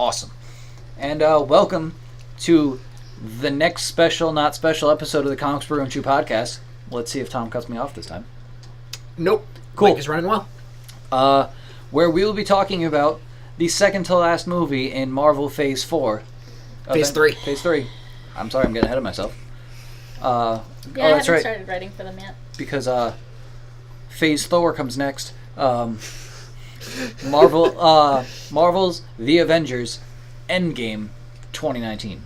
Awesome. And welcome to the next special, not special episode of the Comics Brew and Chew podcast. Let's see if Tom cuts me off this time. Nope. Cool. Mike is running well. Where we will be talking about the second to last movie in Marvel Phase 4. Phase 3. Phase 3. I'm sorry, I'm getting ahead of myself. I haven't started writing for them yet. Because Phase Thor comes next. Marvel's The Avengers Endgame 2019.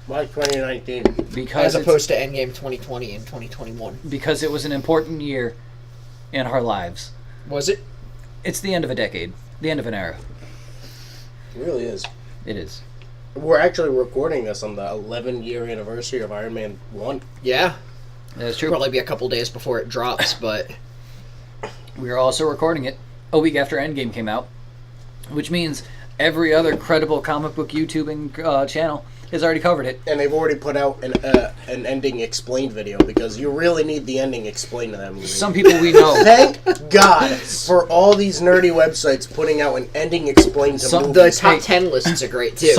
Why 2019? Because As opposed to Endgame 2020 and 2021. Because it was an important year in our lives. Was it? It's the end of a decade. The end of an era. It really is. It is. We're actually recording this on the 11-year anniversary of Iron Man 1. Yeah. That's true. Probably be a couple days before it drops, but... We are also recording it a week after Endgame came out, which means every other credible comic book YouTubing channel has already covered it. And they've already put out an ending explained video, because you really need the ending explained to that movie. Some people we know. Thank God for all these nerdy websites putting out an ending explained to movies. The top 10 lists are great, too.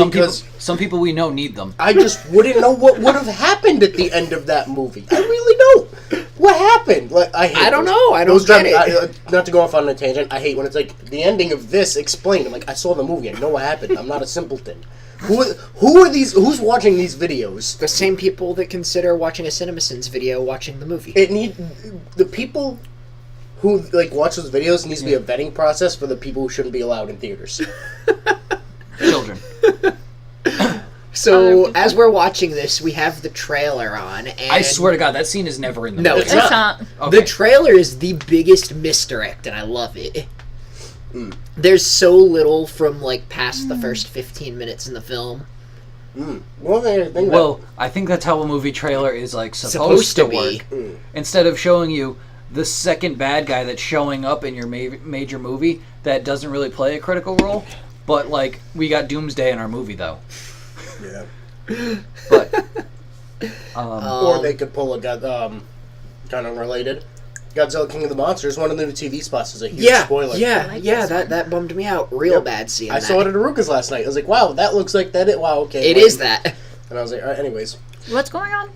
Some people we know need them. I just wouldn't know what would have happened at the end of that movie. I really don't. What happened? Like, I don't know. I don't get it. Not to go off on a tangent, I hate when it's like, the ending of this explained. I'm like, I saw the movie. I know what happened. I'm not a simpleton. Who are these? Who's watching these videos? The same people that consider watching a CinemaSins video watching the movie. The people who watch those videos needs to be a vetting process for the people who shouldn't be allowed in theaters. Children. So, as we're watching this, we have the trailer on, and... I swear to God, that scene is never in the No, movie. it's not. Okay. The trailer is the biggest misdirect, and I love it. There's so little from, past the first 15 minutes in the film. Well, I think that's how a movie trailer is, supposed to work. Instead of showing you the second bad guy that's showing up in your major movie that doesn't really play a critical role, but, we got Doomsday in our movie, though. Yeah. But... or they could pull a kind of related. Godzilla King of the Monsters, one of the new TV spots, is a huge spoiler. That bummed me out real bad seeing that. I saw it at Aruka's last night. I was like, wow, that looks like that. Wow, okay. It is that. And I was like, all right, anyways. What's going on?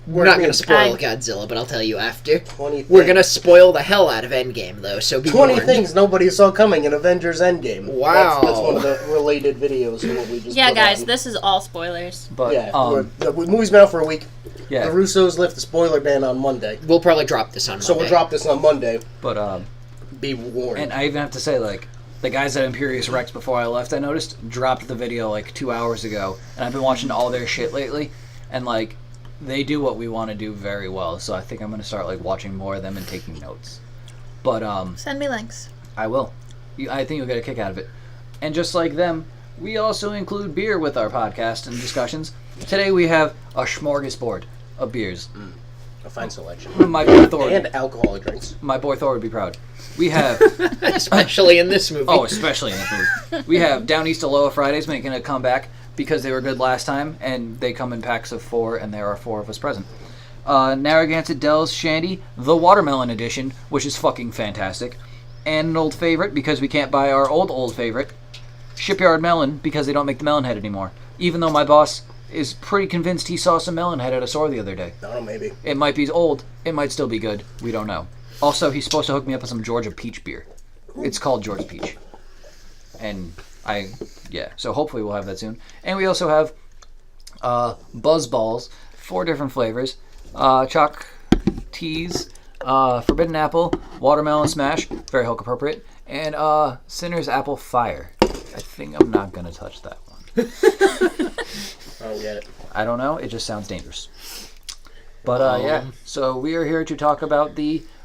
We're not going to spoil Godzilla, but I'll tell you after. 20 We're going to spoil the hell out of Endgame, though, so be 20 warned. things nobody saw coming in Avengers Endgame. Wow. That's one of the related videos from what we just put guys, on. this is all spoilers. But, the movie's been out for a week. Yeah. The Russos lift the spoiler ban on Monday. We'll probably drop this on Monday. So we'll drop this on Monday. But, be warned. And I even have to say, the guys at Imperious Rex before I left, I noticed, dropped the video, 2 hours ago. And I've been watching all their shit lately. And, they do what we want to do very well. So I think I'm going to start, watching more of them and taking notes. But, Send me links. I will. I think you'll get a kick out of it. And just like them, we also include beer with our podcast and discussions. Today we have a smorgasbord of beers. A fine selection. My boy Thor. And alcoholic drinks. My boy Thor would be proud. We have... Especially in this movie. Oh, especially in this movie. We have Down East Aloha Fridays making a comeback because they were good last time, and they come in packs of 4, and there are 4 of us present. Narragansett Dell's Shandy, the Watermelon Edition, which is fucking fantastic. And an old favorite, because we can't buy our old favorite, Shipyard Melon, because they don't make the melon head anymore. Even though my boss is pretty convinced he saw some melon head at a store the other day. I don't know, maybe. It might be old. It might still be good. We don't know. Also, he's supposed to hook me up with some Georgia Peach beer. It's called Georgia Peach. And so hopefully we'll have that soon. And we also have Buzz Balls, 4 different flavors. Chalk Teas, Forbidden Apple, Watermelon Smash, very Hulk appropriate, and Sinner's Apple Fire. I think I'm not going to touch that one. I don't get it. I don't know. It just sounds dangerous. But, so we are here to talk about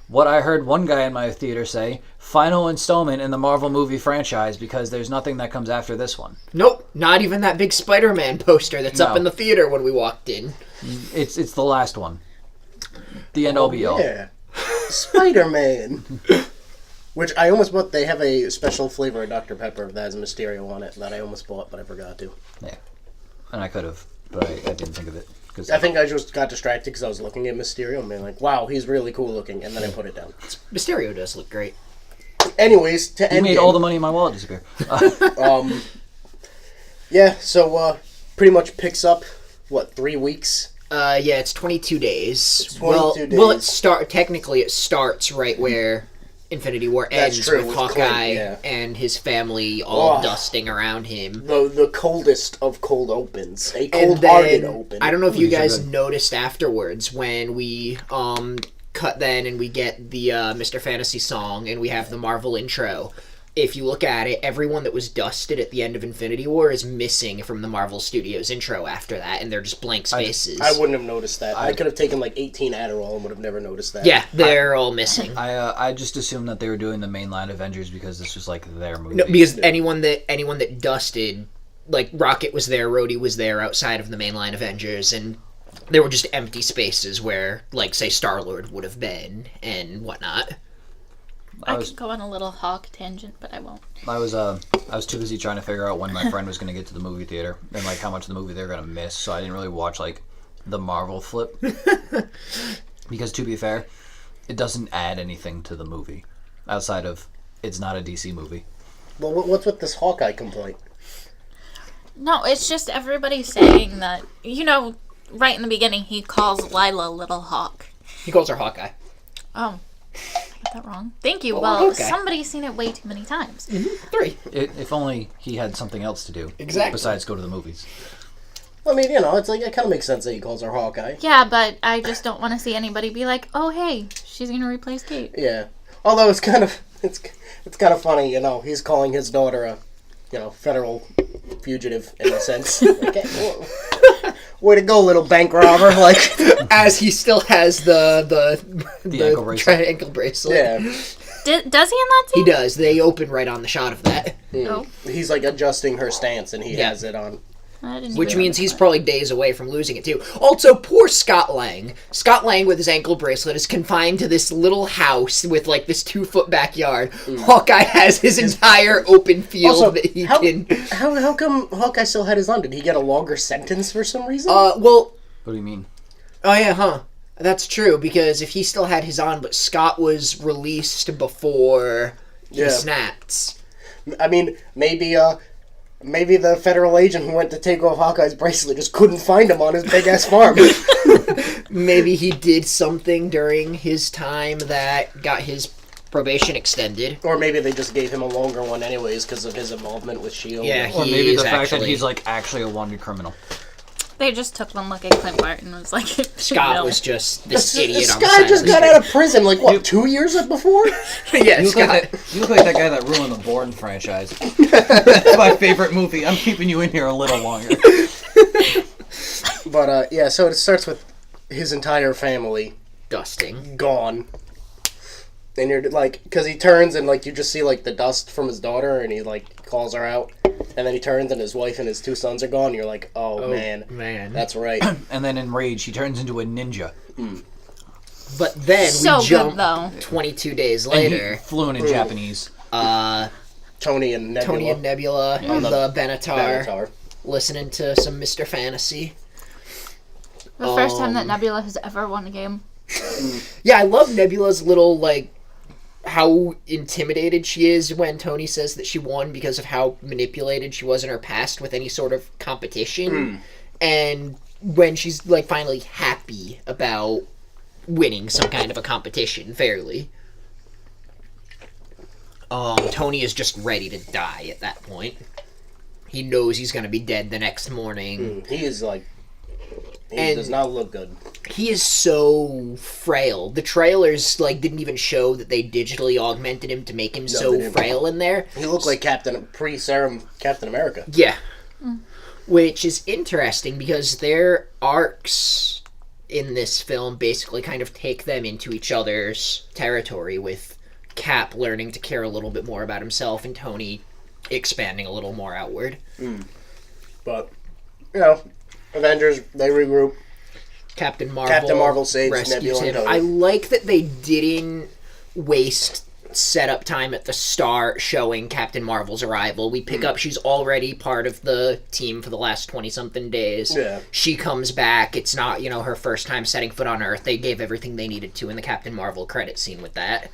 what I heard one guy in my theater say, final installment in the Marvel movie franchise, because there's nothing that comes after this one. Nope, not even that big Spider-Man poster that's up in the theater when we walked in. It's the last one. The end all be all. Yeah. Spider-Man. Which I almost bought. They have a special flavor of Dr. Pepper that has Mysterio on it that I almost bought, but I forgot to. Yeah. And I could have, but I didn't think of it. I think I just got distracted because I was looking at Mysterio and being like, wow, he's really cool looking, and then I put it down. Mysterio does look great. Anyways, to Endgame. You made all the money in my wallet disappear. Yeah, so pretty much picks up, 3 weeks? Yeah, it's 22 days. It's 22 days. Well, technically it starts right where Infinity War ends with Hawkeye and his family all dusting around him. The coldest of cold opens. A cold-hearted open. I don't know if you guys noticed afterwards when we cut then and we get the Mr. Fantasy song and we have the Marvel intro. If you look at it, everyone that was dusted at the end of Infinity War is missing from the Marvel Studios intro after that, and they're just blank spaces. I wouldn't have noticed that. I could have taken like 18 Adderall and would have never noticed that. Yeah, they're all missing. I just assumed that they were doing the mainline Avengers because this was like their movie. No, because anyone that dusted, like Rocket was there, Rhodey was there outside of the mainline Avengers, and there were just empty spaces where, like, say, Star-Lord would have been and whatnot. I could go on a little Hawk tangent, but I won't. I was too busy trying to figure out when my friend was going to get to the movie theater and like how much of the movie they were going to miss, so I didn't really watch like the Marvel flip. Because to be fair, it doesn't add anything to the movie outside of it's not a DC movie. Well, what's with this Hawkeye complaint? No, it's just everybody saying that, right in the beginning he calls Lila Little Hawk. He calls her Hawkeye. Oh. I got that wrong. Thank you. Well, somebody's seen it way too many times. 3. If only he had something else to do. Exactly. Besides go to the movies. I mean, it's like, it kind of makes sense that he calls her Hawkeye. Yeah, but I just don't want to see anybody be like, oh, hey, she's going to replace Kate. Yeah. Although it's kind of funny, he's calling his daughter a, federal fugitive in a sense. Way to go, little bank robber! Like, as he still has the ankle bracelet. Yeah. Does he in that scene? He does. They open right on the shot of that. Oh. He's like adjusting her stance, and he has it on. Which means he's probably days away from losing it, too. Also, poor Scott Lang. Scott Lang, with his ankle bracelet, is confined to this little house with, like, this 2-foot backyard. Hawkeye has his entire open field that he can... How come Hawkeye still had his on? Did he get a longer sentence for some reason? Well... What do you mean? Oh, yeah, huh. That's true, because if he still had his on, but Scott was released before he snapped. I mean, maybe the federal agent who went to take off Hawkeye's bracelet just couldn't find him on his big-ass farm. Maybe he did something during his time that got his probation extended. Or maybe they just gave him a longer one anyways because of his involvement with S.H.I.E.L.D. Yeah, or maybe the fact that he's like actually a wanted criminal. They just took one look at Clint Barton and was like... Scott was just this idiot on the Scott side just of the got street. out of prison, 2 years before? Yeah, you look like that guy that ruined the Bourne franchise. It's my favorite movie. I'm keeping you in here a little longer. But, so it starts with his entire family... dusting. Gone. And you're, because he turns and, you just see, the dust from his daughter, and he, calls her out. And then he turns and his wife and his 2 sons are gone. And you're like, oh man. That's right. And then in rage, he turns into a ninja. But then so we jump good, 22 days later. Fluent in Japanese. Tony and Nebula on the Benatar, listening to some Mr. Fantasy. The first time that Nebula has ever won a game. Yeah, I love Nebula's little, how intimidated she is when Tony says that she won because of how manipulated she was in her past with any sort of competition. And when she's, finally happy about winning some kind of a competition fairly. Tony is just ready to die at that point. He knows he's going to be dead the next morning. He is, he does not look good. He is so frail. The trailers didn't even show that they digitally augmented him to make him frail in there. He looked like pre-serum Captain America. Yeah. Which is interesting because their arcs in this film basically kind of take them into each other's territory, with Cap learning to care a little bit more about himself and Tony expanding a little more outward. But, Avengers, they regroup. Captain Marvel saves Nebula and Tony. I like that they didn't waste setup time at the start showing Captain Marvel's arrival. We pick up, she's already part of the team for the last 20-something days. Yeah. She comes back. It's not, her first time setting foot on Earth. They gave everything they needed to in the Captain Marvel credit scene with that.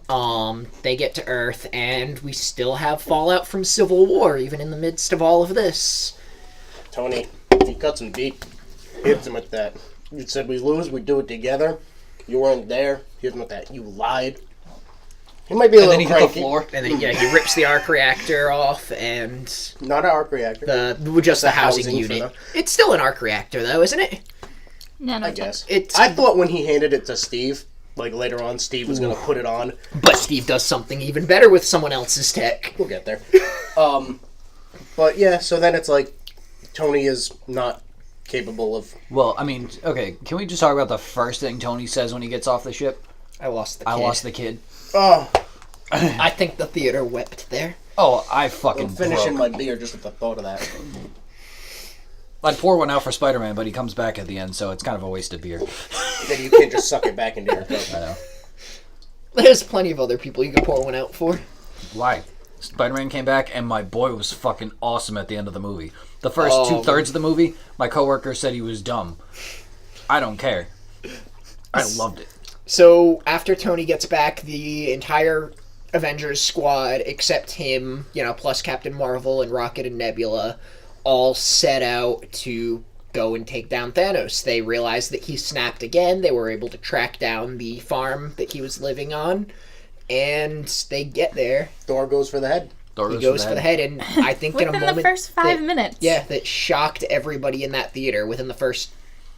They get to Earth, and we still have fallout from Civil War, even in the midst of all of this. Tony, he cuts him deep. Hits him with that. You said we lose, we do it together. You weren't there. Hit him with that. You lied. He might be a little cranky. And then he hit the floor. And then, he rips the arc reactor off, and... Not an arc reactor. Just the housing unit. It's still an arc reactor, though, isn't it? No, I guess. I thought when he handed it to Steve, like later on, Steve was going to put it on. But Steve does something even better with someone else's tech. We'll get there. But yeah, so then it's like, Tony is not capable of... Well, I mean, okay, can we just talk about the first thing Tony says when he gets off the ship? I lost the kid. Oh. I think the theater wept there. Oh, I fucking I'm finishing my beer just with the thought of that. I'd pour one out for Spider-Man, but he comes back at the end, so it's kind of a waste of beer. Then you can't just suck it back into your cup. I know. There's plenty of other people you can pour one out for. Why? Spider-Man came back, and my boy was fucking awesome at the end of the movie. The first 2/3 of the movie, my coworker said he was dumb. I don't care. I loved it. So, after Tony gets back, the entire Avengers squad, except him, plus Captain Marvel and Rocket and Nebula, all set out to go and take down Thanos. They realized that he snapped again. They were able to track down the farm that he was living on, and they get there. Thor goes for the head. He goes for the head, and I think in a moment... Within the first 5 minutes. Yeah, that shocked everybody in that theater. Within the first,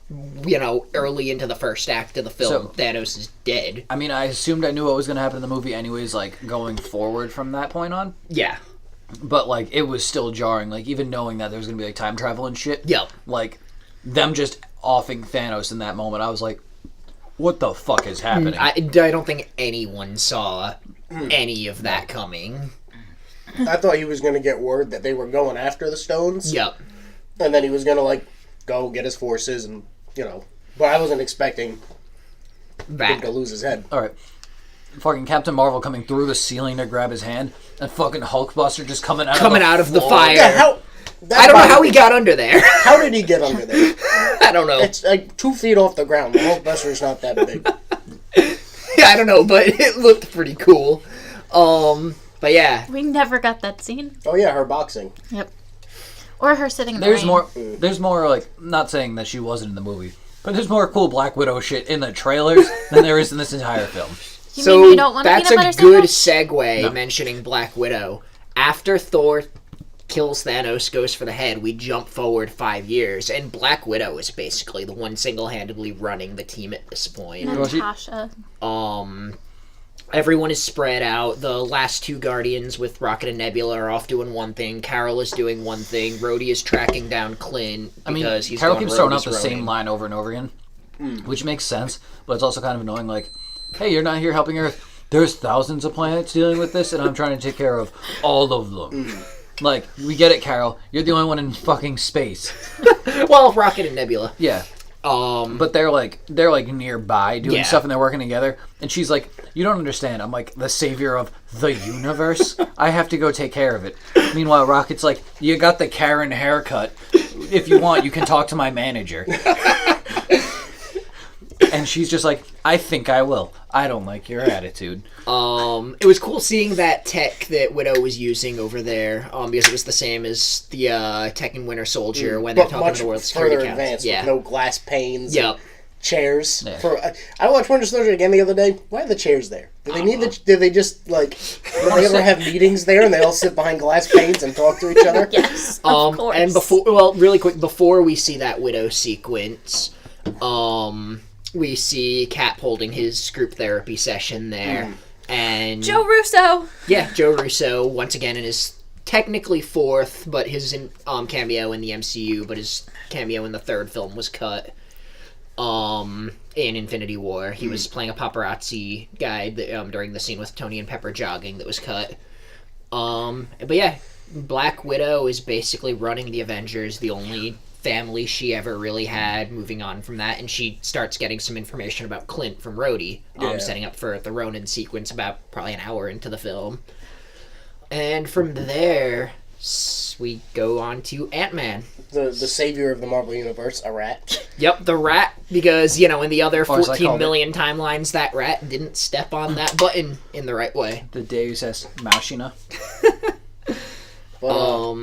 early into the first act of the film, Thanos is dead. I mean, I assumed I knew what was going to happen in the movie anyways, like, going forward from that point on. Yeah. But, like, it was still jarring. Like, even knowing that there was going to be, like, time travel and shit. Yep. Like, them just offing Thanos in that moment, I was like, what the fuck is happening? I don't think anyone saw any of that coming. I thought he was going to get word that they were going after the stones. Yep. And then he was going to, like, go get his forces and, But I wasn't expecting him to lose his head. Alright. Fucking Captain Marvel coming through the ceiling to grab his hand, and fucking Hulkbuster just coming out of the fire. Yeah, I don't know how he got under there. How did he get under there? I don't know. It's like 2 feet off the ground. The Hulkbuster's not that big. Yeah, I don't know, but it looked pretty cool. But yeah. We never got that scene. Oh yeah, her boxing. Yep. Or her sitting in the rain. There's more, like, not saying that she wasn't in the movie, but there's more cool Black Widow shit in the trailers than there is in this entire film. You mean you don't want that's a good segue, mentioning Black Widow. After Thor kills Thanos, goes for the head, we jump forward 5 years, and Black Widow is basically the one single-handedly running the team at this point. Natasha. Everyone is spread out. The last 2 Guardians with Rocket and Nebula are off doing one thing. Carol is doing one thing. Rhodey is tracking down Clint because he's Carol keeps throwing out the same line over and over again, which makes sense, but it's also kind of annoying, like, hey, you're not here helping Earth. There's thousands of planets dealing with this, and I'm trying to take care of all of them. Like, we get it, Carol. You're the only one in fucking space. Well, Rocket and Nebula. Yeah. But they're nearby doing stuff, and they're working together. And she's like, you don't understand. I'm like the savior of the universe. I have to go take care of it. Meanwhile, Rocket's like, you got the Karen haircut. If you want, you can talk to my manager. And she's just like, I think I will. I don't like your attitude. It was cool seeing that tech that Widow was using over there, because it was the same as the tech in Winter Soldier when they're talking to the World Security Council. Advanced, with no glass panes. Yep. Chairs. Yeah. I watched Winter Soldier again the other day. Why are the chairs there? Do they need the? Did they just like? Do they ever have meetings there and they all sit behind glass panes and talk to each other? Yes, of course. And really quick, before we see that Widow sequence, we see Cap holding his group therapy session there, and Joe Russo. Yeah, Joe Russo once again in his technically 4th, but his cameo in the MCU, but his cameo in the 3rd film was cut. In Infinity War, he was playing a paparazzi guy during the scene with Tony and Pepper jogging that was cut. But yeah, Black Widow is basically running the Avengers, the only family she ever really had, moving on from that, and she starts getting some information about Clint from Rhodey, setting up for the Ronin sequence about probably an hour into the film. And from there, we go on to Ant-Man. The savior of the Marvel Universe, a rat. Yep, the rat, because, in the other Or as I 14 called million timelines, that rat didn't step on that button in the right way. The Deus Ex Machina. But,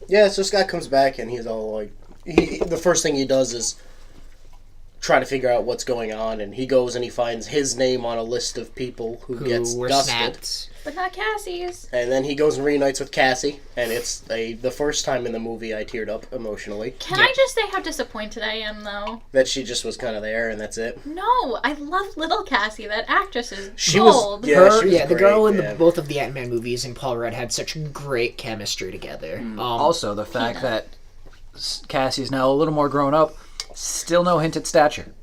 yeah, so Scott comes back and he's all like, the first thing he does is try to figure out what's going on, and he goes and he finds his name on a list of people who gets were dusted. snapped. But not Cassie's. And then he goes and reunites with Cassie, and it's the first time in the movie I teared up emotionally. Can I just say how disappointed I am, though? That she just was kind of there, and that's it. No, I love little Cassie. That actress is She gold. was, yeah, she was the great, girl in yeah. both of the Ant-Man movies and Paul Rudd had such great chemistry together. Also, the fact that Cassie's now a little more grown up, still no hint at stature.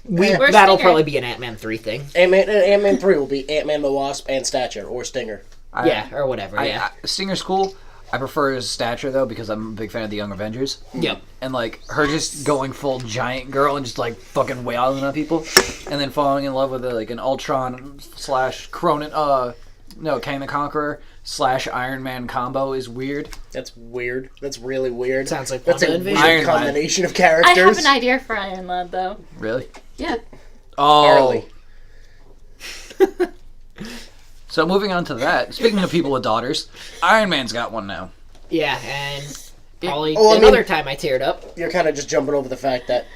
Where's that'll Stinger? probably be an Ant-Man 3 thing. Ant-Man 3 will be Ant-Man the Wasp and Stature, or Stinger. Or whatever, yeah. Stinger's cool. I prefer his stature, though, because I'm a big fan of the Young Avengers. Yep. And, her just going full giant girl and just, fucking wailing on people. And then falling in love with, an Ultron / Cronin, Kang the Conqueror / Iron Man combo is weird. That's weird. That's really weird. Sounds like that's a WandaVision. weird Iron Man. combination of I characters. have an idea for Iron Lad, though. Really? Yeah. Oh. Harley. So moving on to that, speaking of people with daughters, Iron Man's got one now. Yeah, and probably Oh, I mean- another time I teared up. You're kind of just jumping over the fact that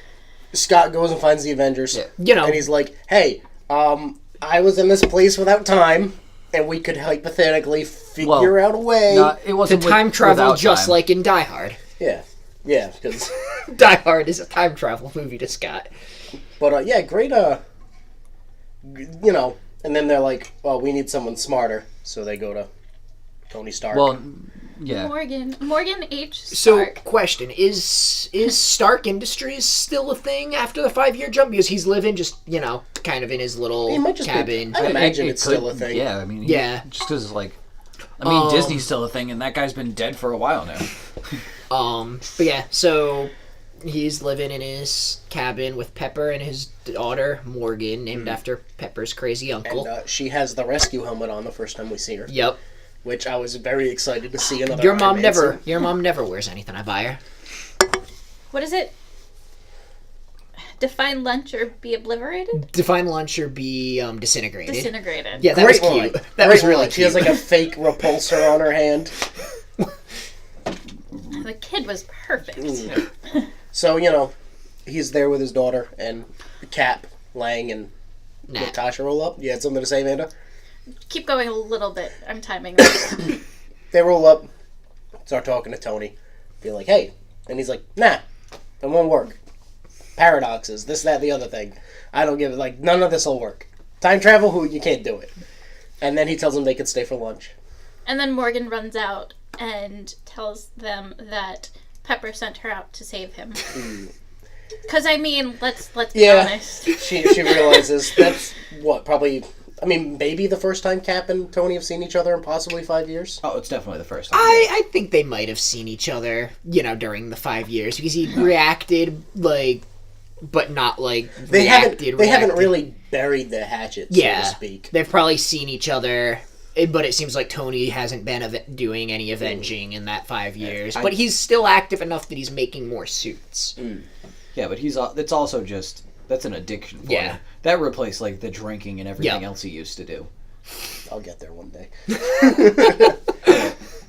Scott goes and finds the Avengers. Yeah. And he's like, hey, I was in this place without time, and we could hypothetically figure out a way. It To wasn't time travel without just time. like in Die Hard. Yeah. Yeah, because... Die Hard is a time travel movie to Scott. But, yeah, great, and then they're like, well, we need someone smarter, so they go to Tony Stark. Well, yeah. Morgan H. So, Stark. question, is Stark Industries still a thing after the 5-year jump? Because he's living just, kind of in his little It might just be- cabin. I imagine It it's still a could- thing. Yeah, I mean, Yeah. just because, Disney's still a thing, and that guy's been dead for a while now. But yeah, so he's living in his cabin with Pepper and his daughter, Morgan, named after Pepper's crazy uncle. And she has the rescue helmet on the first time we see her. Yep. Which I was very excited to see another Your Iron mom Man never scene. your mom never wears anything I buy her. What is it? Define lunch or be obliterated? Define lunch or be disintegrated. Disintegrated. Yeah, that was Great cute. line. That Great was really line. cute. She has like a fake repulsor on her hand. The kid was perfect. So, he's there with his daughter, and Cap, Lang, and Nah. Natasha roll up. You had something to say, Amanda? Keep going a little bit. I'm timing this. They roll up, start talking to Tony. Be like, hey. And he's like, nah, it won't work. Paradoxes, this, that, the other thing. I don't give it, none of this will work. Time travel, you can't do it. And then he tells them they can stay for lunch. And then Morgan runs out and tells them that Pepper sent her out to save him. Because, let's be honest. she realizes that's, probably... maybe the first time Cap and Tony have seen each other in possibly 5 years. Oh, it's definitely the first time. I think they might have seen each other, during the 5 years because he reacted but not They haven't really buried the hatchet, so yeah, to speak. They've probably seen each other, but it seems like Tony hasn't been doing any avenging in that 5 years. But he's still active enough that he's making more suits. Yeah, but it's also just... That's an addiction for him. That replaced, the drinking and everything else he used to do. I'll get there one day.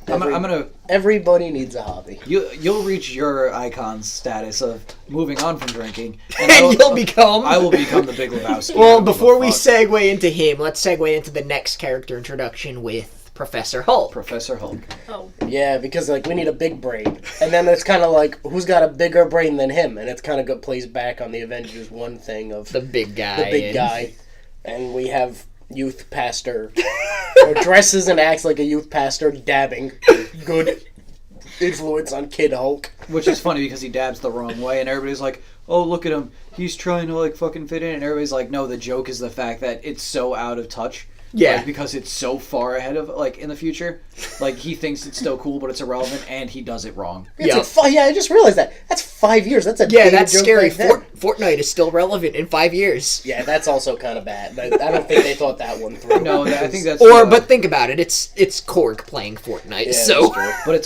I'm gonna... Everybody needs a hobby. You'll reach your icon status of moving on from drinking. And you'll become... I will become the Big Lebowski. Well, before we segue into him, let's segue into the next character introduction with Professor Hulk. Professor Hulk. Oh. Yeah, because we need a big brain, and then it's kind of who's got a bigger brain than him, and it's kind of plays back on the Avengers 1 thing of The big guy. And we have youth pastor who dresses and acts like a youth pastor, dabbing good influence on Kid Hulk. Which is funny because he dabs the wrong way, and everybody's like, "Oh, look at him! He's trying to fucking fit in," and everybody's like, "No, the joke is the fact that it's so out of touch." Yeah. Because it's so far ahead of, in the future. He thinks it's still cool, but it's irrelevant, and he does it wrong. I just realized that. That's 5 years. That's a Yeah, big that's joke scary. back then. Fortnite is still relevant in 5 years. Yeah, that's also kind of bad. But I don't think they thought that one through. No, I think that's... But think about it. It's Korg playing Fortnite, Yeah, so... But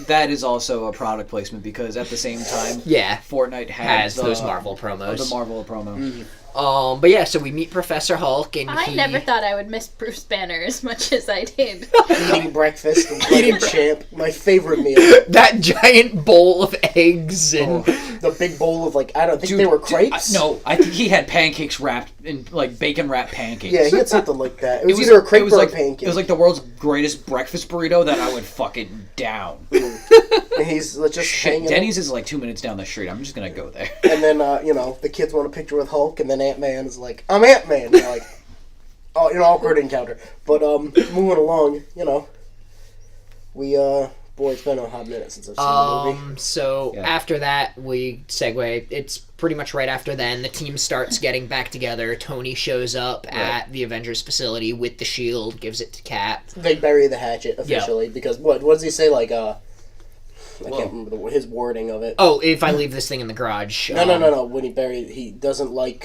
that is also a product placement, because at the same time, yeah, Fortnite has those Marvel promos. The Marvel promo. Mm-hmm. But yeah, so we meet Professor Hulk, and I never thought I would miss Bruce Banner as much as I did. Eating breakfast, eating champ, my favorite meal. That giant bowl of eggs and the big bowl of I don't think they were crepes. I think he had pancakes wrapped in bacon wrapped pancakes. Yeah, he had something like that. It was either a crepe or a pancake. It was like the world's greatest breakfast burrito that I would fucking down. And he's just hanging. Denny's is 2 minutes down the street. I'm just gonna go there. And then the kids want a picture with Hulk, and then Ant-Man is like, I'm Ant-Man. They're like, oh, awkward encounter. But moving along, we boy, it's been a hot minute since I've seen the movie. So after that, we segue. It's pretty much right after then. The team starts getting back together. Tony shows up at the Avengers facility with the shield, gives it to Cap. They bury the hatchet officially because what does he say? I can't remember his wording of it. Oh, if I leave this thing in the garage. No. When he doesn't like.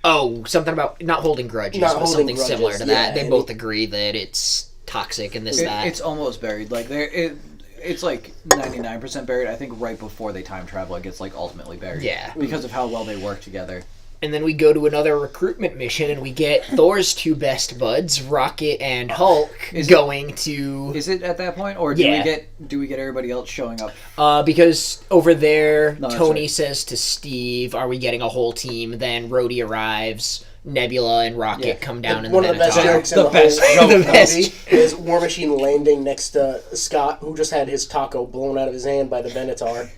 Something about not holding grudges, or something similar to that. They both agree that it's toxic and that. It's almost buried. It's 99% buried. I think right before they time travel, it gets ultimately buried. Yeah, because of how well they work together. And then we go to another recruitment mission, and we get Thor's two best buds, Rocket and Hulk, going to... Is it at that point? Or do we get everybody else showing up? Because over there, Tony says to Steve, are we getting a whole team? Then Rhodey arrives, Nebula and Rocket come down in the One of the best jokes in the movie is War Machine landing next to Scott, who just had his taco blown out of his hand by the Venator.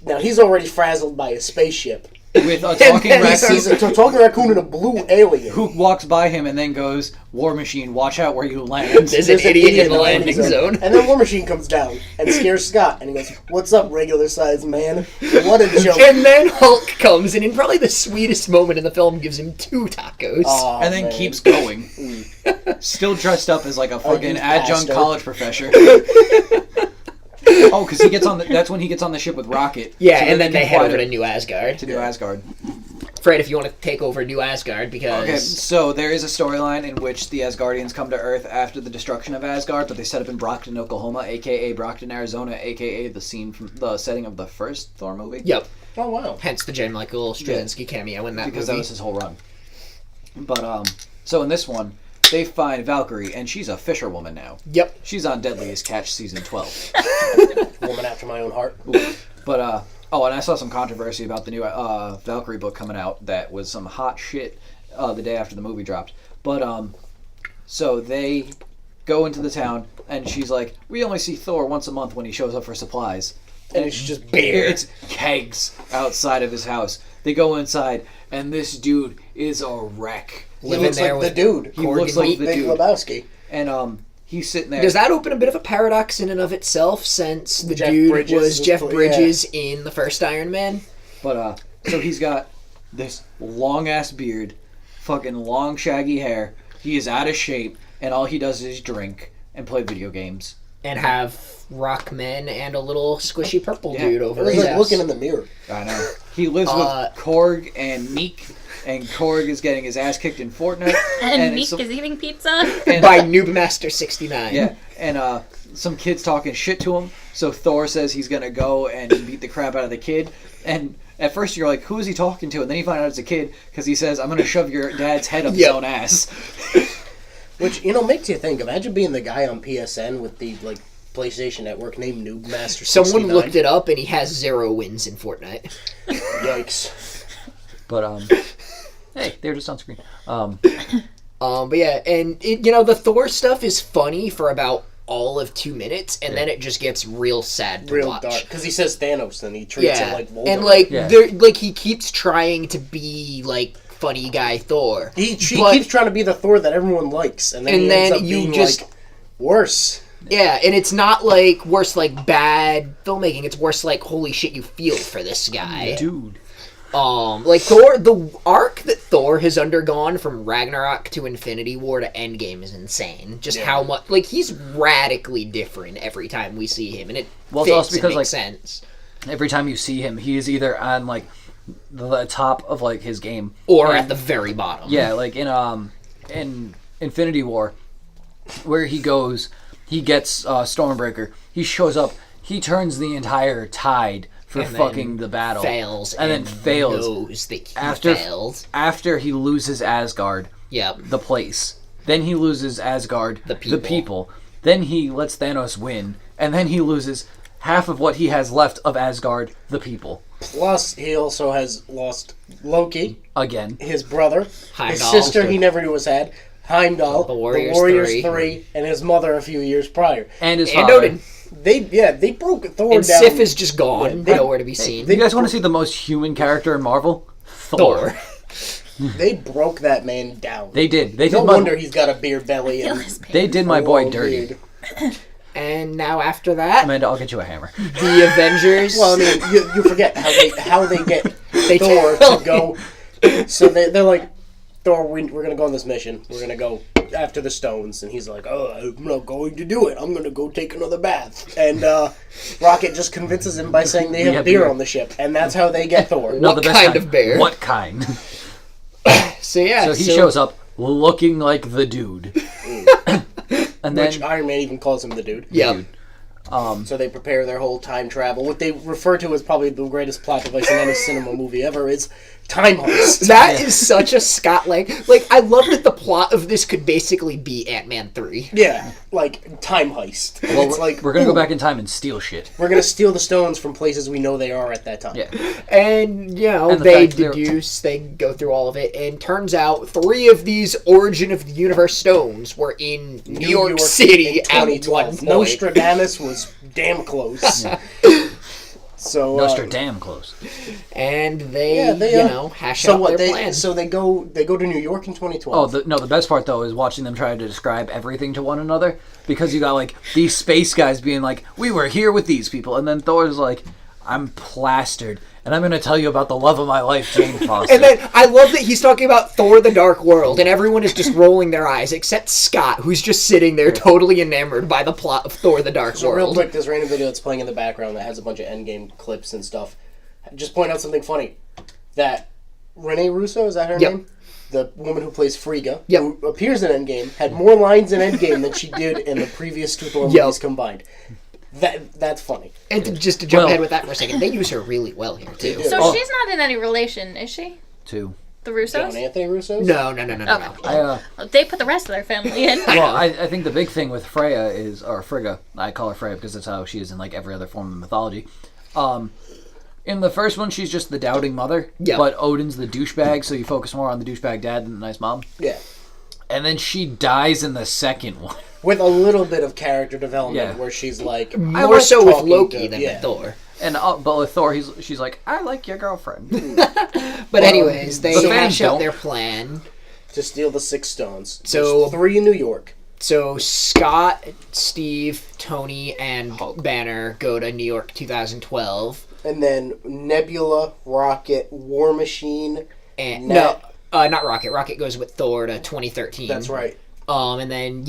Now, he's already frazzled by a spaceship. With a talking raccoon. He's a talking raccoon and a blue alien. Who walks by him and then goes, War Machine, watch out where you land. There's an idiot in the landing zone. And then War Machine comes down and scares Scott. And he goes, what's up, regular sized man? What a joke. And then Hulk comes and in probably the sweetest moment in the film gives him 2 tacos. Oh, and then keeps going. Still dressed up as a fucking adjunct college professor. Oh, because that's when he gets on the ship with Rocket. Yeah, so and then they head over to New Asgard. Asgard. Fred, if you want to take over New Asgard, because... Okay, so there is a storyline in which the Asgardians come to Earth after the destruction of Asgard, but they set up in Brockton, Oklahoma, a.k.a. Brockton, Arizona, a.k.a. the scene from the setting of the first Thor movie. Yep. Oh, wow. Hence the Jen Michael Straczynski cameo in that movie. Because that was his whole run. But, so in this one... They find Valkyrie, and she's a fisherwoman now. Yep. She's on Deadliest Catch Season 12. Woman after my own heart. Ooh. But, and I saw some controversy about the new Valkyrie book coming out that was some hot shit the day after the movie dropped. But, so they go into the town, and she's like, we only see Thor once a month when he shows up for supplies. And it's just beer. It's kegs outside of his house. They go inside, and this dude is a wreck. He looks like the dude. He looks like the Big dude. Lebowski. And he's sitting there. Does that open a bit of a paradox in and of itself, since the dude was Jeff Bridges in the first Iron Man? But so he's got this long ass beard, fucking long shaggy hair. He is out of shape, and all he does is drink and play video games and have rock men and a little squishy purple dude over his He's house. looking in the mirror. I know. He lives with Korg and Meek. And Korg is getting his ass kicked in Fortnite. And Meek is eating pizza. By Noobmaster69. Yeah, and some kid's talking shit to him. So Thor says he's going to go and beat the crap out of the kid. And at first you're like, who is he talking to? And then you find out it's a kid because he says, I'm going to shove your dad's head up his own ass. Which, makes you think. Imagine being the guy on PSN with the, PlayStation Network named Noobmaster69. Someone looked it up and he has 0 wins in Fortnite. Yikes. But, hey, they're just on screen. But yeah, and the Thor stuff is funny for about all of 2 minutes, and then it just gets real sad to watch. Dark, because he says Thanos, and he treats him like Voldemort. And he keeps trying to be funny guy Thor. He keeps trying to be the Thor that everyone likes, and then he ends up being worse. Yeah, and it's not worse bad filmmaking. It's worse holy shit, you feel for this guy, dude. Thor, the arc that Thor has undergone from Ragnarok to Infinity War to Endgame is insane. Just how much, he's radically different every time we see him, and it it's also because makes sense. every time you see him, he is either on like the top of like his game or at the very bottom. Yeah, like in Infinity War, where he goes, he gets Stormbreaker. He shows up. He turns the entire tide for fucking the battle. Fails and then fails. Knows that he failed. After he loses Asgard. Yep. The place. Then he loses Asgard. The people. Then he lets Thanos win, and then he loses half of what he has left of Asgard. The people. Plus, he also has lost Loki again. His brother, Heimdall. His sister. He never knew was had. Heimdall, the Warriors 3, and his mother a few years prior, and his father. Odin. They broke Thor and down. Sif is just gone, nowhere to be seen. You guys want to see the most human character in Marvel? Thor. They broke that man down. They did. No wonder he's got a beer belly. And they did my boy dirty. And now after that, Amanda, I'll get you a hammer. The Avengers. Well, I mean, you forget how they get Thor to go. So they're like, Thor, we're gonna go on this mission. We're gonna go after the stones, and he's like, "Oh, I'm not going to do it. I'm gonna go take another bath." And Rocket just convinces him by saying they have beer on the ship, and that's how they get Thor. What kind of beer? What kind? So he shows up looking like the dude. And Which Iron Man even calls him the dude. Yeah. So they prepare their whole time travel. What they refer to as probably the greatest plot device in any cinema movie ever is time heist. That is such a Scott like I love that the plot of this could basically be Ant-Man 3. Yeah, like time heist. Well, it's like we're gonna go back in time and steal shit. We're gonna steal the stones from places we know they are at that time. Yeah. And they deduce, they go through all of it, and turns out 3 of these Origin of the Universe stones were in New York City at 2012. Nostradamus was damn close. So Nostradamus close. And they hash out their plan. So they go to New York in 2012. The best part though is watching them try to describe everything to one another, because you got like these space guys being like, "We were here with these people," and then Thor's like, "I'm plastered, and I'm going to tell you about the love of my life, Jane Foster." And then I love that he's talking about Thor: The Dark World, and everyone is just rolling their eyes, except Scott, who's just sitting there totally enamored by the plot of Thor: The Dark World. Real quick, this random video that's playing in the background that has a bunch of Endgame clips and stuff. Just point out something funny. That Renee Russo, is that her name? The woman who plays Frigga, who appears in Endgame, had more lines in Endgame than she did in the previous 2 Thor movies combined. That's funny. And just to jump ahead with that for a second, they use her really well here too. So she's not in any relation, is she? To the Russos? John Anthony Russo? No. Okay. They put the rest of their family in. Well, I think the big thing with Freya is, or Frigga, I call her Freya because that's how she is in like every other form of mythology. In the first one, she's just the doubting mother, but Odin's the douchebag, so you focus more on the douchebag dad than the nice mom. Yeah. And then she dies in the second one. With a little bit of character development where she's like... More so with Loki than with Thor. And but with Thor, she's like, "I like your girlfriend." But anyways, they hash out their plan. To steal the 6 stones. So there's 3 in New York. So Scott, Steve, Tony, and Banner go to New York 2012. And then Nebula, Rocket, War Machine, and not Rocket. Rocket goes with Thor to 2013. That's right. And then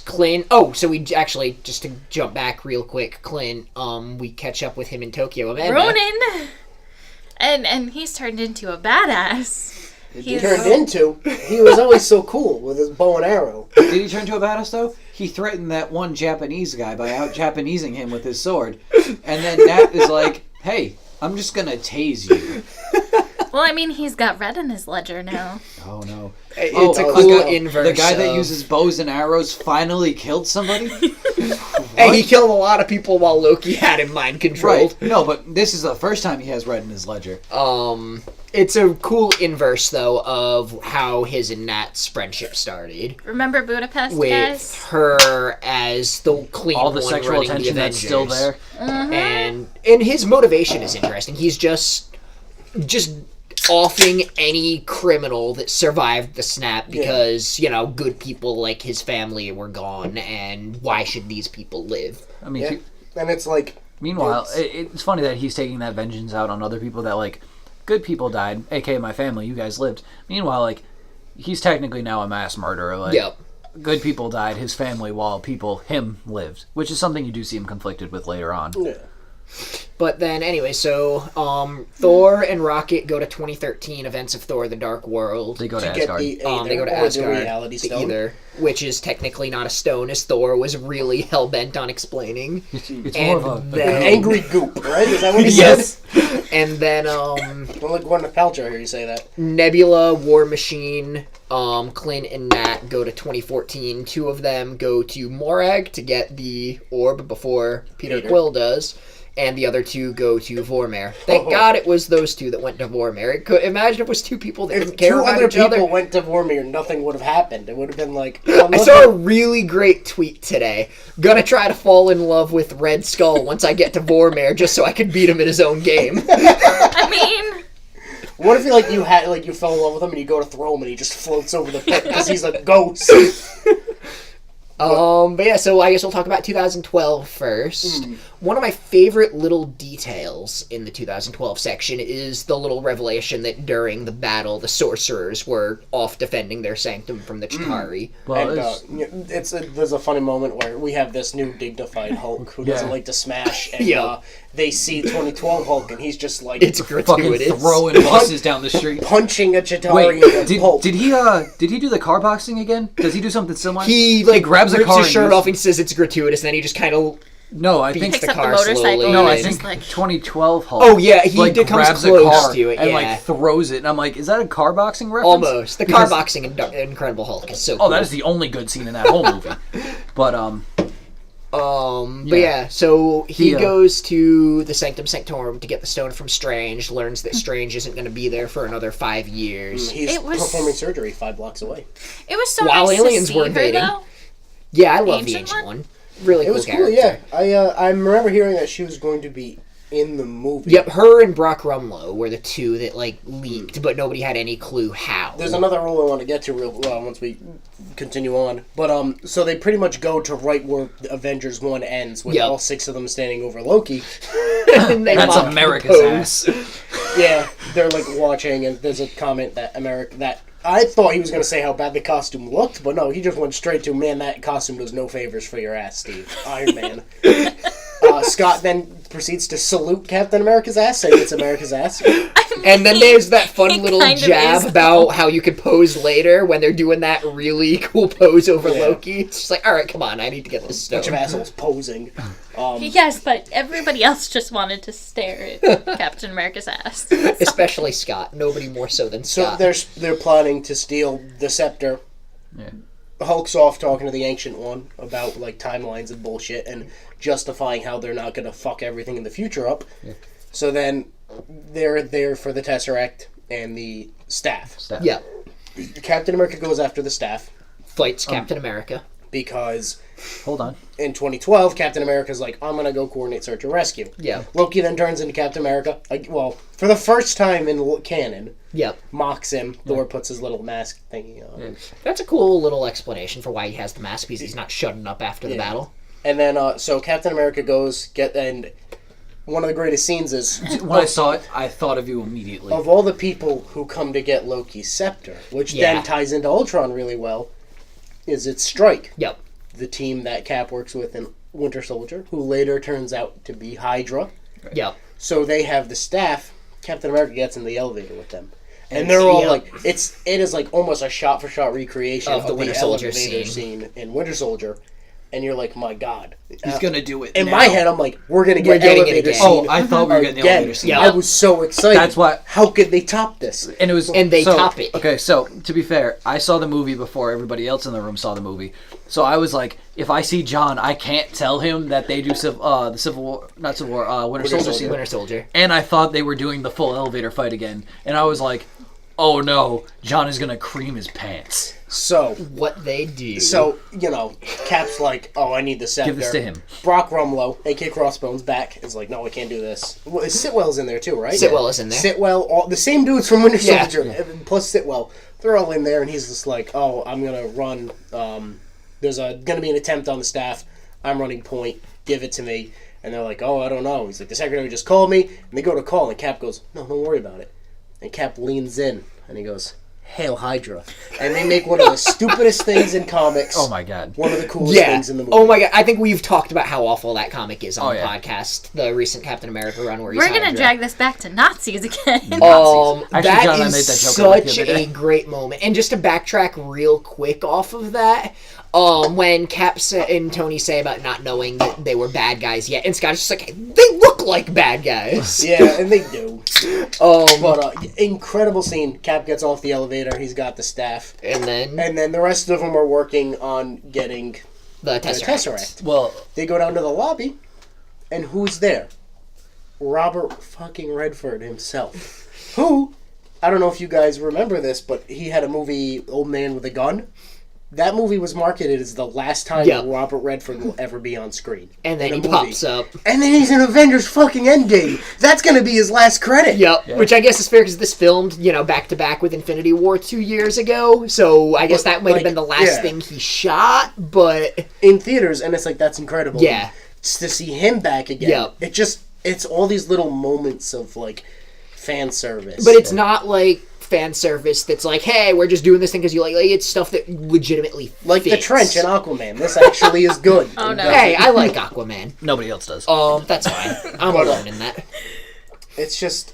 Clint. Oh, so we actually, just to jump back real quick, Clint. We catch up with him in Tokyo. Ronin, and he's turned into a badass. He was always so cool with his bow and arrow. Did he turn to a badass though? He threatened that one Japanese guy by out-Japanesing him with his sword. And then Nat is like, "Hey, I'm just gonna tase you." Well, I mean, he's got red in his ledger now. Oh no. It's a cool inverse. The guy that uses bows and arrows finally killed somebody? Hey, he killed a lot of people while Loki had him mind controlled. Right. No, but this is the first time he has red in his ledger. It's a cool inverse, though, of how his and Nat's friendship started. Remember Budapest, with guys? Her as the clean all the one sexual running attention the that's still there. Mm-hmm. And his motivation is interesting. He's just offing any criminal that survived the snap because, good people like his family were gone, and why should these people live? I mean, and it's like... Meanwhile, it's funny that he's taking that vengeance out on other people that, like, good people died, aka my family, you guys lived. Meanwhile, like, he's technically now a mass murderer. Like, good people died, his family, while him lived. Which is something you do see him conflicted with later on. Yeah. But then, anyway, so Thor and Rocket go to 2013 events of Thor: The Dark World. They go to get Asgard. the They go to or the Asgard, reality the stone. Aether, which is technically not a stone, as Thor was really hell-bent on explaining. It's more And of a then- Angry goop, right? Is that what he Yes. said? And then Don't look Gwyneth Paltrow here. You say that. Nebula, War Machine, Clint, and Nat go to 2014. Two of them go to Morag to get the orb before Peter Quill does. And the other two go to Vormir. Thank God it was those two that went to Vormir. Imagine if it was two people that didn't If care two about other each other. people went to Vormir, nothing would have happened. It would have been like... I saw a really great tweet today. Gonna try to fall in love with Red Skull once I get to Vormir, just so I can beat him in his own game. I mean, What if you fell in love with him and you go to throw him and he just floats over the pit because he's a ghost? But yeah, so I guess we'll talk about 2012 first. One of my favorite little details in the 2012 section is the little revelation that during the battle, the sorcerers were off defending their sanctum from the Chitauri. Well, And there's a funny moment where we have this new dignified Hulk who doesn't like to smash, and they see 2012 Hulk and he's just like It's fucking gratuitous. throwing buses down the street. punching a Chitauri Wait, in the pulp. did he do the car boxing again? Does he do something similar? He grabs a rips car his and shirt uses- off and he says it's gratuitous, and then he just kind of... No, I think Picks picks the up the car motorcycle. slowly. and no, I is think like, 2012 Hulk. Oh, yeah, he comes grabs a close car to it, and yeah. throws it, and I'm like, is that a car boxing reference? Almost. The car Because- boxing in Incredible Hulk is so cool. Oh, that is the only good scene in that whole movie. But But yeah, so he He, goes to the Sanctum Sanctorum to get the stone from Strange, learns that Strange isn't going to be there for another 5 years. He's It was- performing surgery 5 blocks away. it was so While nice aliens to see were her, invading. though. Yeah, I love the Ancient Ancient one? one. Really It cool was cool, character. yeah. I remember hearing that she was going to be in the movie. Yep, her and Brock Rumlow were the two that, leaked, but nobody had any clue how. There's another rule I want to get to real well once we continue on. But so they pretty much go to right where Avengers 1 ends, with Yep. all 6 of them standing over Loki. And they that's mocked the America's pose. ass. Yeah, they're watching, and there's a comment that I thought he was going to say how bad the costume looked, but no, he just went straight to, man, that costume does no favors for your ass, Steve. Iron Man. Scott then proceeds to salute Captain America's ass, saying it's America's ass. And then there's that fun It little kind of jab is, about how you could pose later when they're doing that really cool pose over Yeah. Loki. It's just like, alright, come on, I need to get this stone. Bunch of assholes posing. Yes, but everybody else just wanted to stare at Captain America's ass. Especially Scott. Nobody more so than So Scott. they're plotting to steal the scepter. Yeah. Hulk's off talking to the Ancient One about timelines and bullshit and justifying how they're not going to fuck everything in the future up. Yeah. So then they're there for the Tesseract and the staff. Yeah. Captain America goes after the staff Fights Captain America. because Hold on. in 2012, Captain America's like, I'm going to go coordinate search and rescue. Yeah. Loki then turns into Captain America. For the first time in canon, Yep. mocks him. Thor puts his little mask thingy on. Yeah. That's a cool little explanation for why he has the mask, because he's not shutting up after the battle. And then, so Captain America goes, and one of the greatest scenes is... When I saw it, I thought of you immediately. Of all the people who come to get Loki's scepter, which then ties into Ultron really well, is it's Strike. Yep. The team that Cap works with in Winter Soldier, who later turns out to be Hydra. Yep. So they have the staff. Captain America gets in the elevator with them. And they're all it is almost a shot-for-shot recreation Of the Winter Soldier elevator scene in Winter Soldier. And you're like, my God. He's gonna do it. In now. my head, I'm like, we're gonna get getting it elevator again. scene. Oh, I thought we were getting the again. elevator scene. Yeah. I was so excited. That's what- How could they top this? And it was, And they top it. Okay, so to be fair, I saw the movie before everybody else in the room saw the movie. So I was like, if I see John, I can't tell him that they do the Civil War, not Civil War, Winter Soldier scene. Winter Soldier. And I thought they were doing the full elevator fight again, and I was like, oh no, John is gonna cream his pants. So, What they do. Cap's like, oh, I need the scepter. Give this to him. Brock Rumlow, a.k.a. Crossbones, back, is like, no, I can't do this. Well, Sitwell's in there too, right? Sitwell is in there. Sitwell, the same dudes from Winter Yeah. Soldier, plus Sitwell. They're all in there, and he's just like, oh, I'm going to run, there's going to be an attempt on the staff. I'm running point. Give it to me. And they're like, oh, I don't know. He's like, the secretary just called me. And they go to call, and Cap goes, no, don't worry about it. And Cap leans in, and he goes, Hail Hydra. And they make one of the stupidest things in comics. Oh my god. One of the coolest things in the movie. Oh my god. I think we've talked about how awful that comic is on the yeah. podcast. The recent Captain America run where he's We're gonna drag this back to Nazis again. Actually, that John and I is made that joke about the such other day. a great moment. And just to backtrack real quick off of that, when Cap and Tony say about not knowing that they were bad guys yet, and Scott's just like, hey, they look like bad guys. Yeah, and they do. Incredible scene. Cap gets off the elevator. He's got the staff. And then the rest of them are working on getting the the Tesseract. Tesseract. Well, They go down to the lobby, and who's there? Robert fucking Redford himself. Who, I don't know if you guys remember this, but he had a movie, Old Man with a Gun. That movie was marketed as the last time Robert Redford will ever be on screen. And then in he a movie. pops up. And then he's in Avengers fucking Endgame. That's gonna be his last credit. Yep, which I guess is fair because this filmed, back to back with Infinity War 2 years ago. So I guess that might have been the last thing he shot, but in theaters, and it's like, that's incredible. Yeah. Just to see him back again. Yep. It's all these little moments of like fan service. But it's not like fan service that's like, hey, we're just doing this thing because you like it's stuff that legitimately like fits. the trench in Aquaman. This actually is good. Oh, no. Hey, I like Aquaman. nobody else does. That's fine. I'm alone in that. It's just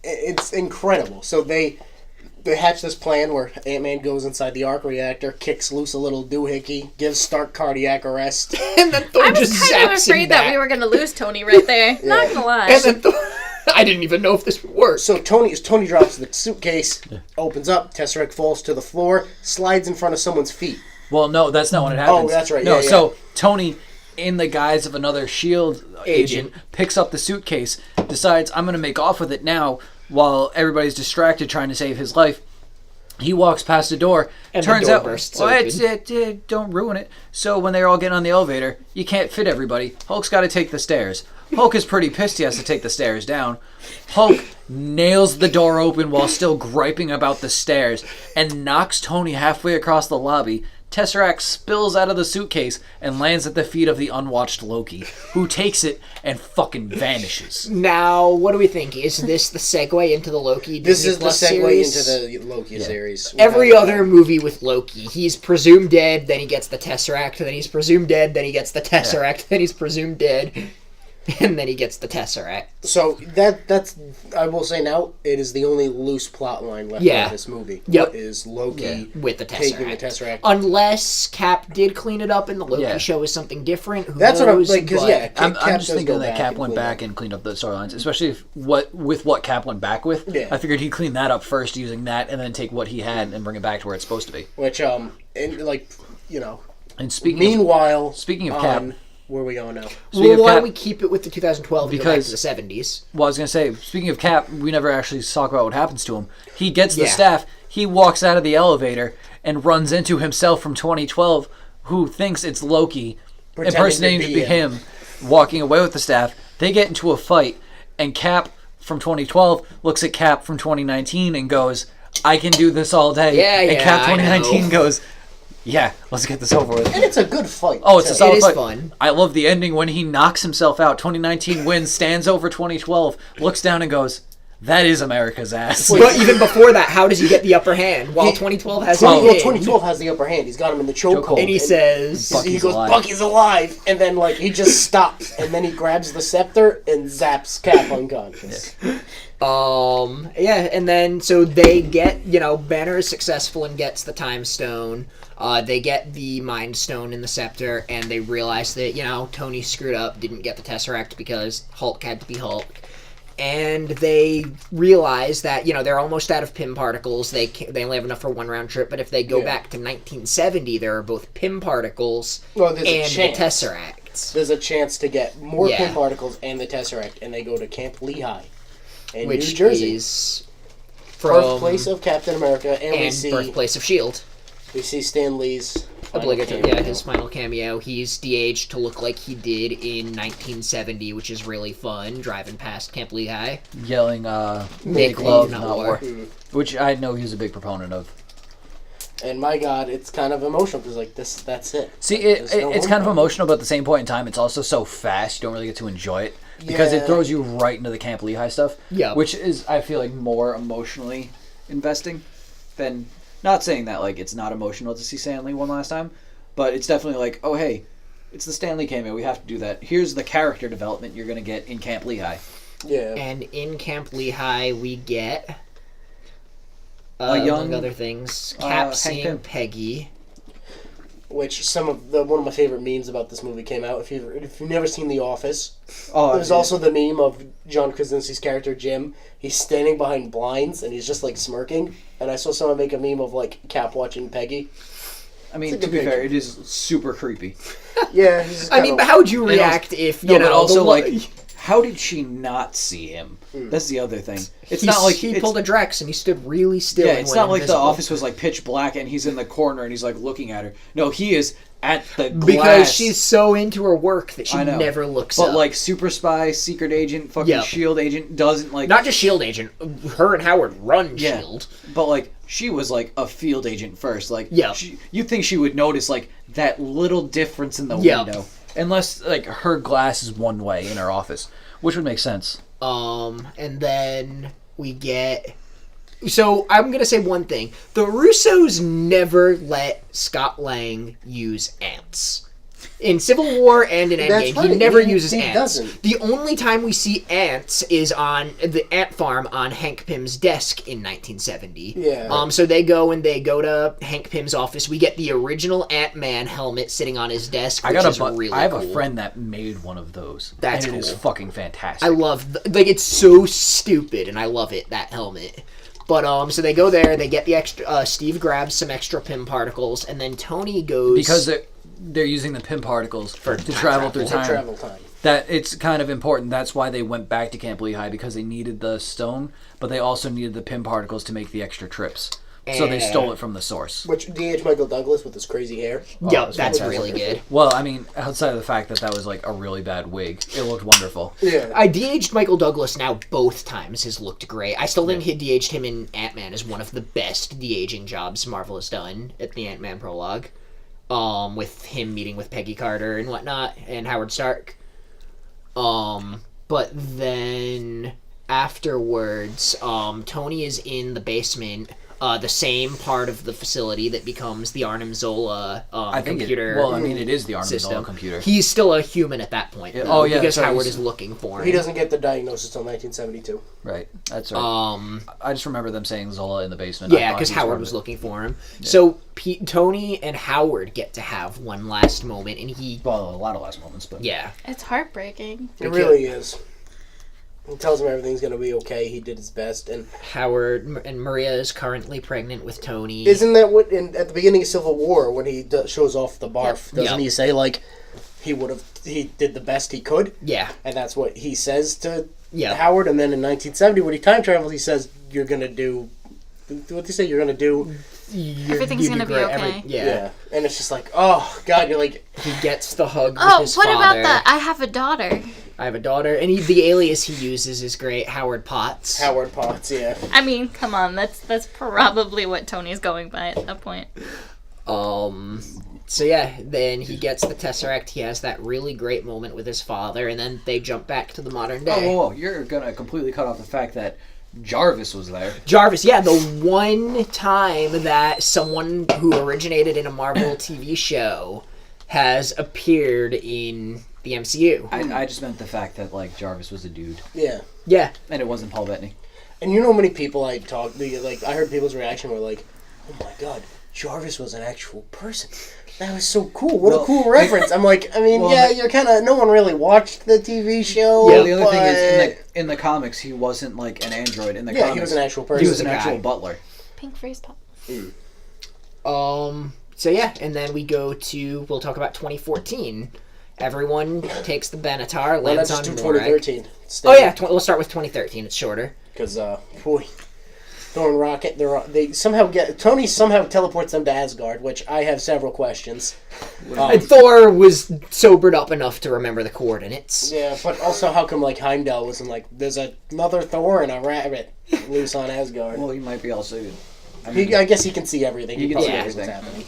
it's incredible. So they hatch this plan where Ant-Man goes inside the arc reactor, kicks loose a little doohickey, gives Stark cardiac arrest. And then Thor I was just kind of zaps him afraid that back. we were gonna lose Tony right there. Not gonna lie. And then Thor... I didn't even know if this would work. So Tony drops the suitcase, opens up, Tesseract falls to the floor, slides in front of someone's feet. Well, no, that's not when it happens. Oh, that's right. No, Yeah, so Tony, in the guise of another S.H.I.E.L.D. agent, picks up the suitcase, decides, I'm going to make off with it now, while everybody's distracted trying to save his life. He walks past the door. And turns the door out, bursts well, open. don't ruin it. So when they're all getting on the elevator, you can't fit everybody. Hulk's got to take the stairs. Hulk is pretty pissed he has to take the stairs down. Hulk nails the door open while still griping about the stairs and knocks Tony halfway across the lobby. Tesseract spills out of the suitcase and lands at the feet of the unwatched Loki, who takes it and fucking vanishes. Now, what do we think? Is this the segue into the Loki This Disney is the Plus segue series? into the Loki series. Every other movie with Loki, he's presumed dead, then he gets the Tesseract, then he's presumed dead, then he gets the Tesseract, then he's presumed dead, and then he gets the Tesseract. So that's I will say now, it is the only loose plot line left in this movie. Yep. Is Loki With the taking the Tesseract. Tesseract. Unless Cap did clean it up and the Loki show is something different. Who That's knows? what I'm like, because I'm Cap just does thinking go that back Cap and went clean back up. and cleaned up the storylines, especially if what Cap went back with. Yeah. I figured he'd clean that up first using that and then take what he had and bring it back to where it's supposed to be. Which And meanwhile, speaking of Cap, where are we going now? Well, why don't we keep it with the 2012 and go back to Because- the 70s? well, I was going to say, speaking of Cap, we never actually talk about what happens to him. He gets the staff, he walks out of the elevator and runs into himself from 2012, who thinks it's Loki, impersonating to be him, walking away with the staff. They get into a fight, and Cap from 2012 looks at Cap from 2019 and goes, I can do this all day. And Cap I 2019 know. goes, yeah, let's get this over with. And it's a good fight. Oh, it's a solid It is fight. fun. I love the ending when he knocks himself out. 2019 wins, stands over 2012, looks down and goes, that is America's ass. But even before that, how does he get the upper hand? While 2012 has Well, him in, 2012 has the upper hand. He's got him in the chokehold. and he says, he Bucky's goes, alive. Bucky's alive. And then, he just stops. And then he grabs the scepter and zaps Cap unconscious. and then, so they get, Banner is successful and gets the Time Stone. They get the Mind Stone and the Scepter, and they realize that, Tony screwed up, didn't get the Tesseract because Hulk had to be Hulk. And they realize that, they're almost out of Pym particles. They only have enough for one round trip, but if they go back to 1970, there are both Pym particles Well, there's a and the chance. Tesseracts. There's a chance to get more Pym particles and the Tesseract, and they go to Camp Lehigh in New Which Jersey. is from Birthplace of Captain America, and we and see birthplace of S.H.I.E.L.D. we see Stan Lee's final Obligatory, cameo. his final cameo. He's de-aged to look like he did in 1970, which is really fun, driving past Camp Lehigh. Yelling, Make love, not war. Which I know he was a big proponent of. And my God, it's kind of emotional because that's it. See, There's no it's kind of homecoming. emotional, but at the same point in time, it's also so fast, you don't really get to enjoy it. Because it throws you right into the Camp Lehigh stuff. Yeah. Which is, I feel like, more emotionally investing been, not saying that like it's not emotional to see Stan Lee one last time, but it's definitely like, oh hey, it's the Stan Lee cameo, we have to do that. Here's the character development you're gonna get in Camp Lehigh. Yeah. And in Camp Lehigh, we get a young, among other things, Cap seeing Pym. Peggy. Which one of my favorite memes about this movie came out. If you've never seen The Office, Oh, there's also the meme of John Krasinski's character Jim. He's standing behind blinds and he's just like smirking. And I saw someone make a meme of like Cap watching Peggy. I mean, It's a to good be fair, picture. it is super creepy. Yeah. He's I mean, but how would you react if, you know, but also the like, how did she not see him? That's the other thing. It's not like he pulled a Drex and he stood really still. Yeah, and it's went not like invisible. the office was like pitch black and he's in the corner and he's like looking at her. No, he is at the glass. Because she's so into her work that she I know. never looks But up. like super spy, secret agent, fucking Yep. shield agent doesn't like. Not just SHIELD agent. Her and Howard run Yeah. SHIELD. But like she was like a field agent first. Like Yeah. you'd think she would notice like that little difference in the Yeah. window, unless like her glass is one way in her office, which would make sense. And then we get... So, I'm going to say one thing. The Russos never let Scott Lang use ants. In Civil War and in That's Endgame, right. he never He uses ants. doesn't. The only time we see ants is on the ant farm on Hank Pym's desk in 1970. Yeah. So they go to Hank Pym's office. We get the original Ant-Man helmet sitting on his desk, which is really I have cool. a friend that made one of those. That's and it is cool. fucking fantastic. I love, like, it's so stupid, and I love it, that helmet. But, so they go there, they get the extra, Steve grabs some extra Pym particles, and then Tony goes... because they're using the Pym particles to travel through time. Travel time. That it's kind of important. That's why they went back to Camp Lehigh, because they needed the stone, but they also needed the Pym particles to make the extra trips. So they stole it from the source. Which D.H. Michael Douglas with his crazy hair. Yeah, that's that's fantastic. really good. Well, I mean, outside of the fact that that was like a really bad wig, it looked wonderful. Yeah. I de-aged Michael Douglas now both times has looked great. I still think he de-aged him in Ant-Man as one of the best de-aging jobs Marvel has done at the Ant-Man prologue. With him meeting with Peggy Carter and whatnot, and Howard Stark. But then afterwards, Tony is in the basement, the same part of the facility that becomes the Arnim Zola computer. It is the Arnim system. Zola computer. He's still a human at that point. Yeah, though, oh, yeah, because so Howard he's- is looking for him. He doesn't get the diagnosis till 1972. Right, that's right. I just remember them saying Zola in the basement. Yeah, because Howard was looking for him. Yeah. So Tony and Howard get to have one last moment, and Well, a lot of last moments, but... Yeah. It's heartbreaking. It really is. He tells him everything's going to be okay. He did his best. And Howard and Maria is currently pregnant with Tony. Isn't that what, at the beginning of Civil War, when he shows off the barf, doesn't he say, like, he did the best he could? Yeah. And that's what he says to Yeah. Howard. And then in 1970, when he time travels, he says, you're going to do... What do you say? You're going to do... Everything's going to be okay. Yeah. And it's just like, oh, God, you're like... He gets the hug with Oh, his what father. about that? I have a daughter. I have a daughter. And the alias he uses is great. Howard Potts. Howard Potts, yeah. I mean, come on. That's probably what Tony's going by at that point. So yeah, then he gets the Tesseract. He has that really great moment with his father, and then they jump back to the modern day. Oh, you're going to completely cut off the fact that Jarvis was there. Jarvis, yeah, the one time that someone who originated in a Marvel TV show has appeared in the MCU. I just meant the fact that, like, Jarvis was a dude. Yeah. Yeah. And it wasn't Paul Bettany. And you know how many people I heard people's reaction were like, oh my God, Jarvis was an actual person. That was so cool. What a cool reference. I'm like, you're kind of... No one really watched the TV show. Yeah, the other thing is, in the comics, he wasn't, like, an android. In the comics, he was an actual person. He was an actual butler. Pink freeze pop. So yeah, and then we'll talk about 2014. Everyone takes the Benatar, Well, lands let's on just do Morag. 2013. Oh yeah, we'll start with 2013. It's shorter. Because, throwing rocket, Tony somehow teleports them to Asgard, which I have several questions. And Thor was sobered up enough to remember the coordinates. Yeah, but also how come, like, Heimdall wasn't like, there's another Thor and a rabbit loose on Asgard? Well, he might be also... I guess he can see everything. He can see knows what's everything. happening.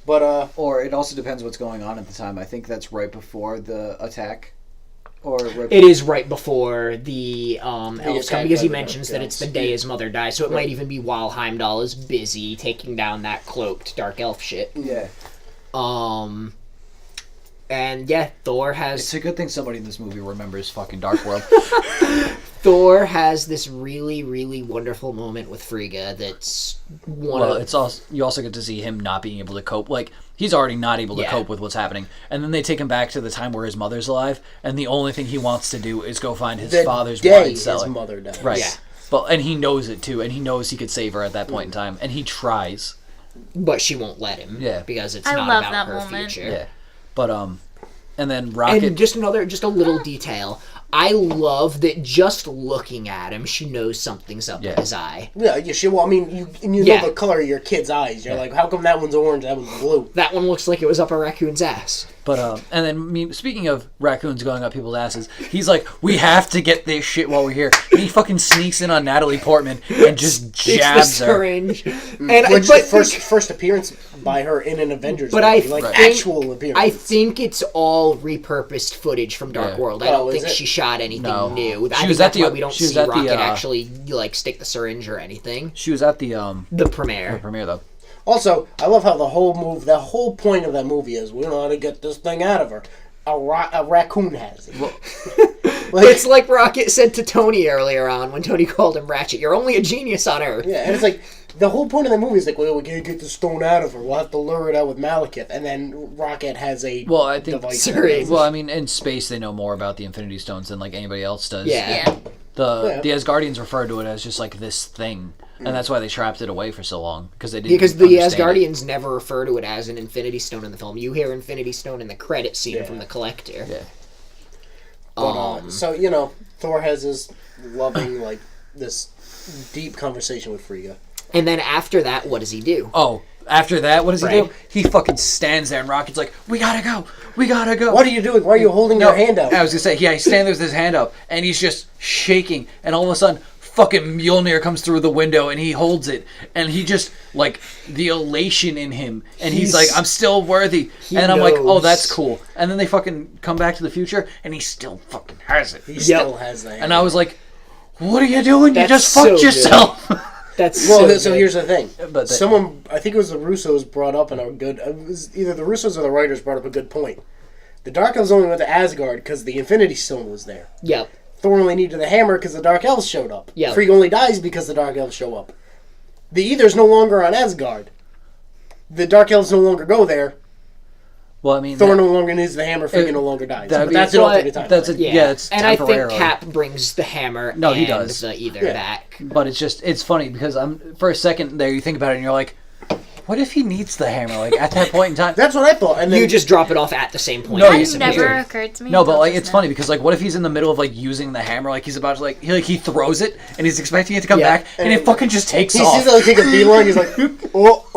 But, Or it also depends what's going on at the time. I think that's right before the attack. It is right before the elves come, because he by the mentions dark that it's elves. the day his mother dies, so it might even be while Heimdall is busy taking down that cloaked dark elf shit. Yeah. And yeah, Thor has... It's a good thing somebody in this movie remembers fucking Dark World. Thor has this really, really wonderful moment with Frigga that's It's also, you also get to see him not being able to cope. Like, he's already not able to cope with what's happening. And then they take him back to the time where his mother's alive, and the only thing he wants to do is go find his father's wine cellar. His mother died. Right. Yeah. And he knows it, too, and he knows he could save her at that point in time, and he tries. But she won't let him. Yeah. Because it's I not love about that her moment. future. Yeah. But, and then Rocket... And just a little detail. I love that just looking at him, she knows something's up with his eye. Yeah, well, I mean, you know the color of your kid's eyes. You're like, how come that one's orange, that one's blue? That one looks like it was up a raccoon's ass. But, and then, speaking of raccoons going up people's asses, he's like, we have to get this shit while we're here. And he fucking sneaks in on Natalie Portman and just jabs her. Syringe. Which is the first appearance by her in an Avengers movie. Actual appearance. I think it's all repurposed footage from Dark World. I don't think she shot anything new. I think that's why we don't see Rocket actually, stick the syringe or anything. She was at the premiere. The premiere, though. Also, I love how the whole point of that movie is we know how to get this thing out of her. A raccoon has it. It's like Rocket said to Tony earlier on when Tony called him Ratchet. You're only a genius on Earth. Yeah, and it's like the whole point of the movie is like, well, we can't get the stone out of her. We'll have to lure it out with Malekith, and then Rocket has a device. Well, I mean, in space they know more about the Infinity Stones than like anybody else does. Yeah. The Asgardians refer to it as just like this thing. And that's why they trapped it away for so long, because they didn't. Because the Asgardians never refer to it as an Infinity Stone in the film. You hear Infinity Stone in the credit scene from the Collector. Yeah. But, so Thor has this loving, this deep conversation with Frigga. And then after that, what does he do? Oh, after that, what does he do? He fucking stands there, and Rocket's like, "We gotta go, we gotta go." What are you doing? Why are you holding your hand out? I was gonna say, he's standing there with his hand up, and he's just shaking, and all of a sudden, fucking Mjolnir comes through the window and he holds it, and he just the elation in him, and he's like, I'm still worthy, and I'm like, oh, that's cool. And then they fucking come back to the future and he still fucking has it. He still has that. And I was like, what are you doing? You just fucked yourself. That's so here's the thing. But someone, I think it was the Russos, brought up it was either the Russos or the writers brought up a good point. The Dark Elves only went to Asgard because the Infinity Stone was there. Yep. Thor only needed the hammer because the Dark Elves showed up. Yeah. Frigga only dies because the Dark Elves show up. The Aether's no longer on Asgard. The Dark Elves no longer go there. Well, I mean, Thor no longer needs the hammer. Frigga no longer dies. But that's an alternate time. It's and I think Cap brings the hammer. No, and he does. The Aether back. But it's funny because for a second there you think about it and you're like, what if he needs the hammer? Like at that point in time, that's what I thought. And then you just drop it off at the same point. No, that never occurred to me. No, but it's funny because what if he's in the middle of using the hammer, he's about to he throws it and he's expecting it to come back and it fucking just takes off. He sees take a beeline. He's like, oh.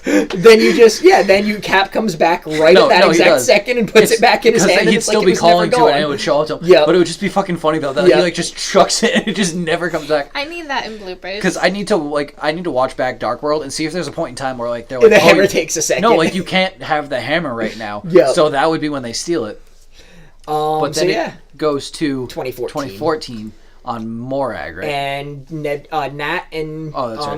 Then Cap comes back right at that exact second and puts it back in his hand. He'd still be calling to it and it would show up to him. Yeah, but it would just be fucking funny though that he just chucks it and it just never comes back. I need that in bloopers because I need to watch back Dark World and see if there's a point in time where they're the hammer takes a second. No, you can't have the hammer right now. So that would be when they steal it. But then it goes to 2014 on Morag, right? And Nat and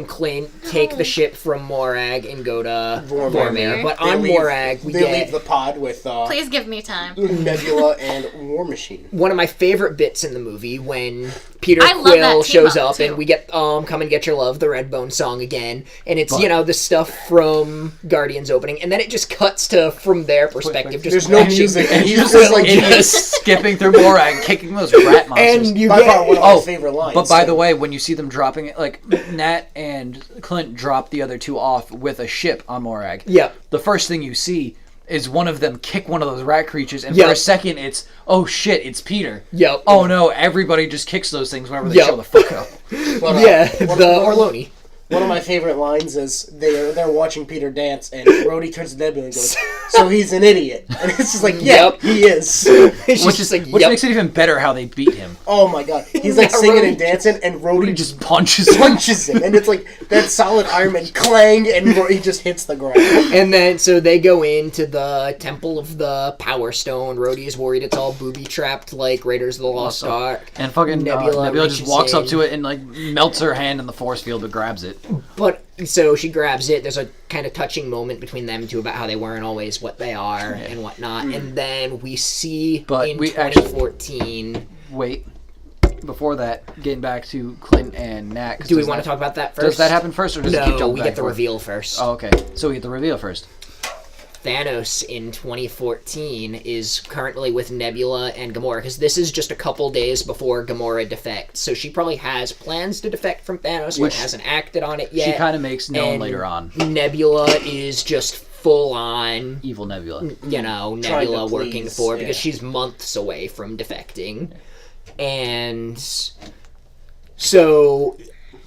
Clint take the ship from Morag and go to Vormir. But on Morag, they leave the pod with please give me time. Nebula and War Machine. One of my favorite bits in the movie when Peter Quill shows up and we get Come and Get Your Love, the Redbone song again, and it's the stuff from Guardians opening, and then it just cuts to from their perspective. There's no music, and he's just skipping through Morag, kicking those rat monsters. And you get one of my favorite lines. But by the way, when you see them dropping it, Nat and Clint drop the other two off with a ship on Morag. Yep. The first thing you see is one of them kick one of those rat creatures, and for a second it's, oh shit, it's Peter. Yep. Oh no, everybody just kicks those things whenever they show the fuck up. But, the Orloni. One of my favorite lines is they're watching Peter dance, and Rhodey turns to Nebula and goes, so he's an idiot. And it's just like, he is. Which makes it even better how they beat him. Oh my god. He's like singing and dancing, and Rhodey just punches him. And it's like that solid Iron Man clang, and he just hits the ground. And then, so they go into the Temple of the Power Stone. Rhodey is worried it's all booby-trapped like Raiders of the Lost Ark. And fucking Nebula just walks up to it and like melts her hand in the force field but grabs it. But, so she grabs it. There's a kind of touching moment between them two about how they weren't always what they are and whatnot. And then we see in 2014... Wait. Before that, getting back to Clint and Nat. Do we want to talk about that first? Does that happen first, or does it keep jumping we get the reveal first. Oh, okay. So we get the reveal first. Thanos in 2014 is currently with Nebula and Gamora, because this is just a couple days before Gamora defects. So she probably has plans to defect from Thanos, but hasn't acted on it yet. She kind of makes known later on. Nebula is just full-on... Evil Nebula. Nebula working for, because she's months away from defecting. And so...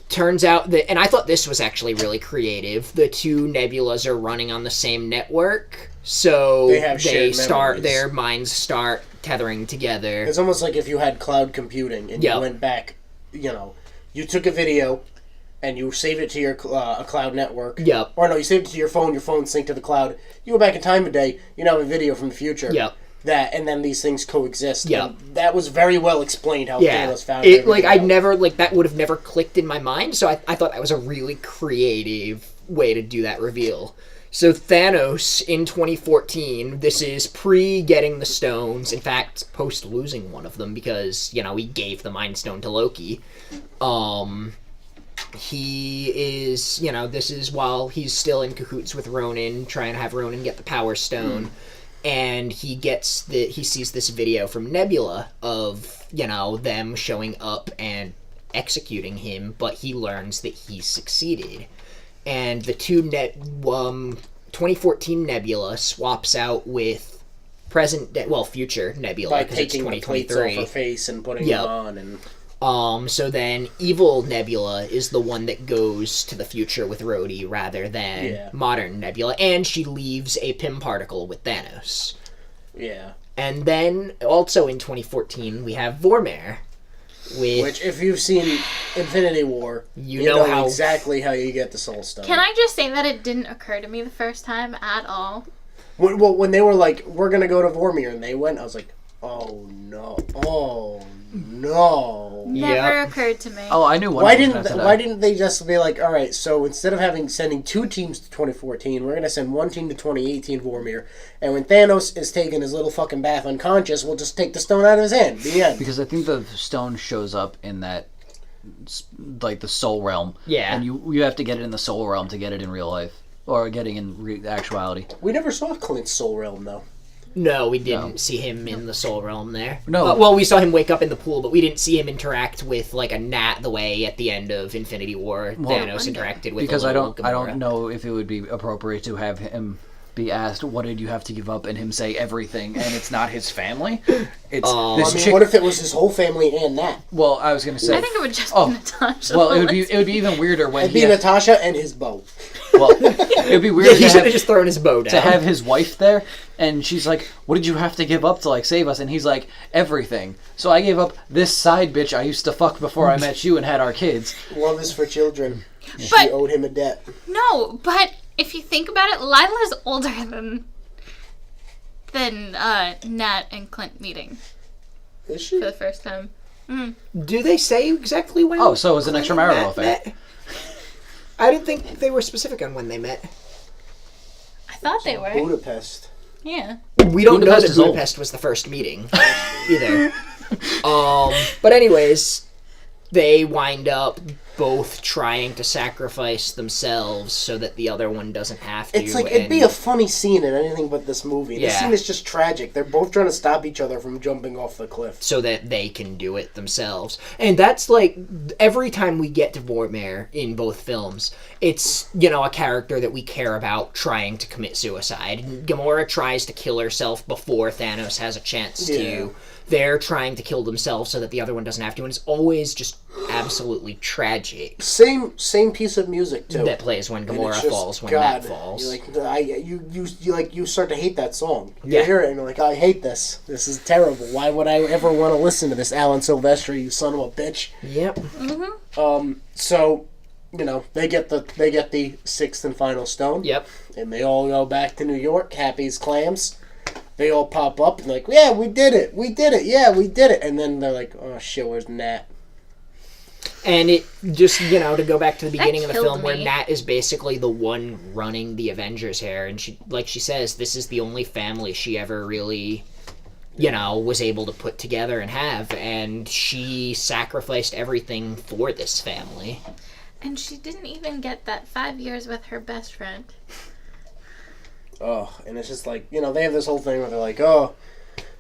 Turns out that, and I thought this was actually really creative, the two Nebulas are running on the same network, so their minds start tethering together. It's almost like if you had cloud computing and you went back, you took a video and you saved it to your a cloud network. Yep. Or no, you saved it to your phone synced to the cloud. You go back in time a day, you now have a video from the future. Yep. And then these things coexist. Yeah, that was very well explained how Thanos found it. That would have never clicked in my mind. So I thought that was a really creative way to do that reveal. So Thanos in 2014, this is pre getting the stones. In fact, post losing one of them because he gave the Mind Stone to Loki. He is this is while he's still in cahoots with Ronan, trying to have Ronan get the Power Stone. And he sees this video from Nebula of, them showing up and executing him, but he learns that he succeeded. And the two 2014 Nebula swaps out with future Nebula, by taking the plates off her face and putting them on. And so then evil Nebula is the one that goes to the future with Rhodey rather than modern Nebula, and she leaves a Pym particle with Thanos. Yeah. And then also in 2014 we have Vormir, which if you've seen Infinity War, you know exactly how you get the Soul Stone. Can I just say that it didn't occur to me the first time at all? When they were like, we're gonna go to Vormir, and they went, I was like, oh no. Never occurred to me. Oh, I knew one. Why didn't they just be like, all right, so instead of sending two teams to 2014, we're gonna send one team to 2018 Vormir, and when Thanos is taking his little fucking bath unconscious, we'll just take the stone out of his hand. The end. Because I think the stone shows up in that, like the soul realm. Yeah. And you have to get it in the soul realm to get it in real life, or getting in actuality. We never saw Clint's soul realm though. No, we didn't see him in the soul realm there. No. We saw him wake up in the pool, but we didn't see him interact with like a gnat the way at the end of Infinity War Thanos interacted with. Because I don't know if it would be appropriate to have him be asked, "What did you have to give up?" and him say everything, and it's not his family. It's what if it was his whole family and Nat? Well, I was gonna say. I think it would just be Natasha. Well, it would be even weirder when it'd be Natasha and his bow. Well, it would be weird. He should have just thrown his bow down. To have his wife there, and she's like, "What did you have to give up to like save us?" And he's like, "Everything." So I gave up this side bitch I used to fuck before I met you and had our kids. Love is for children. She owed him a debt. No, but if you think about it, Lila's older than Nat and Clint meeting. Is she? For the first time. Mm. Do they say exactly when? Oh, so it was an extramarital affair. I didn't think they were specific on when they met. I thought they were. Budapest. Yeah. We don't know that Budapest was the first meeting either. But anyways, they wind up both trying to sacrifice themselves so that the other one doesn't have to. It's like, it'd be a funny scene in anything but this movie. Yeah. The scene is just tragic. They're both trying to stop each other from jumping off the cliff. So that they can do it themselves. And that's like, every time we get to Vormir in both films, it's, a character that we care about trying to commit suicide. Gamora tries to kill herself before Thanos has a chance to they're trying to kill themselves so that the other one doesn't have to, and it's always just absolutely tragic. Same piece of music too. That plays when Gamora falls, when God, Matt falls. You start to hate that song. You Yeah. hear it and you're like, I hate this. This is terrible. Why would I ever want to listen to this, Alan Silvestri, you son of a bitch? Yep. So, they get the sixth and final stone. Yep. And they all go back to New York, happy as clams. They all pop up and like, yeah, we did it, yeah, we did it. And then they're like, oh shit, where's Nat? And it just, to go back to the beginning of the killed film where me. Nat is basically the one running the Avengers here, and she says, this is the only family she ever really, was able to put together and have, and she sacrificed everything for this family. And she didn't even get that 5 years with her best friend. Oh, and it's just like, they have this whole thing where they're like, oh,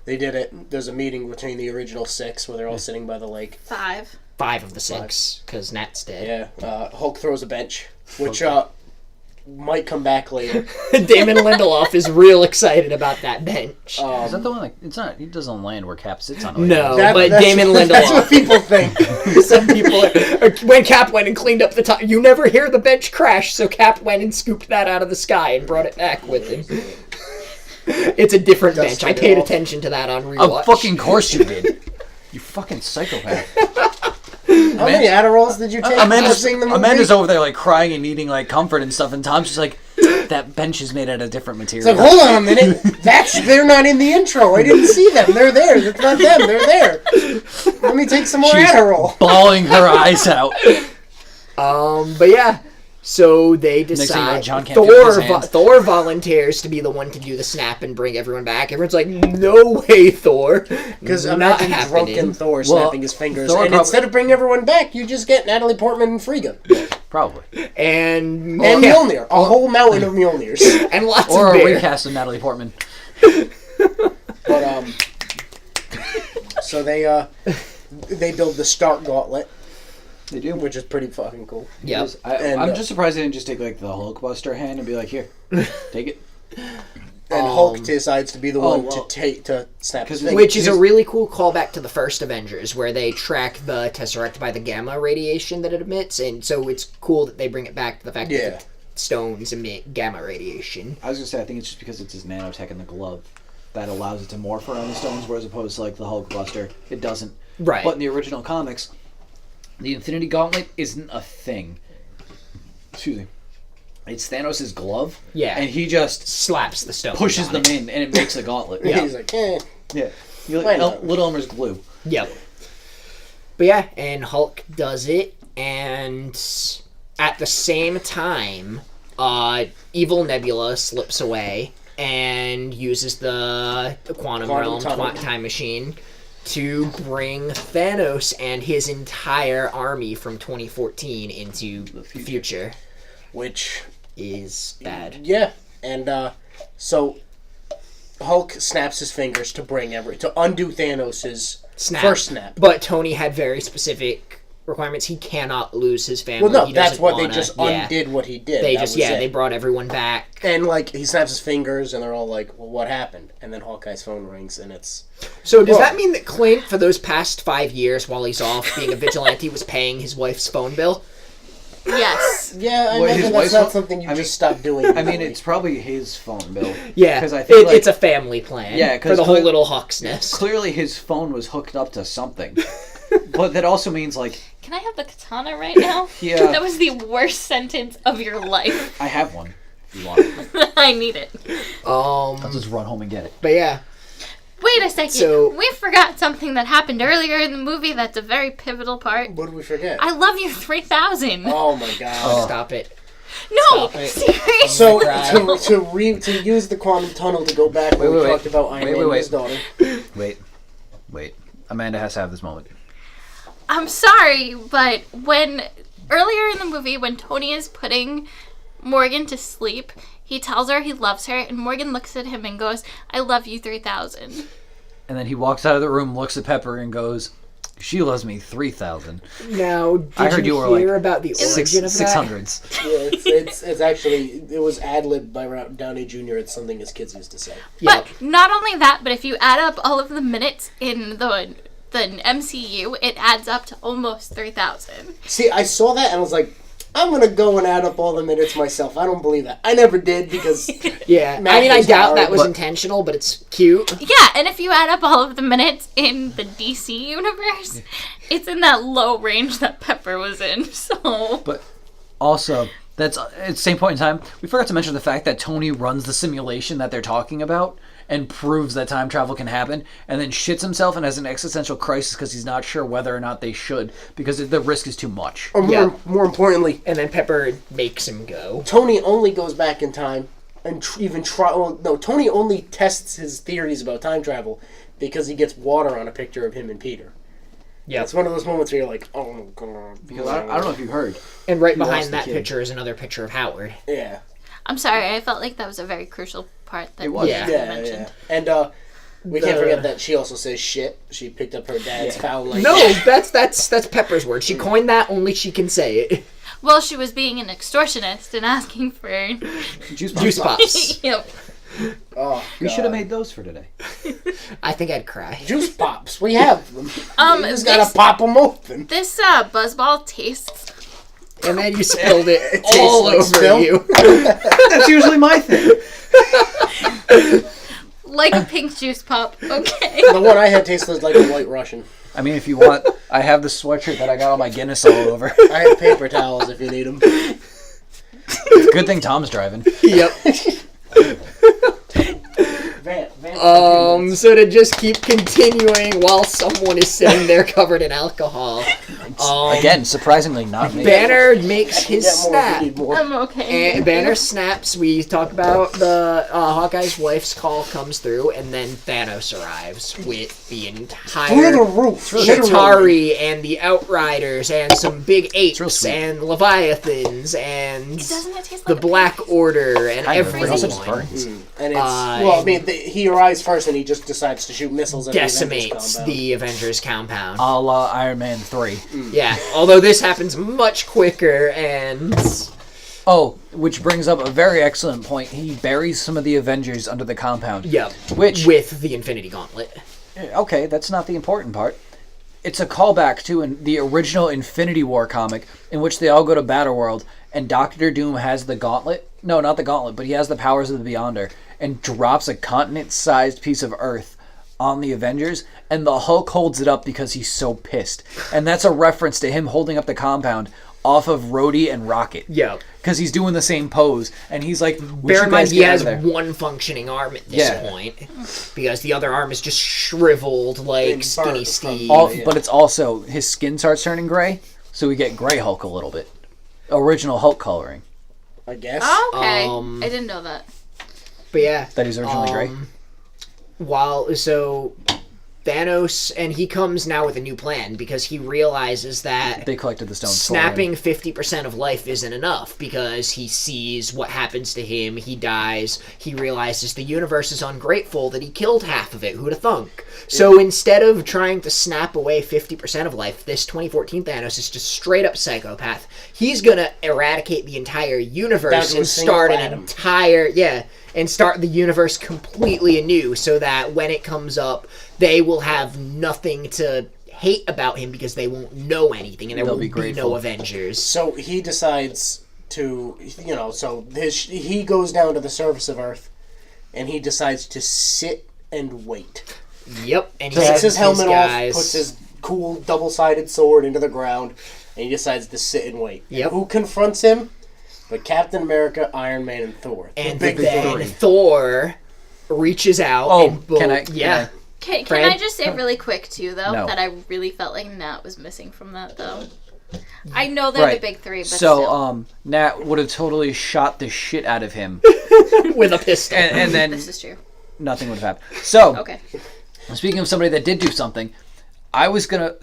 they did it. There's a meeting between the original 6 where they're all sitting by the lake. 5. 5 of the 6, because Nat's dead. Yeah, Hulk throws a bench, which might come back later. Damon Lindelof is real excited about that bench. Is that the one? It's not. He doesn't land where Cap sits on it. No, That's Damon Lindelof. That's what people think. Some people, when Cap went and cleaned up the top, you never hear the bench crash, so Cap went and scooped that out of the sky and brought it back with him. It's a different bench. I paid attention to that on rewatch. Of fucking course you did. You fucking psychopath. How many Adderalls did you take? Amanda's over there like crying and needing like comfort and stuff, and Tom's just like, that bench is made out of different material. It's like, hold on a minute. They're not in the intro. I didn't see them. They're there. That's not them. They're there. Let me take some more Adderall. Bawling her eyes out. But yeah. So they decide John can't feel his hands. Thor volunteers to be the one to do the snap and bring everyone back. Everyone's like, "No way, Thor!" Because not imagine happening. drunken Thor snapping his fingers, Thor and instead of bringing everyone back, you just get Natalie Portman and Frigga. Probably. And Mjolnir, a whole mountain of Mjolnirs, and lots Or of a beer. recast of Natalie Portman. But so they build the Stark Gauntlet, They do. which is pretty fucking cool. Yeah. I'm just surprised they didn't just take like the Hulkbuster hand and be like, here, take it. And Hulk decides to be the one well, to snap his because finger. Which is a really cool callback to the first Avengers, where they track the Tesseract by the gamma radiation that it emits, and so it's cool that they bring it back to the fact that the stones emit gamma radiation. I was gonna say, I think it's just because it's his nanotech in the glove that allows it to morph around the stones, whereas opposed to like the Hulkbuster, it doesn't. Right. But in the original comics, the Infinity Gauntlet isn't a thing. Excuse me. It's Thanos' glove. Yeah. And he just Slaps the stones. pushes on them it. in, and it makes a gauntlet. He's like, eh. Yeah. Why not? Little Elmer's glue. Yep. But yeah, and Hulk does it, and at the same time, evil Nebula slips away and uses the quantum realm time machine to bring Thanos and his entire army from 2014 into the future. Which is bad. Yeah, and so Hulk snaps his fingers to undo Thanos' first snap. But Tony had very specific requirements. He cannot lose his family. Well, no, He that's doesn't what wanna, they just undid what he did. They brought everyone back. And like he snaps his fingers, and they're all like, "Well, what happened?" And then Hawkeye's phone rings, and it's. So does that mean that Clint, for those past 5 years while he's off being a vigilante, was paying his wife's phone bill? Yes. Yeah, I Well, imagine his that's wife's not phone- something you I mean- just stop doing. I mean, it's probably his phone bill. Yeah, 'Cause I think, it's a family plan. Yeah, for the whole cle- little Hawk's nest. Clearly his phone was hooked up to something. But that also means, like... Can I have the katana right now? Yeah. That was the worst sentence of your life. I have one, if you want it. I need it. I'll just run home and get it. But yeah. Wait a second. So- we forgot something that happened earlier in the movie that's a very pivotal part. What did we forget? I love you 3000. Oh my god! Stop it. No, Stop it. seriously. So Cry. to use the quantum tunnel to go back when we talked about Iron Man and his daughter. Wait. Amanda has to have this moment. I'm sorry, but when earlier in the movie, when Tony is putting Morgan to sleep, he tells her he loves her, and Morgan looks at him and goes, "I love you 3000." And then he walks out of the room, looks at Pepper, and goes, She loves me 3,000. Now, did I heard you were hear like about the origin of that? 600s. Yeah, it's actually, it was ad-libbed by Robert Downey Jr. It's something his kids used to say. Yep. But not only that, but if you add up all of the minutes in the MCU, it adds up to almost 3,000. See, I saw that and I was like, I'm going to go and add up all the minutes myself. I don't believe that. I never did because... Yeah, Math I mean, I is doubt hard, that was but- intentional, but it's cute. Yeah, and if you add up all of the minutes in the DC universe, it's in that low range that Pepper was in, so... But also, at the same point in time, we forgot to mention the fact that Tony runs the simulation that they're talking about and proves that time travel can happen, and then shits himself and has an existential crisis because he's not sure whether or not they should, because the risk is too much. Or more importantly, And then Pepper makes him go. Tony only goes back in time and Tony only tests his theories about time travel because he gets water on a picture of him and Peter. Yeah. It's one of those moments where you're like, oh my god. Because I don't know if you heard. And right lost behind the that kid. picture is another picture of Howard. Yeah. I'm sorry, I felt like that was a very crucial part that It was. you Yeah. mentioned. And we can't forget that she also says shit. She picked up her dad's foul language. No, that's Pepper's word. She coined that, only she can say it. Well, she was being an extortionist and asking for... Juice pops. Yep. Oh, We should have made those for today. I think I'd cry. Juice pops. We have them. You just gotta pop them open. This Buzzball tastes And then you spilled it tastes all like over spill. you. That's usually my thing. like a pink juice pop. Okay. The one I had tasted like a White Russian. I mean, if you want, I have the sweatshirt that I got all my Guinness all over. I have paper towels if you need them. Good thing Tom's driving. Yep. So to just keep continuing while someone is sitting there covered in alcohol. Again, surprisingly not me. Banner makes his Get more if you snap. need more. I'm okay. And Banner snaps. We talk about the Hawkeye's wife's call comes through, and then Thanos arrives with the Through entire the roof. Shatari and the Outriders and some big real apes sweet. and Leviathans and Doesn't it taste the like Black Order and Kind of, but it also just everyone. burns. And it's well, I mean, he arrives first and he just decides to shoot missiles at Decimates the the Avengers compound. A la Iron Man 3. Yeah, although this happens much quicker and... Oh, which brings up a very excellent point. He buries some of the Avengers under the compound. Yep. Which, With the Infinity Gauntlet. okay, that's not the important part. It's a callback to the original Infinity War comic, in which they all go to Battleworld, and Doctor Doom has the gauntlet. No, not the gauntlet, but he has the powers of the Beyonder, and drops a continent-sized piece of Earth on the Avengers, and the Hulk holds it up because he's so pissed. And that's a reference to him holding up the compound off of Rhodey and Rocket. Yep. Because he's doing the same pose, and he's like, Bear in mind, he has there? one functioning arm at this Yeah. point. Because the other arm is just shriveled like And Skinny burnt Steve. from- But it's also, his skin starts turning gray, so we get Gray Hulk a little bit. Original Hulk coloring. I guess. Oh, okay. I didn't know that. But yeah. That he's originally gray. So Thanos, and he comes now with a new plan because he realizes that They collected the stones. snapping 50% of life isn't enough because he sees what happens to him. He dies. He realizes the universe is ungrateful that he killed half of it. Who'd have thunk? So instead of trying to snap away 50% of life, this 2014 Thanos is just straight up psychopath. He's gonna eradicate the entire Down universe to a and single start an atom. and start the universe completely anew so that when it comes up, they will have nothing to hate about him because they won't know anything and there They'll will be be grateful. no Avengers. So he decides to, he goes down to the surface of Earth, and he decides to sit and wait. Yep, and he Takes sends his helmet guys. off, puts his cool double-sided sword into the ground, and he decides to sit and wait. Yep. Who confronts him? But Captain America, Iron Man, and Thor. The and big then three. Thor reaches out. Oh, and can Can Fran? I just say really quick, too, though, No. that I really felt like Nat was missing from that, though. I know they're Right. the big three, but So, still. Nat would have totally shot the shit out of him, with a pistol. and then This is true. nothing would have happened. So, Okay. speaking of somebody that did do something, I was gonna,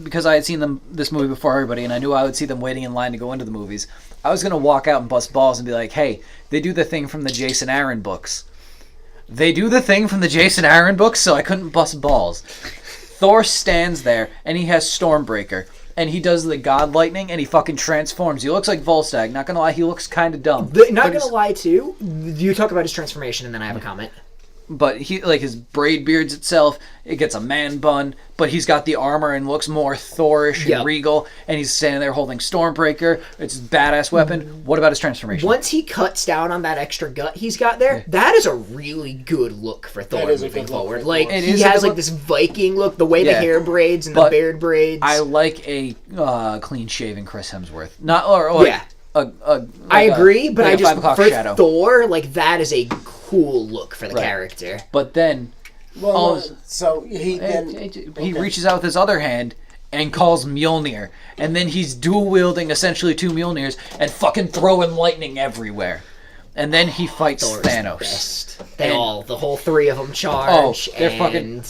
because I had seen this movie before everybody, and I knew I would see them waiting in line to go into the movies, I was gonna walk out and bust balls and be like, hey, they do the thing from the Jason Aaron books. They do the thing from the Jason Aaron books, so I couldn't bust balls. Thor stands there, and he has Stormbreaker. And he does the God Lightning, and he fucking transforms. He looks like Volstagg. Not gonna lie, he looks kind of dumb. Not gonna lie, too. You talk about his transformation, and then I have a comment. But he, like, his braid beards itself, it gets a man bun, but he's got the armor and looks more Thorish and regal, and he's standing there holding Stormbreaker. It's a badass weapon. What about his transformation? Once he cuts down on that extra gut he's got there, that is a really good look for Thor moving forward. Like, he has, like, this Viking look, the way the hair braids and the beard braids. I like a clean-shaven Chris Hemsworth. I agree, but I just, for shadow. Thor, like, that is a cool look for the character. But then, so he reaches out with his other hand and calls Mjolnir, and then he's dual wielding essentially 2 Mjolnirs and fucking throwing lightning everywhere. And then he fights Thanos. The whole 3 of them charge.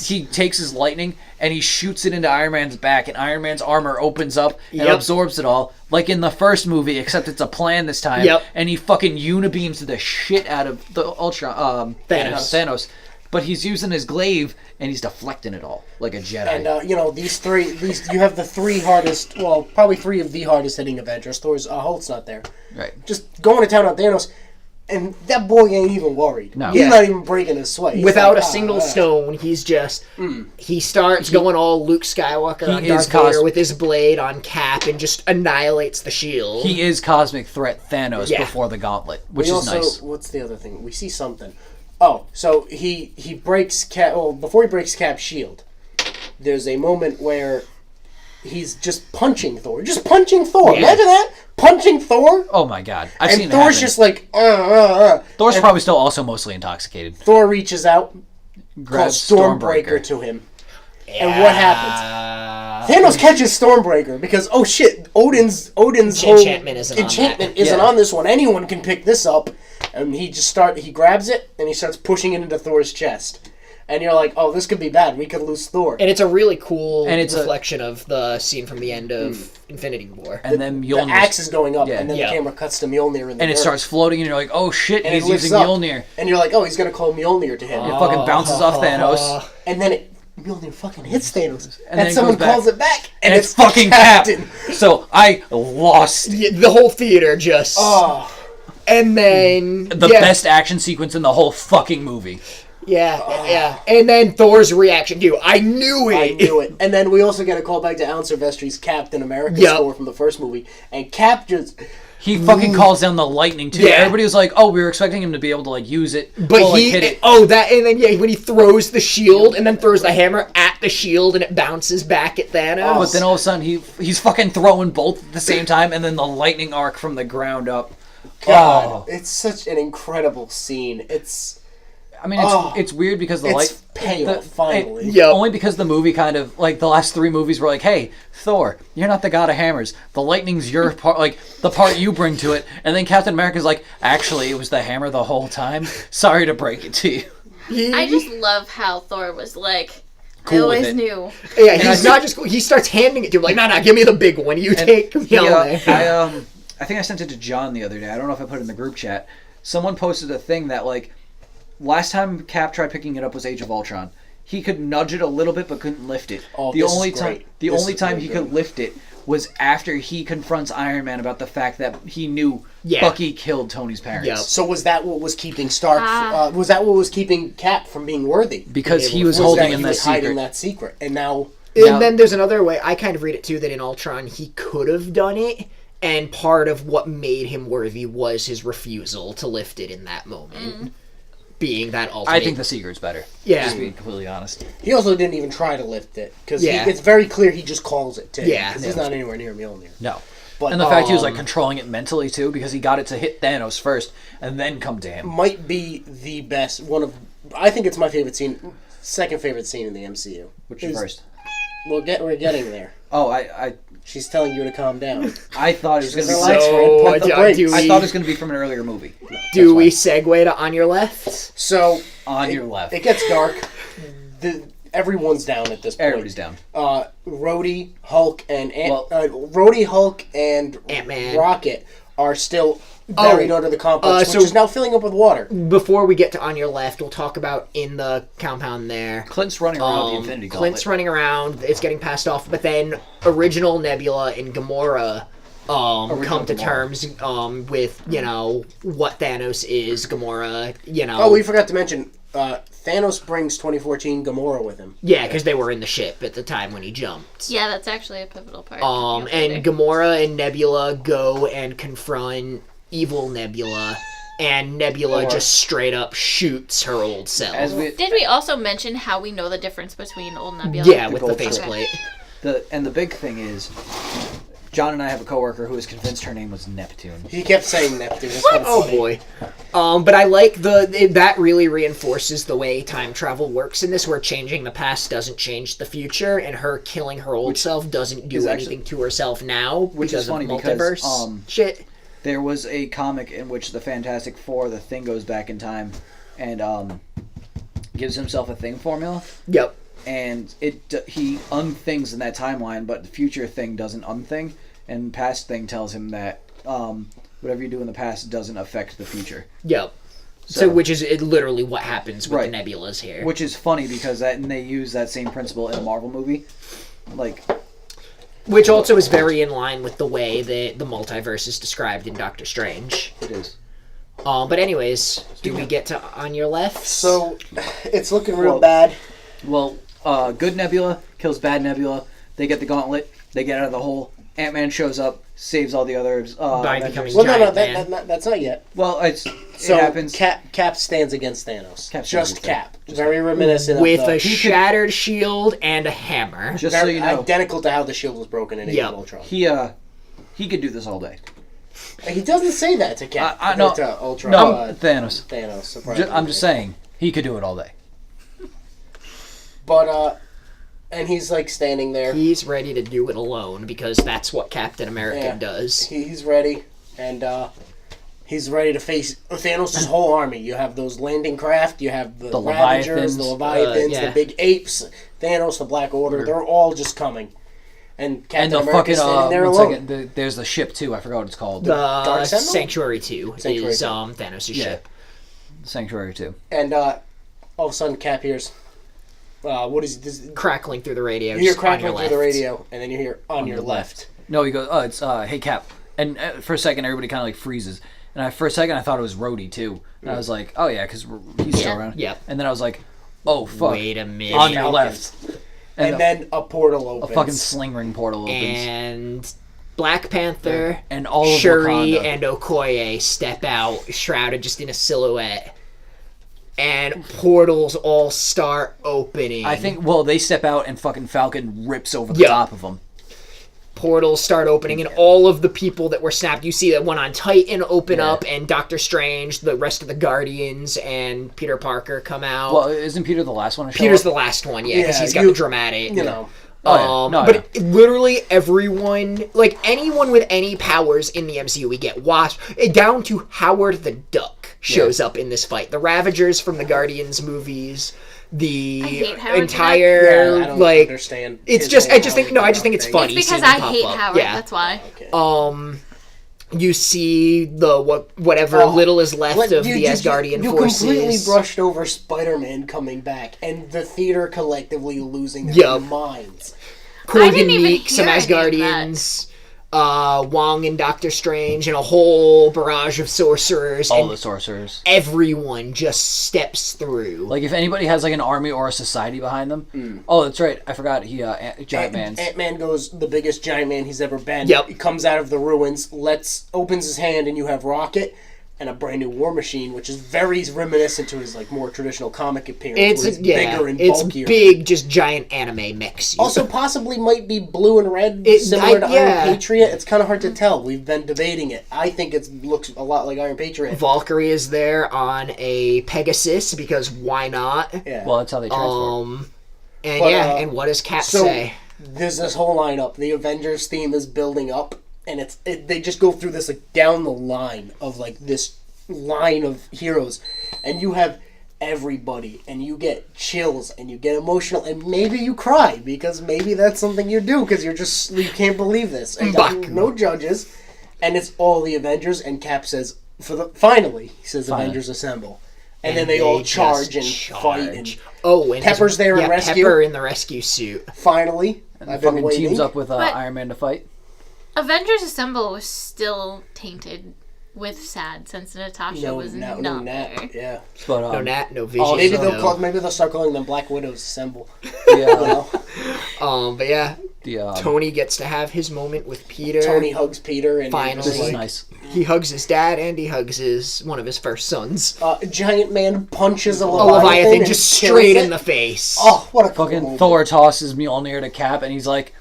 He takes his lightning and he shoots it into Iron Man's back, and Iron Man's armor opens up and absorbs it all, like in the first movie, except it's a plan this time. And he fucking unibeams the shit out of the Thanos. But he's using his glaive and he's deflecting it all like a Jedi. And you have the 3 hardest, well, probably 3 of the hardest hitting Avengers. Thor's Hulk's not there. Right. Just going to town on Thanos. And that boy ain't even worried. No. He's not even breaking his sweat. He's without a single stone, he's just... He starts going all Luke Skywalker on Darth Vader with his blade on Cap and just annihilates the shield. He is Cosmic Threat Thanos before the Gauntlet, which is nice. What's the other thing? We see something. Oh, so he breaks Cap... Well, before he breaks Cap's shield, there's a moment where he's just punching Thor. Just punching Thor. Yeah. Imagine that. Punching Thor. Oh my god. I've seen Thor's just like, Thor's probably still also mostly intoxicated. Thor reaches out, grabs Stormbreaker to him. Yeah. And what happens? Thanos catches Stormbreaker because, oh shit, Odin's enchantment isn't on this one. Anyone can pick this up. And he grabs it and he starts pushing it into Thor's chest. And you're like, oh, this could be bad. We could lose Thor. And it's a really cool reflection of the scene from the end of Infinity War. And then Mjolnir. The axe is going up, and then the camera cuts to Mjolnir in the and it starts floating, and you're like, oh shit, and he's using Mjolnir. And you're like, oh, he's going to call Mjolnir to him. It fucking bounces off Thanos. And then Mjolnir fucking hits Thanos. And someone calls it back. And it's fucking Cap. So I lost. The whole theater just... Oh. And then... The best action sequence in the whole fucking movie. Yeah. And then Thor's reaction, too. I knew it. And then we also get a call back to Alan Silvestri's Captain America score from the first movie. And Cap just... He fucking calls down the lightning, too. Yeah. Everybody was like, oh, we were expecting him to be able to, like, use it. But hit it. And then, when he throws the shield and then throws the hammer at the shield and it bounces back at Thanos. But then all of a sudden, he's fucking throwing both at the same time, and then the lightning arc from the ground up. God, it's such an incredible scene. It's weird because the light payoff finally. Only because the movie kind of like the last 3 movies were like, hey, Thor, you're not the god of hammers. The lightning's your part, like the part you bring to it. And then Captain America's like, actually, it was the hammer the whole time. Sorry to break it to you. I just love how Thor was like, cool, I always knew. Yeah, he's not just cool. He starts handing it to him like, nah, give me the big one. You take Mjolnir. I think I sent it to John the other day. I don't know if I put it in the group chat. Someone posted a thing that, like, last time Cap tried picking it up was Age of Ultron. He could nudge it a little bit, but couldn't lift it. Oh, the only time he could lift it was after he confronts Iron Man about the fact that he knew Bucky killed Tony's parents. Yep. So was that what was keeping Stark? Was that what was keeping Cap from being worthy? Because he was holding in that secret. Hiding that secret, and now. And then there's another way. I kind of read it too that in Ultron he could have done it. And part of what made him worthy was his refusal to lift it in that moment. Being that ultimate. I think the secret's better. Yeah. Just being completely honest. He also didn't even try to lift it. Because it's very clear he just calls it, too. Yeah. Because he's not anywhere near Mjolnir. No. But, and the fact he was like controlling it mentally, too, because he got it to hit Thanos first and then come to him. Might be the best, I think it's my favorite scene, second favorite scene in the MCU. Which is first? We're getting there. Oh, She's telling you to calm down. I thought it was going to be I thought it was going to be from an earlier movie. Do we segue to On Your Left? So On Your Left. It gets dark. Everyone's down at this point. Everybody's down. Rhodey, Hulk, and Ant-Man, Ant-Man. Rocket are still buried under the complex, which is now filling up with water. Before we get to On Your Left, we'll talk about in the compound there. Clint's running around with the Infinity Gauntlet. Clint's running around. It's getting passed off. But then original Nebula and Gamora come to terms with, what Thanos is. Gamora, Oh, we forgot to mention, Thanos brings 2014 Gamora with him. Yeah, because they were in the ship at the time when he jumped. Yeah, that's actually a pivotal part. And Gamora and Nebula go and confront evil Nebula, and Nebula just straight up shoots her old self. Did we also mention how we know the difference between old Nebula? Yeah, with the faceplate. And the big thing is, John and I have a coworker who was convinced her name was Neptune. He kept saying Neptune. Oh boy. But I like that really reinforces the way time travel works in this, where changing the past doesn't change the future, and her killing her old self doesn't do anything to herself now because of multiverse shit. There was a comic in which the Fantastic Four, the Thing, goes back in time and gives himself a Thing formula. Yep. And he unthings in that timeline, but the future Thing doesn't unthing, and past Thing tells him that whatever you do in the past doesn't affect the future. Yep. So which is literally what happens with the Nebulas here. Which is funny because they use that same principle in a Marvel movie. Which also is very in line with the way that the multiverse is described in Doctor Strange. It is. But anyways, do we get to On Your Left? So, it's looking real bad. Well, good Nebula kills bad Nebula. They get the gauntlet. They get out of the hole. Ant-Man shows up, saves all the others. By becoming Giant Man. That's not yet. Well, it happens. Cap stands against Thanos. Cap. Very reminiscent with of a shattered shield and a hammer. Just so you know, identical to how the shield was broken in Age of Ultron. He could do this all day. He doesn't say that to Cap. To Ultron. No, Thanos. Thanos. I'm just saying he could do it all day. But and he's like standing there. He's ready to do it alone because that's what Captain America does. He's ready, and he's ready to face Thanos' whole army. You have those landing craft, you have the Ravagers, the Leviathans, the big apes, Thanos, the Black Order. They're all just coming. And Captain America's standing there alone. There's the ship too. I forgot what it's called. The Sanctuary 2 is Thanos' ship. Sanctuary 2. And all of a sudden, Cap hears. What is this? Crackling through the radio. You hear crackling through the radio, and then you hear on your left. No, he goes, it's, hey, Cap. And for a second, everybody kind of freezes. And for a second, I thought it was Rhodey, too. And I was like, oh, yeah, because he's still around. Yeah. And then I was like, oh, fuck. Wait a minute. On your left. And then a portal opens. A fucking sling ring portal opens. And Black Panther, and all of Shuri, Wakanda. and Okoye step out, shrouded just in a silhouette. And portals all start opening. I think, they step out and fucking Falcon rips over the top of them. Portals start opening, and all of the people that were snapped, you see that one on Titan open up, and Doctor Strange, the rest of the Guardians, and Peter Parker come out. Well, isn't Peter the last one to show Peter's up? the last one, because he's got the dramatic. But literally everyone, anyone with any powers in the MCU, we get washed down to Howard the Duck shows up in this fight. The Ravagers from the Guardians movies, the entire I don't understand. It's just I just think it's funny. It's because I hate Howard. Yeah. That's why. Okay. You see the whatever little is left of the Asgardian forces. You completely brushed over Spider-Man coming back, and the theater collectively losing their minds. Korg and Meek, some Asgardians, Wong and Doctor Strange, and a whole barrage of sorcerers. All the sorcerers. Everyone just steps through. If anybody has an army or a society behind them. Oh, that's right. I forgot. Giant Man's. Ant-Man goes the biggest giant man he's ever been. Yep. He comes out of the ruins, opens his hand, and you have Rocket and a brand new War Machine, which is very reminiscent to his more traditional comic appearance. It's bigger and bulkier. It's big, just giant anime mech. Also, possibly might be blue and red, similar to Iron Patriot. It's kind of hard to tell. We've been debating it. I think it looks a lot like Iron Patriot. Valkyrie is there on a Pegasus because why not? Yeah. Well, that's how they transform. And what does Cap say? There's this whole lineup. The Avengers theme is building up. And they just go through this down the line of this line of heroes, and you have everybody, and you get chills, and you get emotional, and maybe you cry because maybe that's something you do because you can't believe this. And no judges, and it's all the Avengers, and Cap says, finally, he says, Finally. Avengers assemble. And then they all charge and fight. And and Pepper's there in rescue. Pepper in the rescue suit. Finally. And I've been fucking waiting. teams up with But- Iron Man to fight. Avengers Assemble was still tainted with sad since Natasha was not no there. Nat, yeah. But, No Nat, no Vision. Maybe no. maybe they'll start calling them Black Widows Assemble. Yeah. But yeah, The, Tony gets to have his moment with Peter. Tony hugs Peter and Finally. this is nice. He hugs his dad and he hugs one of his first sons. Giant man punches a A Leviathan, Leviathan and just kills straight it. in the face. Oh, what a cool Fucking moment. Thor tosses Mjolnir to Cap, and he's like,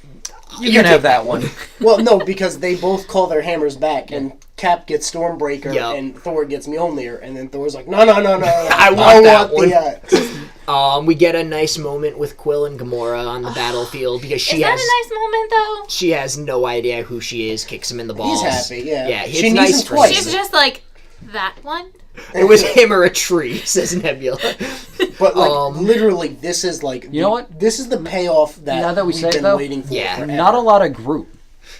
"You can have that one." Well, no, because they both call their hammers back, and Cap gets Stormbreaker, Yup. and Thor gets Mjolnir, and then Thor's like, no. I want that one. We get a nice moment with Quill and Gamora on the battlefield because Is that a nice moment, though? she has no idea who she is, kicks him in the balls. He's happy, yeah. Yeah, She it's needs nice him for twice. him. She's just like, that one? It was him or a tree, says Nebula. But, literally, this is, You know what? This is the payoff that, Now that we we've say it, been though, waiting for yeah, forever. Not a lot of Groot.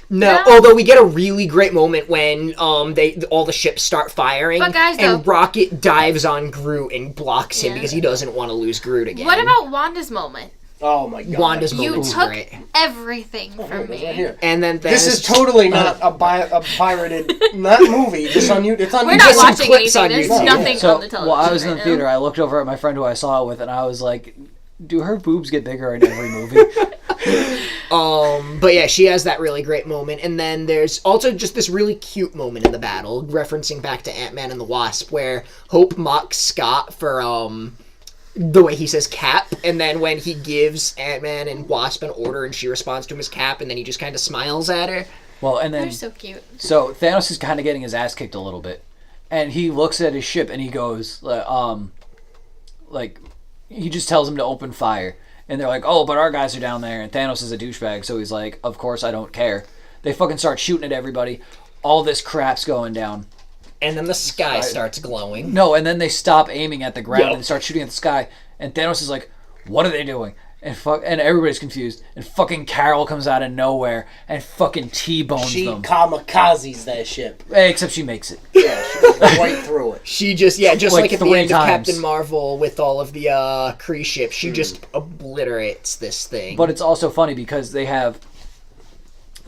No, although we get a really great moment when all the ships start firing, But guys, and though- Rocket dives on Groot and blocks him Yeah. because he doesn't want to lose Groot again. What about Wanda's moment? Oh, my God. Wanda's You moment was took great. everything from It's me. right here. And then This is totally not a pirated not movie. It's on We're YouTube. not Just some watching clips anything. on There's YouTube. nothing So on the television while I was in right the now. theater, I looked over at my friend who I saw it with, and I was like, "Do her boobs get bigger in every movie?" But yeah, she has that really great moment, and then there's also just this really cute moment in the battle, referencing back to Ant-Man and the Wasp, where Hope mocks Scott for the way he says Cap, and then when he gives Ant-Man and Wasp an order, and she responds to him as Cap, and then he just kind of smiles at her. Well, and then They're so cute. so Thanos is kind of getting his ass kicked a little bit, and he looks at his ship and he goes, like, he just tells him to open fire, and they're like, "Oh, but our guys are down there," and Thanos is a douchebag, so he's like, "Of course I don't care." They fucking start shooting at everybody. All this crap's going down. And then the sky starts glowing. No, and then they stop aiming at the ground Yep. and start shooting at the sky, and Thanos is like, "What are they doing?" And everybody's confused, and fucking Carol comes out of nowhere and fucking T-bones She them. kamikazes that ship. Except she makes it. Yeah, she goes right through it. She just, just Like like at the 3 end times. of Captain Marvel with all of the Kree ships, she just obliterates this thing. But it's also funny because they have...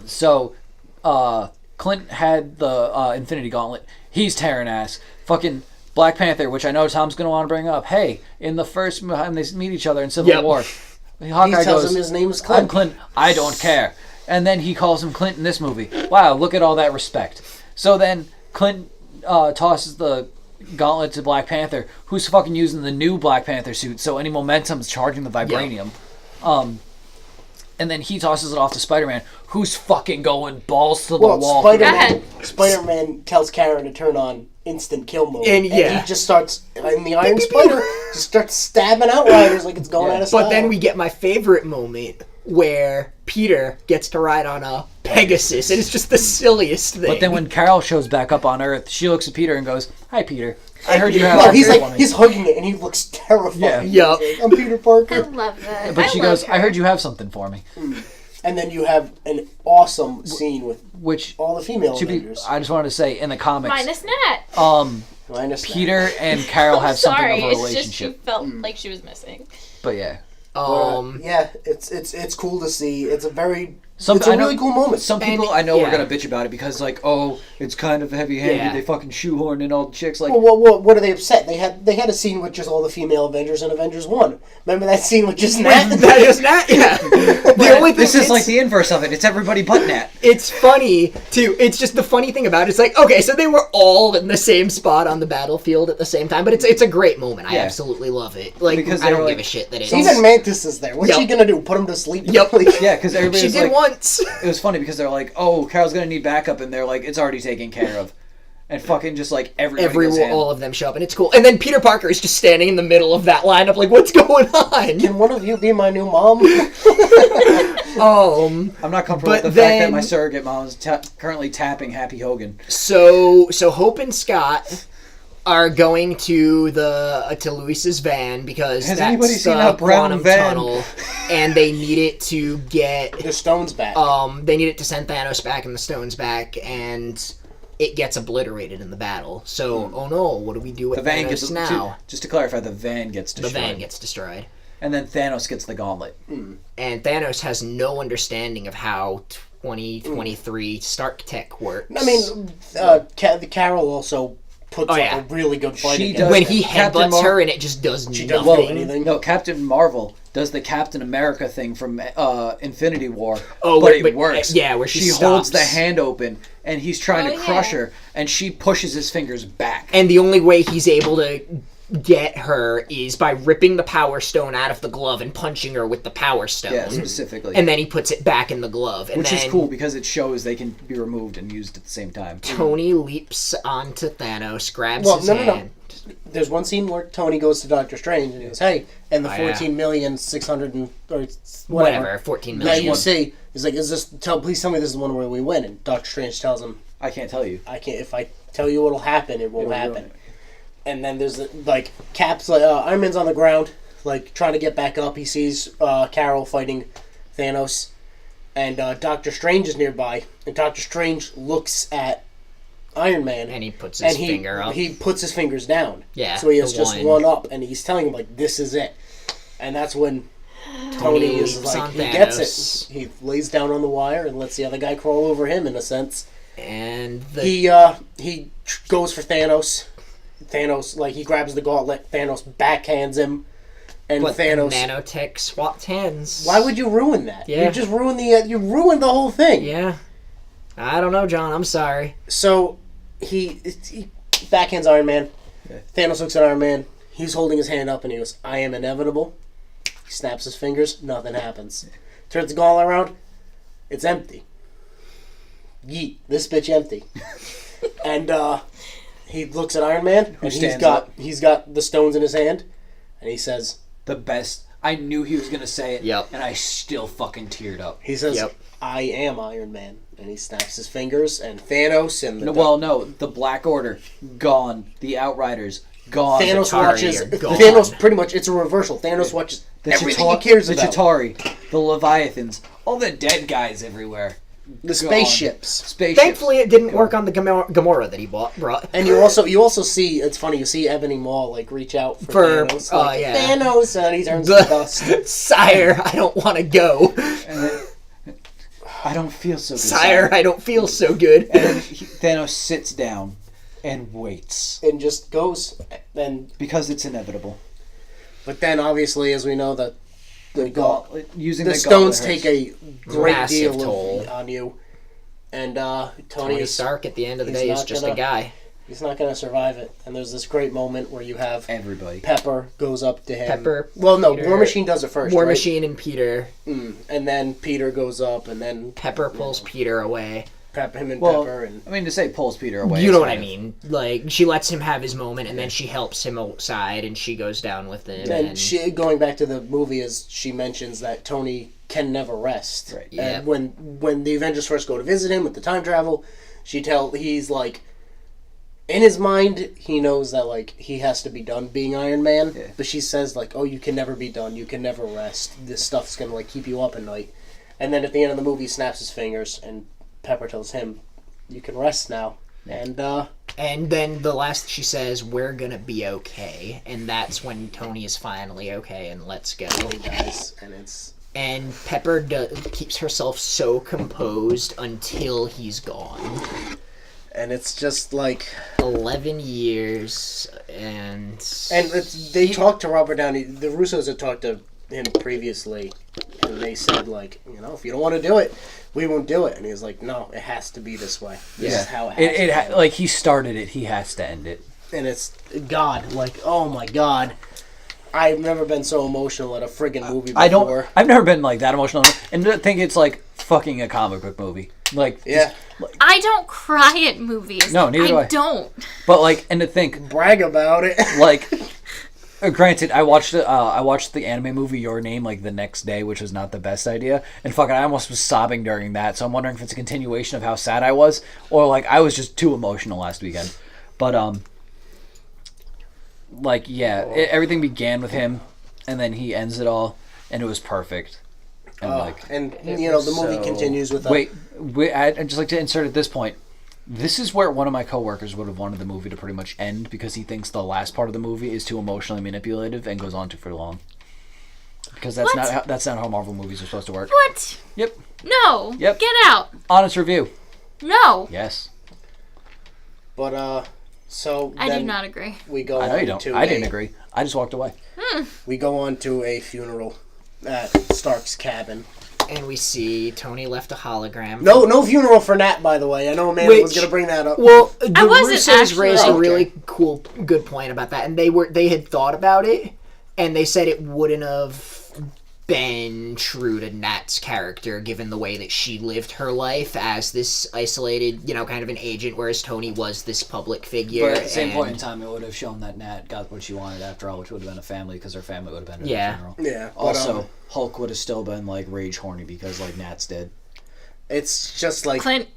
So, Clint had the Infinity Gauntlet. He's tearing ass. Fucking Black Panther, which I know Tom's going to want to bring up. Hey, in the first time they meet each other in Civil Yep. War, Hawkeye He tells goes, him his name is Clint. "I'm Clint. I don't care." And then he calls him Clint in this movie. Wow, look at all that respect. So then Clint tosses the gauntlet to Black Panther, who's fucking using the new Black Panther suit, so any momentum's charging the vibranium. And then he tosses it off to Spider-Man, who's fucking going balls to the wall. Go ahead. Spider-Man tells Karen to turn on instant kill mode. And, And yeah. he just starts, and the Iron Spider just starts stabbing Outriders like it's going out of style. But then we get my favorite moment where Peter gets to ride on a Pegasus, and it's just the silliest thing. But then when Carol shows back up on Earth, she looks at Peter and goes, "Hi, Peter. I heard you have No, something he's like, for me." he's hugging it, and he looks terrified. Yeah. Yup. He's like, "I'm Peter Parker." I love that. But she love goes, her. "I heard you have something for me." And then you have an awesome scene with Which, all the female to be, Avengers. I just wanted to say, in the comics, Minus Nat. Minus that. Peter and Carol have something Sorry, of a it's just she relationship. felt like she was missing. But yeah. Yeah, it's cool to see. It's a very Some- it's a I know- really cool moment. Some people And- I know yeah. are gonna bitch about it because like, oh, it's kind of heavy-handed. Yeah. They fucking shoehorn in all the chicks. Like, Well, what are they upset? They had a scene with just all the female Avengers in Avengers 1. Remember that scene with just Nat? that is not, yeah. The only thing this is it's- like the inverse of it. It's everybody but Nat. It's funny too. It's just the funny thing about it. It's like, okay, so they were all in the same spot on the battlefield at the same time, but it's a great moment. I Yeah. absolutely love it. Like, Because I they don't were give a like- shit that it's. Even Mantis is there. What's Yep. she gonna do? Put him to sleep? Yep. Like, Yeah, because everybody's she did like, once. it was funny because they're like, oh, Carol's gonna need backup, and they're like, it's already taken care of, and fucking just like everybody goes ham. All of them show up, and it's cool. And then Peter Parker is just standing in the middle of that lineup, like, what's going on? Can one of you be my new mom? I'm not comfortable with But the fact that then- my surrogate mom is currently tapping Happy Hogan. So Hope and Scott are going to Luis's van because Has that's anybody seen the that brown quantum van? tunnel, and they need it to get The stones back. they need it to send Thanos back and the stones back, and it gets obliterated in the battle. So, oh no, what do we do with The van Thanos gets now? Just to clarify, the van gets The destroyed. van gets destroyed. And then Thanos gets the gauntlet. And Thanos has no understanding of how 2023 Stark tech works. I mean, Carol also puts up a really good fight. She against does. when him. he Captain headbutts Mar- her and it just does She nothing. doesn't do anything. No, Captain Marvel does the Captain America thing from Infinity War. Oh, but but it works. yeah, where she holds stops. the hand open, and he's trying Oh, to crush yeah. her, and she pushes his fingers back. And the only way he's able to get her is by ripping the Power Stone out of the glove and punching her with the Power Stone. Yeah, specifically. And then he puts it back in the glove. And Which then is cool because it shows they can be removed and used at the same time. Tony leaps onto Thanos, grabs Well, his no. hand. There's one scene where Tony goes to Doctor Strange and he goes, "Hey," and the Oh, yeah. 14,600,000 or Whatever, 14 that million. you see is like, please tell me this is the one where we win. And Doctor Strange tells him, I can't tell you. "I can't. If I tell you what'll happen, it won't It'll happen." ruin it. And then there's like Cap's like Iron Man's on the ground, like trying to get back up. He sees Carol fighting Thanos, and Doctor Strange is nearby. And Doctor Strange looks at Iron Man, And he puts his finger up. He puts his fingers down. Yeah, So he has the just one. one up, and he's telling him like, "This is it." And that's when Tony is leaps like, on he gets Thanos. it. He lays down on the wire and lets the other guy crawl over him in a sense. And the He goes for Thanos. Thanos, like, he grabs the gauntlet. Thanos backhands him, and but Thanos. nanotech swapped hands. Why would you ruin that? Yeah. You just ruined you ruined the whole thing. Yeah. I don't know, John. I'm sorry. So he backhands Iron Man. Yeah. Thanos looks at Iron Man. He's holding his hand up, and he goes, "I am inevitable." He snaps his fingers. Nothing happens. Turns the gauntlet around. It's empty. Yeet. This bitch empty. And he looks at Iron Man, and stands up. he's got the stones in his hand, and he says, The best. I knew he was going to say it, Yep. and I still fucking teared up. "Yep. I am Iron Man." And he snaps his fingers, and Thanos and the No, the Black Order, gone. The Outriders, gone. Thanos Chitauri watches. are gone. Thanos pretty much. It's a reversal. Thanos watches everything he cares the about. Chitauri, the Leviathans, all the dead guys everywhere. The spaceships. Spaceships. Thankfully, it didn't work on the Gamora that he brought. And you also see, it's funny, you see Ebony Maw like reach out for Thanos. Like, yeah. Thanos, and he turns to The- dust. Sire, I don't want to go. And then, I don't feel so good. Sire, I don't feel so good. And then Thanos sits down and waits And just goes. And because it's inevitable. but then obviously, as we know, the Using the the stones gauntlet take a great Massive deal toll. on you. And Tony Tony is Stark, at the end of the he's day, is not just gonna- a guy. he's not going to survive it. And there's this great moment where you have everybody. Pepper goes up to him. Pepper, Well, no, Peter- War Machine does it first. War right? Machine and Peter. And then Peter goes up, and then Pepper pulls Peter away. him and Well, Pepper, and I mean, to say pulls Peter away. You is know what kind I of- mean? Like, she lets him have his moment, and then she helps him outside, and she goes down with him. and she going back to the movie, is she mentions that Tony can never rest. Right. Yeah. And when the Avengers first go to visit him with the time travel, he's like, in his mind, he knows that like he has to be done being Iron Man. Yeah. But she says like, "Oh, you can never be done. You can never rest. This stuff's gonna like keep you up at night." And then at the end of the movie, he snaps his fingers, and Pepper tells him, "You can rest now." And And then the last she says, "We're gonna be okay," and that's when Tony is finally okay and lets go. he dies, and it's And Pepper keeps herself so composed until he's gone. it's just like. 11 years, and They talked to Robert Downey. The Russos had talked to him previously, and they said like, if you don't want to do it, we won't do it. And he was like, "No, it has to be this way. This is how it has to be." like he started it, he has to end it. And it's God, like, oh my God, I've never been so emotional at a friggin' movie before. I've never been like that emotional, and I think it's like fucking a comic book movie. Like, Yeah. I don't cry at movies. No, neither do I. I don't. But like, and to think, Brag about it. like, granted, I watched the anime movie Your Name like the next day, which was not the best idea, and fucking, I almost was sobbing during that. So I'm wondering if it's a continuation of how sad I was, or like I was just too emotional last weekend. But like, yeah, everything began with him, and then he ends it all, and it was perfect. And the movie continues with. I'd just like to insert at this point. This is where one of my coworkers would have wanted the movie to pretty much end because he thinks the last part of the movie is too emotionally manipulative and goes on too for long. Because that's not how Marvel movies are supposed to work. What? Yep. No. Yep. Get out. Honest review. No. Yes. But so I do not agree. We go. I know you don't. I didn't agree. I just walked away. We go on to a funeral at Stark's cabin. And we see Tony left a hologram. No funeral for Nat, by the way. I know Amanda was going to bring that up. Well, the Russos raised a really good point about that, and they had thought about it, and they said it wouldn't have been true to Nat's character, given the way that she lived her life as this isolated, kind of an agent, whereas Tony was this public figure. But at the same point in time, it would have shown that Nat got what she wanted after all, which would have been a family, because her family would have been at the funeral. Yeah. Also, Hulk would have still been, rage horny because, Nat's dead. It's just like... Clint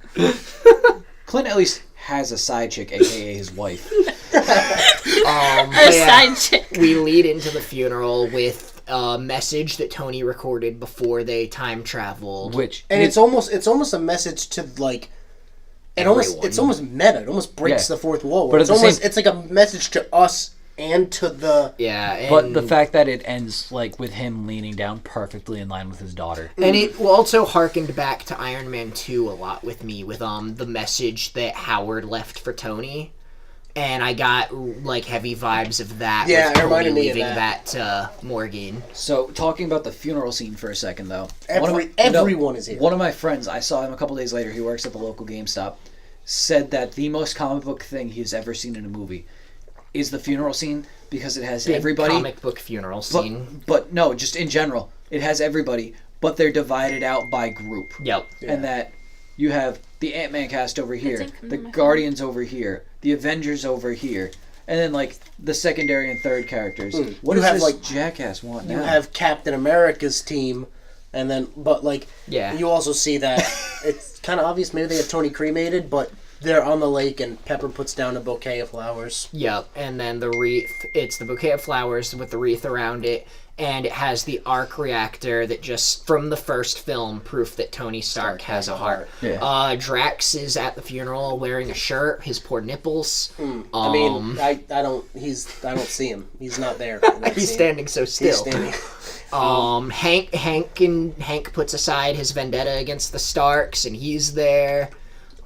at least has a side chick, a.k.a. his wife. side chick. We lead into the funeral with a message that Tony recorded before they time traveled. It's almost a message to it's almost meta. It almost breaks the fourth wall. But it's like a message to us and to the but the fact that it ends with him leaning down perfectly in line with his daughter, and it also harkened back to Iron Man 2 a lot with me with the message that Howard left for Tony. And I got, heavy vibes of that. Yeah, with it reminded me of leaving that to Morgan. So, talking about the funeral scene for a second, though. Everyone is here. One of my friends, I saw him a couple days later, he works at the local GameStop, said that the most comic book thing he's ever seen in a movie is the funeral scene, because it has everybody... comic book funeral scene. But no, just in general. It has everybody, but they're divided out by group. Yep. Yeah. And that you have the Ant-Man cast over here, the Guardians over here, the Avengers over here, and then the secondary and third characters. What does this jackass want now? You have Captain America's team, and then you also see that it's kind of obvious. Maybe they have Tony cremated, but they're on the lake, and Pepper puts down a bouquet of flowers. Yep, and then the wreath. It's the bouquet of flowers with the wreath around it. And it has the arc reactor that just, from the first film, proof that Tony Stark has a heart. Yeah. Drax is at the funeral wearing a shirt, his poor nipples. I mean, I don't see him. He's not there. He's standing so still. He's standing. Hank puts aside his vendetta against the Starks, and he's there.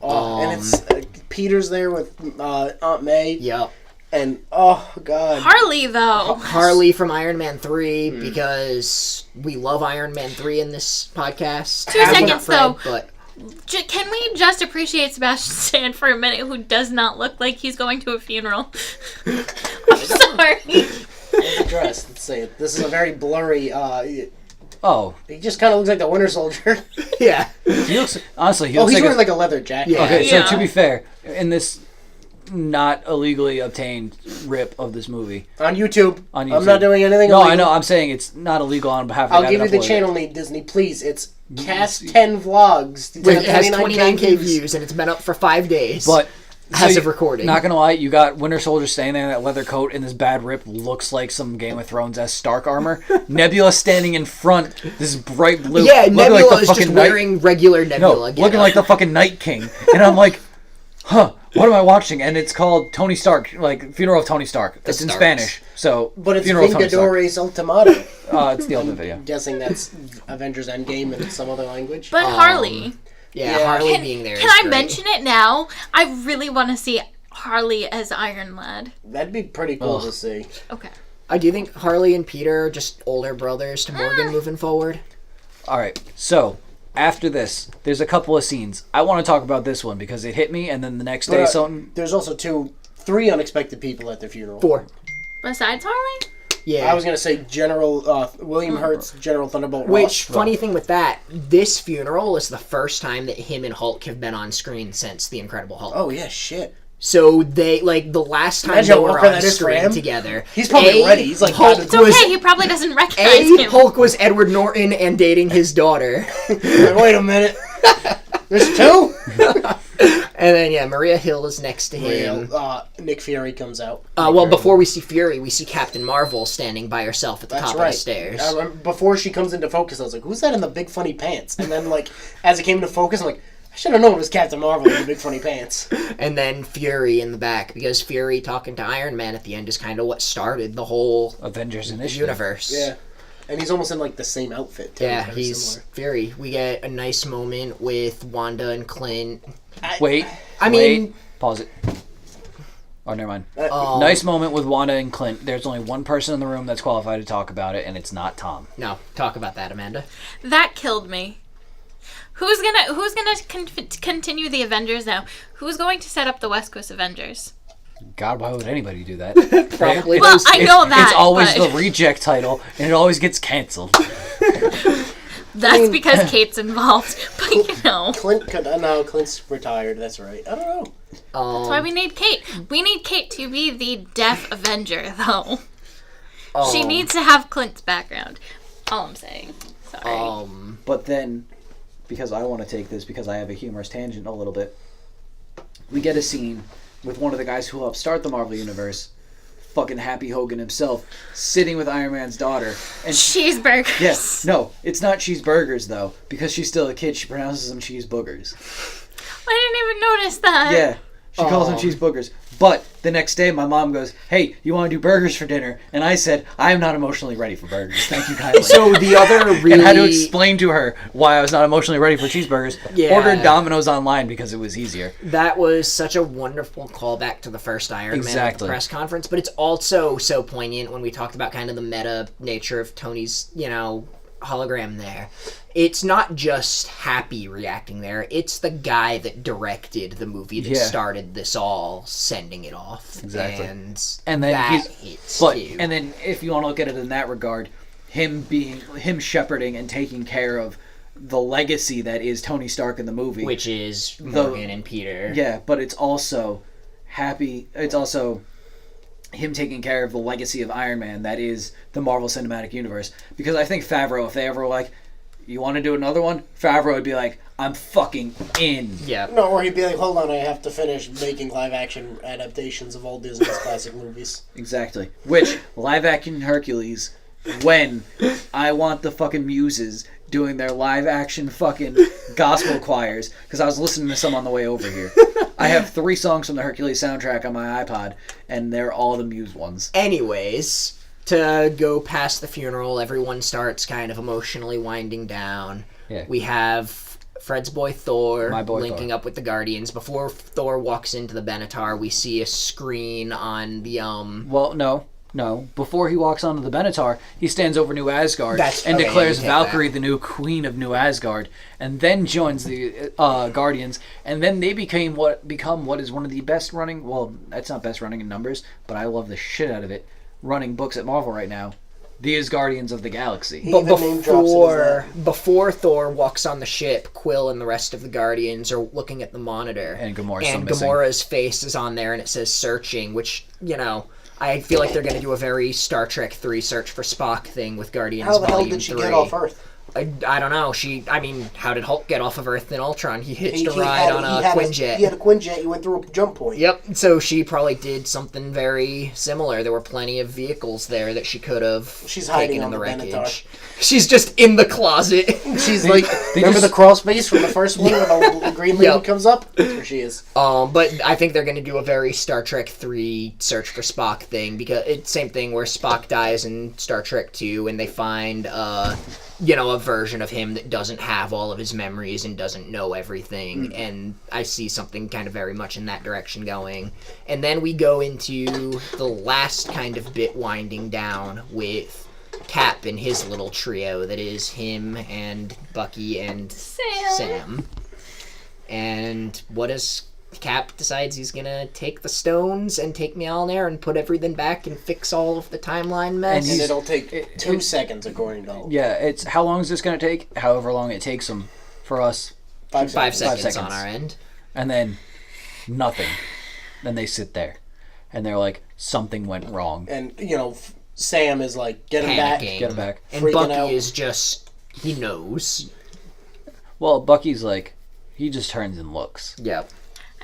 And it's Peter's there with Aunt May. Yep. And, oh, God. Harley, though. Harley from Iron Man 3, because we love Iron Man 3 in this podcast. 2 seconds, though. But can we just appreciate Sebastian Stan for a minute, who does not look like he's going to a funeral? I'm sorry. The dress, let's say it. This is a very blurry, he just kind of looks like the Winter Soldier. Yeah. He looks like he's wearing a leather jacket. Yeah. Okay, so to be fair, in this not illegally obtained rip of this movie on YouTube. I'm not doing anything illegal. I know. I'm saying it's not illegal on behalf of I'll give you the channel name, Disney, please. It's Cast 10 Vlogs. It has 29K views, and it's been up for 5 days. But as of recording. Not gonna lie, you got Winter Soldier standing there in that leather coat, and this bad rip looks like some Game of Thrones-esque Stark armor. Nebula standing in front, this bright blue. Yeah, Nebula is just wearing regular Nebula. No, looking like the fucking Night King. And I'm like, what am I watching? And it's called Tony Stark, Funeral of Tony Stark. It's in Spanish, so. But it's Funeral Vengadores Ultimato. It's the old video. I'm guessing that's Avengers Endgame in some other language. But Harley. Yeah, Harley being there. Can I mention it now? I really want to see Harley as Iron Lad. That'd be pretty cool to see. Okay. I do think Harley and Peter are just older brothers to Morgan moving forward. All right, so after this, there's a couple of scenes. I want to talk about this one because it hit me, and then the next day something. There's also 3 unexpected people at their funeral. 4. Besides Harley? Yeah. I was going to say General William Hurt's General Thunderbolt Ross. Funny thing with that, this funeral is the first time that him and Hulk have been on screen since The Incredible Hulk. Oh, yeah, shit. So they, the last time they were on screen together. He's probably ready. He's like, Hulk it's okay, he probably doesn't recognize him. Hulk was Edward Norton and dating his daughter. Wait a minute. There's 2? And then, Maria Hill is next to him. Nick Fury comes out. Before we see Fury, we see Captain Marvel standing by herself at the top of the stairs. I remember before she comes into focus, I was like, who's that in the big funny pants? And then, like, as it came into focus, I'm like, I should have known it was Captain Marvel in the big funny pants. And then Fury in the back, because Fury talking to Iron Man at the end is kind of what started the whole Avengers Initiative universe. Yeah. And he's almost in, like, the same outfit, too. Yeah, he's similar. Fury. We get a nice moment with Wanda and Clint. I mean... Pause it. Oh, never mind. Nice moment with Wanda and Clint. There's only one person in the room that's qualified to talk about it, and it's not Tom. No, talk about that, Amanda. That killed me. Who's gonna continue the Avengers now? Who's going to set up the West Coast Avengers? God, why would anybody do that? Probably. Well, I know that. It's always the reject title, and it always gets canceled. That's because Kate's involved. But, Clint's retired, that's right. I don't know. That's why we need Kate. We need Kate to be the deaf Avenger, though. She needs to have Clint's background. All I'm saying. Sorry. But then, because I want to take this, because I have a humorous tangent a little bit, we get a scene with one of the guys who helped start the Marvel Universe, fucking Happy Hogan himself, sitting with Iron Man's daughter. And cheeseburgers. Yes. Yeah, no, it's not cheeseburgers, though. Because she's still a kid, she pronounces them cheese boogers. I didn't even notice that. Yeah, she calls them cheese boogers. But the next day, my mom goes, hey, you want to do burgers for dinner? And I said, I am not emotionally ready for burgers. Thank you kindly. So the other really... And I had to explain to her why I was not emotionally ready for cheeseburgers. Yeah. Ordered Domino's online because it was easier. That was such a wonderful callback to the first Iron Man at the press conference. But it's also so poignant when we talked about kind of the meta nature of Tony's, hologram there. It's not just Happy reacting there. It's the guy that directed the movie that started this all sending it off. Exactly. And then that hits too. And then if you want to look at it in that regard, him shepherding and taking care of the legacy that is Tony Stark in the movie, which is Morgan and Peter. Yeah, but it's also Happy. It's also him taking care of the legacy of Iron Man that is the Marvel Cinematic Universe. Because I think Favreau, if they ever were like, you want to do another one? Favreau would be like, I'm fucking in. Yeah. No, or he'd be like, hold on, I have to finish making live-action adaptations of all Disney's classic movies. Exactly. Which, live-action Hercules, when I want the fucking muses doing their live-action fucking gospel choirs, because I was listening to some on the way over here. I have 3 songs from the Hercules soundtrack on my iPod, and they're all the Muse ones. Anyways, to go past the funeral, everyone starts kind of emotionally winding down. Yeah. We have Fred's boy Thor linking Thor up with the Guardians. Before Thor walks into the Benatar, we see a screen on the Well, no. Before he walks onto the Benatar, he stands over New Asgard and declares Valkyrie the new queen of New Asgard, and then joins the Guardians, and then they become what is one of the best running. Well, that's not best running in numbers, but I love the shit out of it. Running books at Marvel right now. These Guardians of the Galaxy. But before Thor walks on the ship, Quill and the rest of the Guardians are looking at the monitor. And Gamora's Gamora's face is on there and it says searching, which, I feel like they're going to do a very Star Trek 3 Search for Spock thing with Guardians Volume 3. How the hell did she get off Earth? I don't know. How did Hulk get off of Earth in Ultron? He hitched a ride on a Quinjet. He had a Quinjet. He went through a jump point. Yep. So she probably did something very similar. There were plenty of vehicles there that she could have taken in the wreckage. Benatar. She's just in the closet. She's like, remember the crawl space from the first one when the green lady comes up? That's where she is. But I think they're going to do a very Star Trek 3 Search for Spock thing, because it's same thing where Spock dies in Star Trek 2 and they find a version of him that doesn't have all of his memories and doesn't know everything, and I see something kind of very much in that direction going. And then we go into the last kind of bit winding down with Cap and his little trio that is him and Bucky and Sam. And what does Cap decides he's gonna take the stones and take Mjolnir and put everything back and fix all of the timeline mess. And it'll take 2 seconds, according to Hulk. Yeah, it's how long is this gonna take? However long it takes them for us. 5 seconds on our end. And then nothing. Then they sit there, and they're like, something went wrong. And Sam is like, get him back. And Bucky is just, he knows. Well, Bucky's like, he just turns and looks. Yep.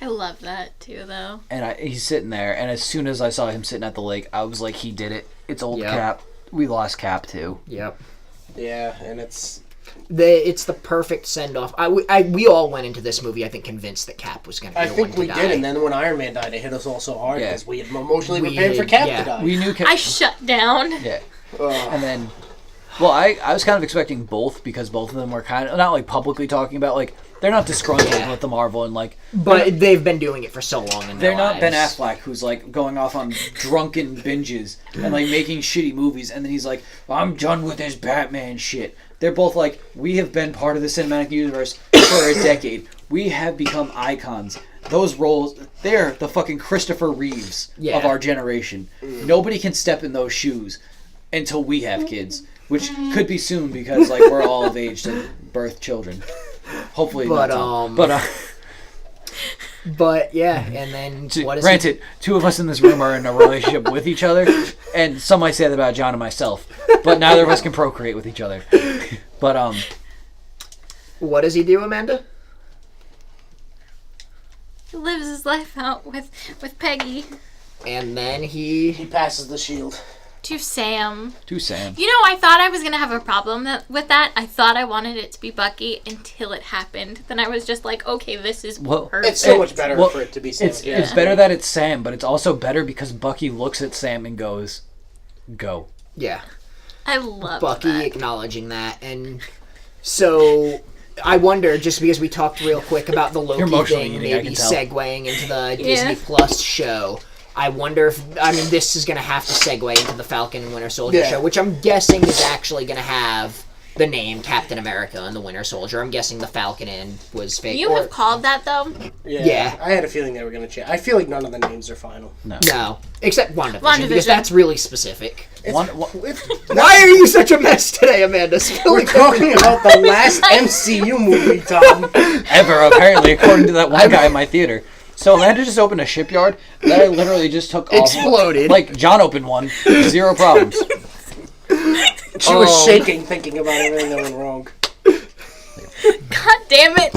I love that too, though. And he's sitting there, and as soon as I saw him sitting at the lake, I was like, he did it. It's old Yep. Cap. We lost Cap, too. Yep. Yeah, and it's the perfect send off. We all went into this movie, I think, convinced that Cap was going to be the one to die. I think we did, and then when Iron Man died, it hit us all so hard because we had emotionally We prepared for did, Cap yeah. to die. We knew Cap. I shut down. Yeah. And then, well, I was kind of expecting both because both of them were kind of, not like publicly talking about, like, they're not disgruntled with the Marvel and, like. But they've been doing it for so long in their They're not lives. Ben Affleck, who's, like, going off on drunken binges and, like, making shitty movies, and then he's like, I'm done with this Batman shit. They're both like, we have been part of the cinematic universe for a decade. We have become icons. Those roles, they're the fucking Christopher Reeves of our generation. Nobody can step in those shoes until we have kids, which could be soon because, like, we're all of age to birth children. Hopefully But, not. But yeah, and then what is granted, two of us in this room are in a relationship with each other, and some might say that about John and myself, but neither of us can procreate with each other. But what does he do, Amanda? He lives his life out with Peggy. And then he passes the shield. To Sam. To Sam. You know, I thought I was going to have a problem with that. I thought I wanted it to be Bucky until it happened. Then I was just like, okay, this is perfect. It's so much better for it to be Sam. It's better that it's Sam, but it's also better because Bucky looks at Sam and goes, go. Yeah. I love Bucky that. acknowledging that. And so I wonder, just because we talked real quick about the Loki thing, maybe segueing into the Disney Plus show. I wonder if, this is going to have to segue into the Falcon and Winter Soldier show, which I'm guessing is actually going to have the name Captain America and the Winter Soldier. I'm guessing the Falcon was fake. You have called that, though? Yeah. I had a feeling they were going to change. I feel like none of the names are final. No. Except WandaVision, because that's really specific. Why are you such a mess today, Amanda? We're talking about the last MCU movie, Tom. Ever, apparently, according to that one guy in my theater. So Amanda just opened a shipyard that I literally just took off. Exploded. Like, John opened one. 0 problems. She was shaking thinking about everything that went wrong. God damn it.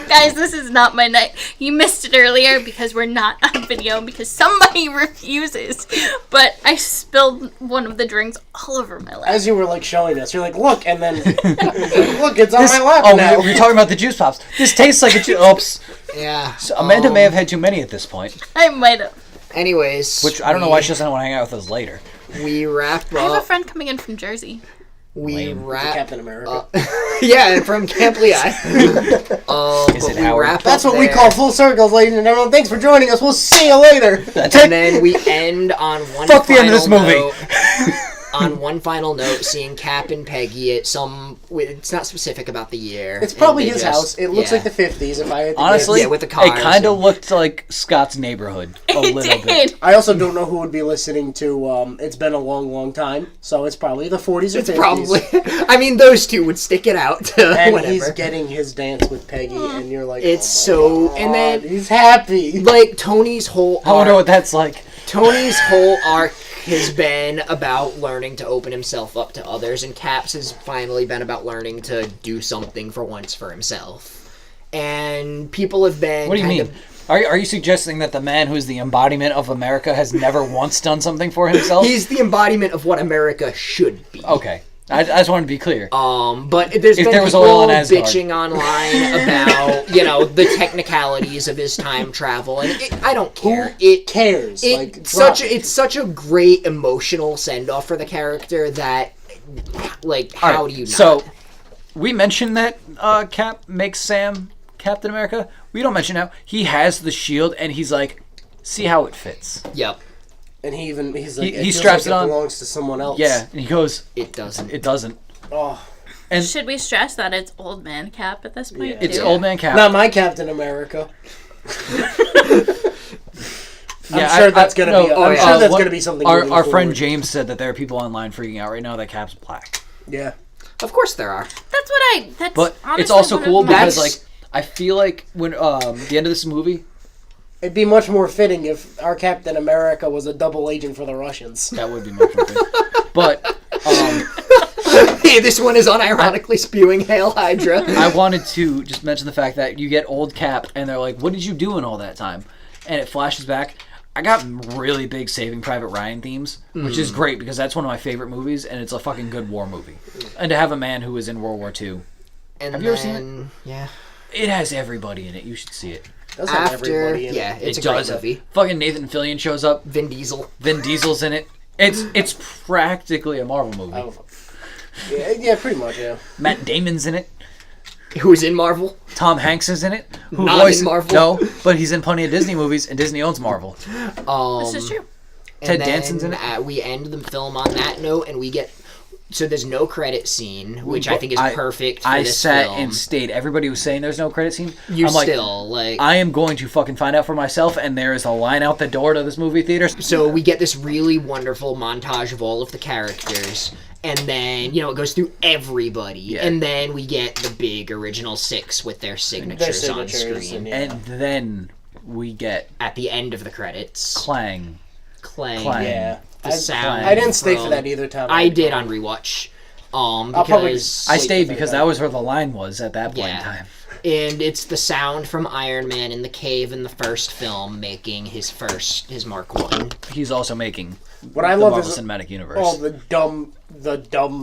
Guys, this is not my night. You missed it earlier because we're not on video because somebody refuses. But I spilled one of the drinks all over my lap. As you were like showing us, you're like, look, and then look, it's on my lap now. We're talking about the juice pops. This tastes like a juice. Oops. Yeah. So Amanda may have had too many at this point. I might have. Anyways. Which I don't know why she doesn't want to hang out with us later. We wrap up. I have a friend coming in from Jersey. We wrap Captain America. Yeah, from Camp Lehigh. Is it Howard? That's what we call full circles, ladies and gentlemen. Thanks for joining us. We'll see you later. And then we end on one. Fuck the end of this movie. Note, on one final note, seeing Cap and Peggy at some. It's not specific about the year. It's probably his house. It looks like the 50s. If I had to honestly, with the cars. It kind of looked like Scott's neighborhood a little bit. I also don't know who would be listening to. It's been a long, long time, so it's probably the 40s or 50s. Probably. Those two would stick it out. To and whatever. He's getting his dance with Peggy, and you're like, it's so. God, and then he's happy. Like Tony's whole. I wonder what that's like. Tony's whole arc has been about learning to open himself up to others, and Cap's has finally been about learning to do something for once for himself. And people have been. What do you mean? Are you suggesting that the man who's the embodiment of America has never once done something for himself? He's the embodiment of what America should be. Okay. I just wanted to be clear. But there's been people bitching online about, the technicalities of his time travel, and I don't care. It cares. It's such a great emotional send-off for the character that, how do you not? So, we mentioned that Cap makes Sam Captain America. We don't mention how he has the shield, and he's like, see how it fits. Yep. And he's like, he straps it on. It belongs to someone else. Yeah, and he goes, it doesn't. It doesn't. Oh. And should we stress that it's old man Cap at this point? Yeah. It's old man Cap. Not my Captain America. Yeah, I'm sure that's gonna be something. Our friend James said that there are people online freaking out right now that Cap's black. Yeah, of course there are. But it's also cool because I feel like when the end of this movie, it'd be much more fitting if our Captain America was a double agent for the Russians. That would be much more fitting. But Hey, this one is unironically spewing Hail Hydra. I wanted to just mention the fact that you get old Cap, and they're like, "What did you do in all that time?" And it flashes back. I got really big Saving Private Ryan themes, which is great because that's one of my favorite movies, and it's a fucking good war movie. And to have a man who was in World War II, And have you ever seen it? Yeah. It has everybody in it. You should see it. Does have After, everybody in yeah, it. it's It a great does. movie. Fucking Nathan Fillion shows up. Vin Diesel. Vin Diesel's in it. It's practically a Marvel movie. Oh, yeah, pretty much, yeah. Matt Damon's in it. Who's in Marvel? Tom Hanks is in it. Who Not in Marvel. No, but he's in plenty of Disney movies, and Disney owns Marvel. This is true. Ted And Danson's in it. then, we end the film on that note, and we get... So there's no credit scene, which I think is perfect for I this sat film. and stayed. Everybody was saying there's no credit scene. You I'm like, still, like... I am going to fucking find out for myself, and there is a line out the door to this movie theater. So we get this really wonderful montage of all of the characters, and then, it goes through everybody, Yeah. and then we get the big original 6 with their signatures on screen. And then we get At the end of the credits, Clang. Clang. Yeah. The sound. I didn't stay for from- that either time. I did on rewatch. probably Because... I Wait, stayed wait, because wait. that was where the line was at that point in Yeah. time. And it's the sound from Iron Man in the cave in the first film making his Mark 1. He's also making What I the love Marvel is Cinematic Universe. all the dumb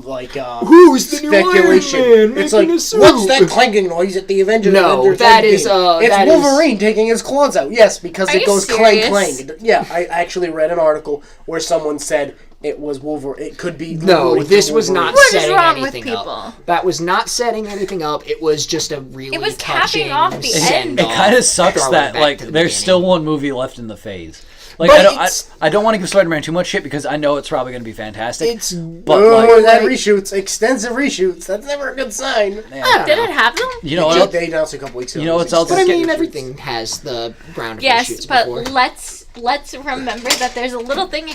like Who's the new speculation. Iron Man It's like, making a suit? what's that clanking noise at the Avengers? No, Avengers that Endgame? is, it's that is- Wolverine taking his claws out. Yes, because Are it you goes serious? clang clang. Yeah, I actually read an article where someone said it was Wolverine. It could be. No, literally this was not What is setting wrong with anything people? up. That was not setting anything up. It was just a really It was touching capping off the end. It kind of sucks throwing that back like to the there's beginning. still one movie left in the phase. Like But I don't want to give Spider-Man too much shit because I know it's probably going to be fantastic. It's but Oh, like, that reshoots, extensive reshoots. That's never a good sign. I don't Did know. it have them? you know what? They announced a couple weeks ago. You know what's else But I is mean, getting- everything has the ground Yes, reshoots but before. let's remember that there's a little thing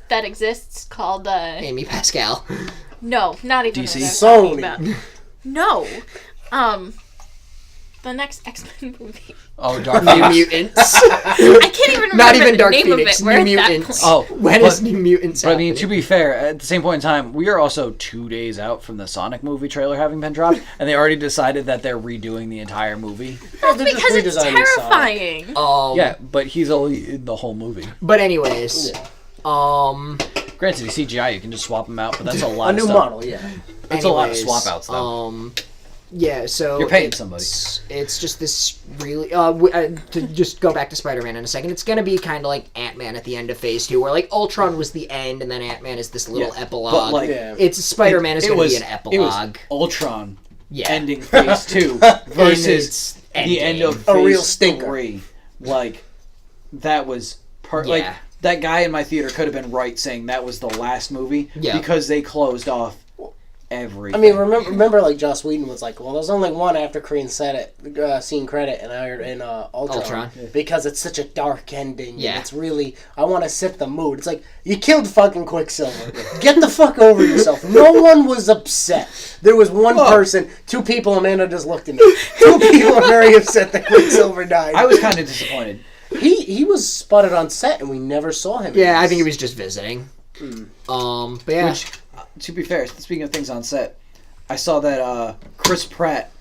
that exists called Amy Pascal. no, not even DC? what I'm talking Sony. about. No, the next X-Men movie. Oh, Dark New Phoenix. Mutants. I can't even remember Not even the Dark name Phoenix. of it. We're New at that Mutants. point. Oh, When is New Mutants But I mean, happening? to be fair, at the same point in time, we are also 2 days out from the Sonic movie trailer having been dropped, and they already decided that they're redoing the entire movie. They're just Because it's redesigning Sonic. terrifying. Yeah, but he's only in the whole movie. But anyways, Granted, he's CGI, you can just swap him out, but that's a lot A of new stuff. model, yeah. That's a lot of anyways, swap outs, though. Yeah, so You're paying somebody. It's just this really. To just go back to Spider-Man in a second, it's gonna be kind of like Ant-Man at the end of Phase 2, where like Ultron was the end, and then Ant-Man is this little Yeah, epilogue. but, like, Yeah. It's Spider-Man is It gonna was- be an It was epilogue. Ultron Yeah. ending Phase 2 versus And the it's end of Endgame. Phase A real stinker. 3. Like, that was... Yeah. Like, that guy in my theater could have been right saying that was the last movie Yeah. because they closed off everything. I mean, remember, like Joss Whedon was like, "Well, there's only one after scene credit, and I heard in Ultron because it's such a dark ending. Yeah. And it's really I want to set the mood. It's like you killed fucking Quicksilver. Get the fuck over yourself. No one was upset. There was one person, 2 people. Amanda just looked at me. 2 people are very upset that Quicksilver died. I was kind of disappointed. He was spotted on set, and we never saw him. Yeah, I think he was just visiting. But yeah, Which, to be fair, speaking of things on set, I saw that Chris Pratt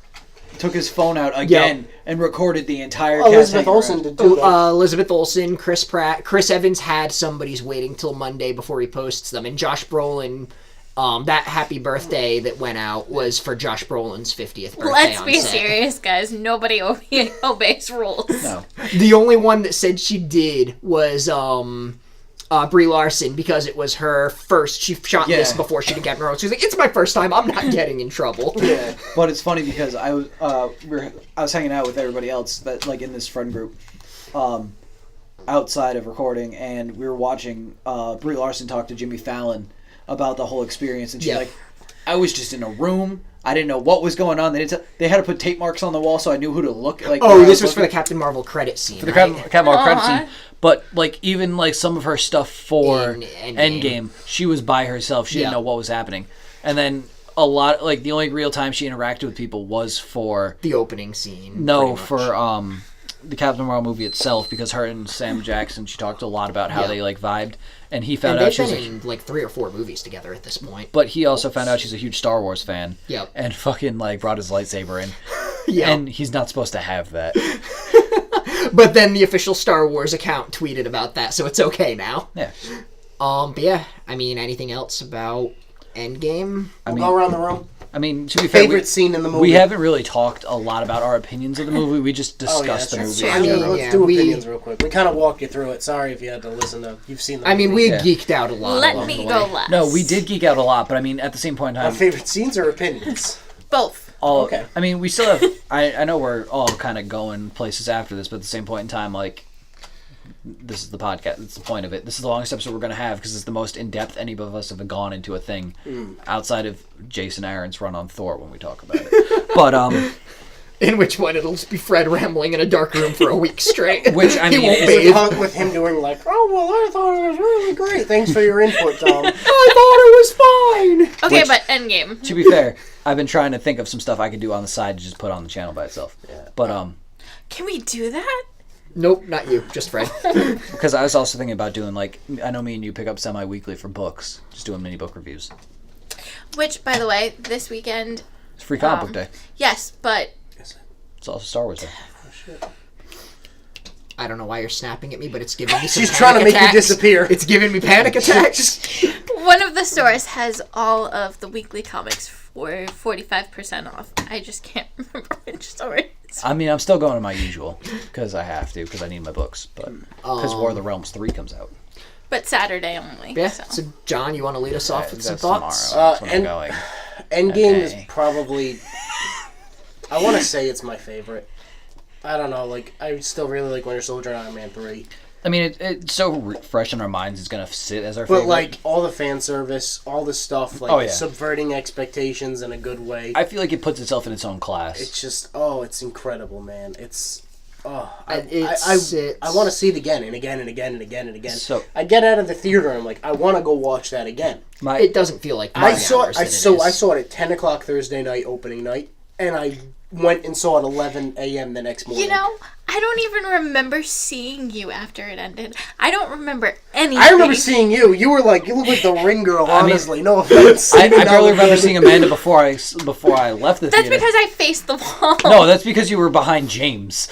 took his phone out again and recorded the entire cast Elizabeth hanging Olsen around. did too. though. Elizabeth Olsen, Chris Pratt, Chris Evans had somebody's waiting till Monday before he posts them, and Josh Brolin. That happy birthday that went out was for Josh Brolin's 50th birthday. Let's on be set. serious, guys. Nobody obeys rules. No. The only one that said she did was Brie Larson, because it was her first. She shot this before she could get her own. She was like, "It's my first time. I'm not getting in trouble." Yeah. But it's funny because I was hanging out with everybody else that like in this friend group, outside of recording, and we were watching Brie Larson talk to Jimmy Fallon about the whole experience, and she's like, "I was just in a room. I didn't know what was going on. They had to put tape marks on the wall, so I knew who to look." Like, Oh, this was for the Captain Marvel credit scene. for the right? Captain Marvel credit scene. But like even like some of her stuff for In Endgame, she was by herself. She didn't know what was happening, and then a lot like the only real time she interacted with people was for The opening scene. no pretty much. for the Captain Marvel movie itself because her and Sam Jackson, she talked a lot about how they like vibed, and he found out she was in like 3 or 4 movies together at this point. But he also found out she's a huge Star Wars fan. Yep. And fucking like brought his lightsaber in. Yeah. And he's not supposed to have that. But then the official Star Wars account tweeted about that, so it's okay now. Yeah. But yeah, I mean, anything else about Endgame? We'll go around the room. I mean, to be fair, Favorite scene in the movie? we haven't really talked a lot about our opinions of the movie. We just discussed the movie. I mean, let's do opinions real quick. We kind of walked you through it. Sorry if you had to listen to. You've seen the movie. I mean, we geeked out a lot. Let me go last. No, we did geek out a lot, but I mean, at the same point in time, favorite scenes or opinions? Both. Okay. I mean, we still have. I know we're all kind of going places after this, but at the same point in time, like, this is the podcast. That's the point of it. This is the longest episode we're going to have because it's the most in-depth any of us have gone into a thing outside of Jason Aaron's run on Thor when we talk about it. But, in which one it'll just be Fred rambling in a dark room for a week straight. Which, I mean, with him doing like, oh, well, I thought it was really great. Thanks for your input, Tom. I thought it was fine. Okay, but Endgame. To be fair, I've been trying to think of some stuff I could do on the side to just put on the channel by itself. Yeah. But, Can we do that? Nope, not you, just Fred. Because I was also thinking about doing, like, I know me and you pick up semi-weekly for books, just doing mini book reviews. Which, by the way, this weekend... It's free comic book day. Yes, but... It's also Star Wars day. Oh, shit. I don't know why you're snapping at me, but it's giving me some She's trying to make you disappear. It's giving me panic attacks. One of the stores has all of the weekly comics for 45% off. I just can't remember which store it is. I mean, I'm still going to my usual, because I have to, because I need my books, but because War of the Realms 3 comes out. But Saturday only. Yeah, so so John, you want to lead us off with some thoughts? Tomorrow. That's when I'm going. Endgame is probably... I want to say it's my favorite. I don't know, like, I still really like Winter Soldier and Iron Man 3. I mean, it's so fresh in our minds, it's going to sit as our favorite. But, like, all the fan service, all the stuff, like, subverting expectations in a good way. I feel like it puts itself in its own class. It's just, it's incredible, man. I want to see it again and again and again and again and again. So I get out of the theater and I'm like, I want to go watch that again. It doesn't feel like I saw it at 10 o'clock Thursday night, opening night, and I went and saw it 11 a.m. the next morning. You know, I don't even remember seeing you after it ended. I don't remember anything. I remember seeing you. You look like the Ring Girl, honestly. No offense. I barely remember seeing Amanda before I left the theater. That's because I faced the wall. No, that's because you were behind James.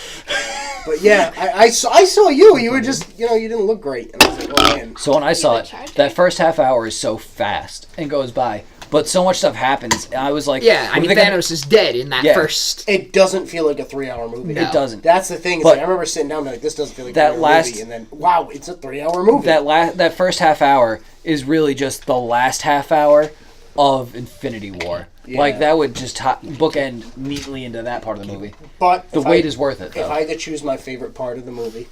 But yeah, I saw you. You were just, you didn't look great. And I was like, oh man. So when I saw it, that first half hour is so fast and goes by. But so much stuff happens. And I was like... Yeah, I mean, Thanos is dead in that first... It doesn't feel like a 3-hour movie. No. It doesn't. That's the thing. I remember sitting down and being like, this doesn't feel like a 3-hour movie. And then, wow, it's a 3-hour movie. That first half hour is really just the last half hour of Infinity War. Yeah. Like, that would just bookend neatly into that part of the movie. But the wait is worth it, though. If I had to choose my favorite part of the movie...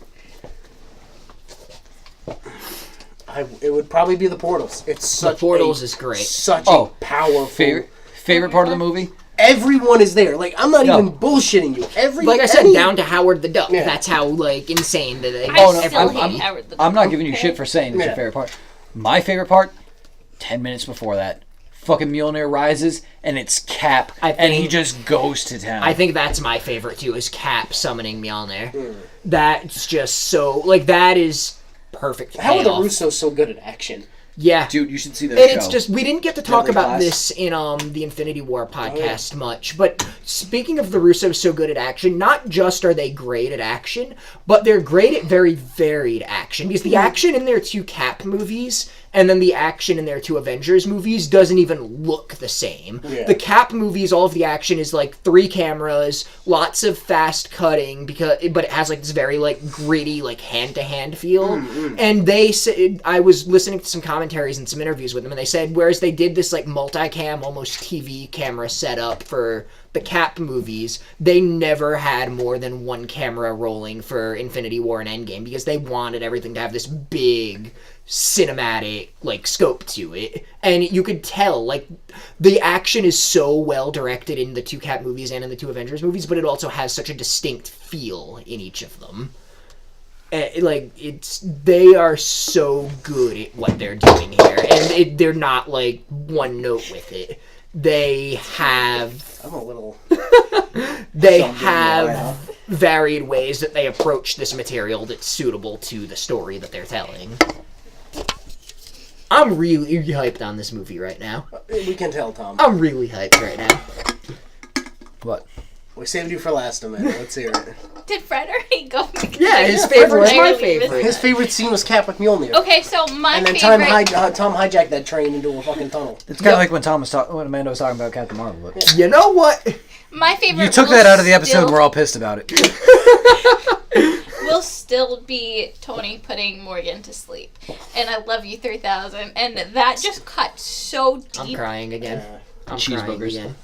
it would probably be the portals. The portals is great. Such a powerful... Favorite part of the movie? Everyone is there. Like, I'm not even bullshitting you. Like I said, down to Howard the Duck. Yeah. That's how, like, insane that they... I'm not giving you shit for saying it's your favorite part. My favorite part, 10 minutes before that, fucking Mjolnir rises, and it's Cap, and he just goes to town. I think that's my favorite, too, is Cap summoning Mjolnir. That's just so... Like, that is... perfect. How are the Russos so good at action? Yeah. Dude, you should see that show. It's just, we didn't get to talk about this in the Infinity War podcast much, but speaking of the Russos so good at action, not just are they great at action, but they're great at very varied action, because the action in their 2 Cap movies, and then the action in their 2 Avengers movies doesn't even look the same. Yeah. The Cap movies, all of the action is like 3 cameras, lots of fast cutting, but it has like this very like gritty, like hand-to-hand feel. And they said, I was listening to some commentaries and some interviews with them, and they said, whereas they did this like multicam, almost TV camera setup for the Cap movies, they never had more than 1 camera rolling for Infinity War and Endgame, because they wanted everything to have this big cinematic like scope to it, and you could tell like the action is so well directed in the 2 Cap movies and in the 2 Avengers movies, but it also has such a distinct feel in each of them. They are so good at what they're doing here, and they're not like one note with it. They have I'm a little they have varied ways that they approach this material that's suitable to the story that they're telling. I'm really hyped on this movie right now. We can tell, Tom. I'm really hyped right now. What? We saved you for last a minute. Let's hear it. Did Fred already go? Yeah, his favorite was my favorite. His favorite scene was Cap with Mjolnir. Okay, so my and then favorite... Tom hijacked that train into a fucking tunnel. It's kind of like when when Amanda was talking about Captain Marvel. But You know what? My favorite... you took that out of the episode and we're all pissed about it. Will still be Tony putting Morgan to sleep. And I love you 3000. And that just cut so deep. I'm crying again. I'm Cheeseburgers. crying again.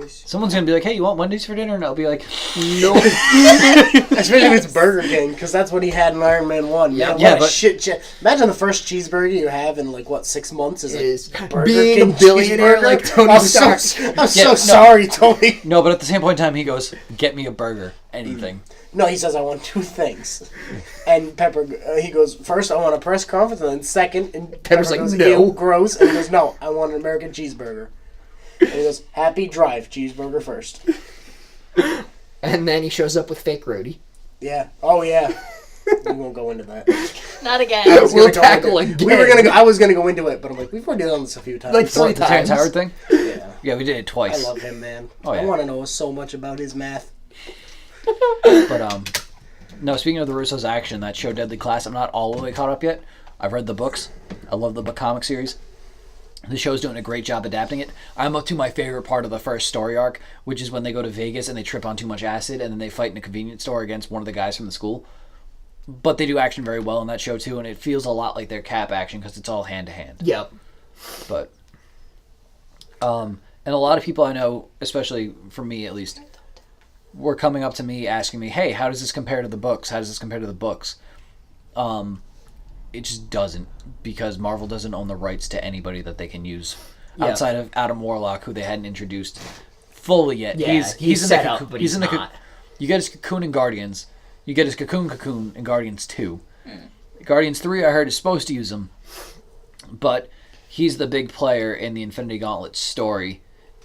Someone's gonna be like, hey, you want Wendy's for dinner? And I'll be like, No. Especially if it's Burger King, because that's what he had in Iron Man 1. Yeah, but imagine the first cheeseburger you have in, 6 months is Burger being King a billionaire cheeseburger. like Tony Stark. I'm so sorry, Tony. no, but at the same point in time, he goes, get me a burger. Anything. No, he says, I want 2 things. And Pepper, he goes, first, I want a press conference, and then second, and Pepper's like, goes, no. ew, gross, and he goes, no, I want an American cheeseburger. And he goes, happy drive, cheeseburger first. And then he shows up with fake roadie. Yeah. Oh, yeah. We won't go into that. Not again. We'll tackle again. I was gonna go into it, but I'm like, we've already done this a few times. Like 3 What, the Terrence times. Howard thing? Yeah. Yeah, we did it twice. I love him, man. Oh, yeah. I want to know so much about his math. But, no, speaking of the Russo's action, that show Deadly Class, I'm not all the way caught up yet. I've read the books. I love the book comic series. The show's doing a great job adapting it. I'm up to my favorite part of the first story arc, which is when they go to Vegas and they trip on too much acid and then they fight in a convenience store against one of the guys from the school. But they do action very well in that show too, and it feels a lot like their Cap action because it's all hand to hand. Yep. But, and a lot of people I know, especially for me at least, were coming up to me asking me, "Hey, how does this compare to the books? How does this compare to the books?" It just doesn't, because Marvel doesn't own the rights to anybody that they can use outside of Adam Warlock, who they hadn't introduced fully yet. Yeah, he's set up, but he's in the not. You get his cocoon in Guardians. You get his cocoon in Guardians 2. Guardians 3, I heard, is supposed to use him, but he's the big player in the Infinity Gauntlet story,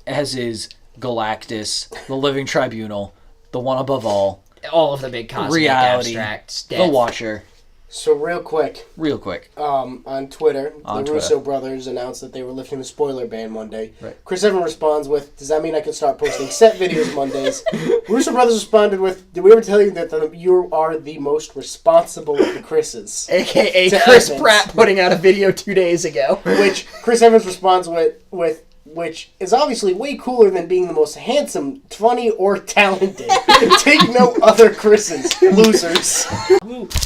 as is Galactus, the Living Tribunal, the One Above All of the big cosmic Reality, abstracts. the Watcher. So real quick, On Twitter, On the Twitter. Russo brothers announced that they were lifting the spoiler ban Monday. Right. Chris Evans responds with, "Does that mean I can start posting set videos Mondays?" Russo brothers responded with, "Did we ever tell you that you are the most responsible of the Chris's?" AKA To Chris Evans. Pratt putting out a video 2 days ago. Which Chris Evans responds with which is obviously way cooler than being the most handsome, funny, or talented. Take no other Chris's, losers.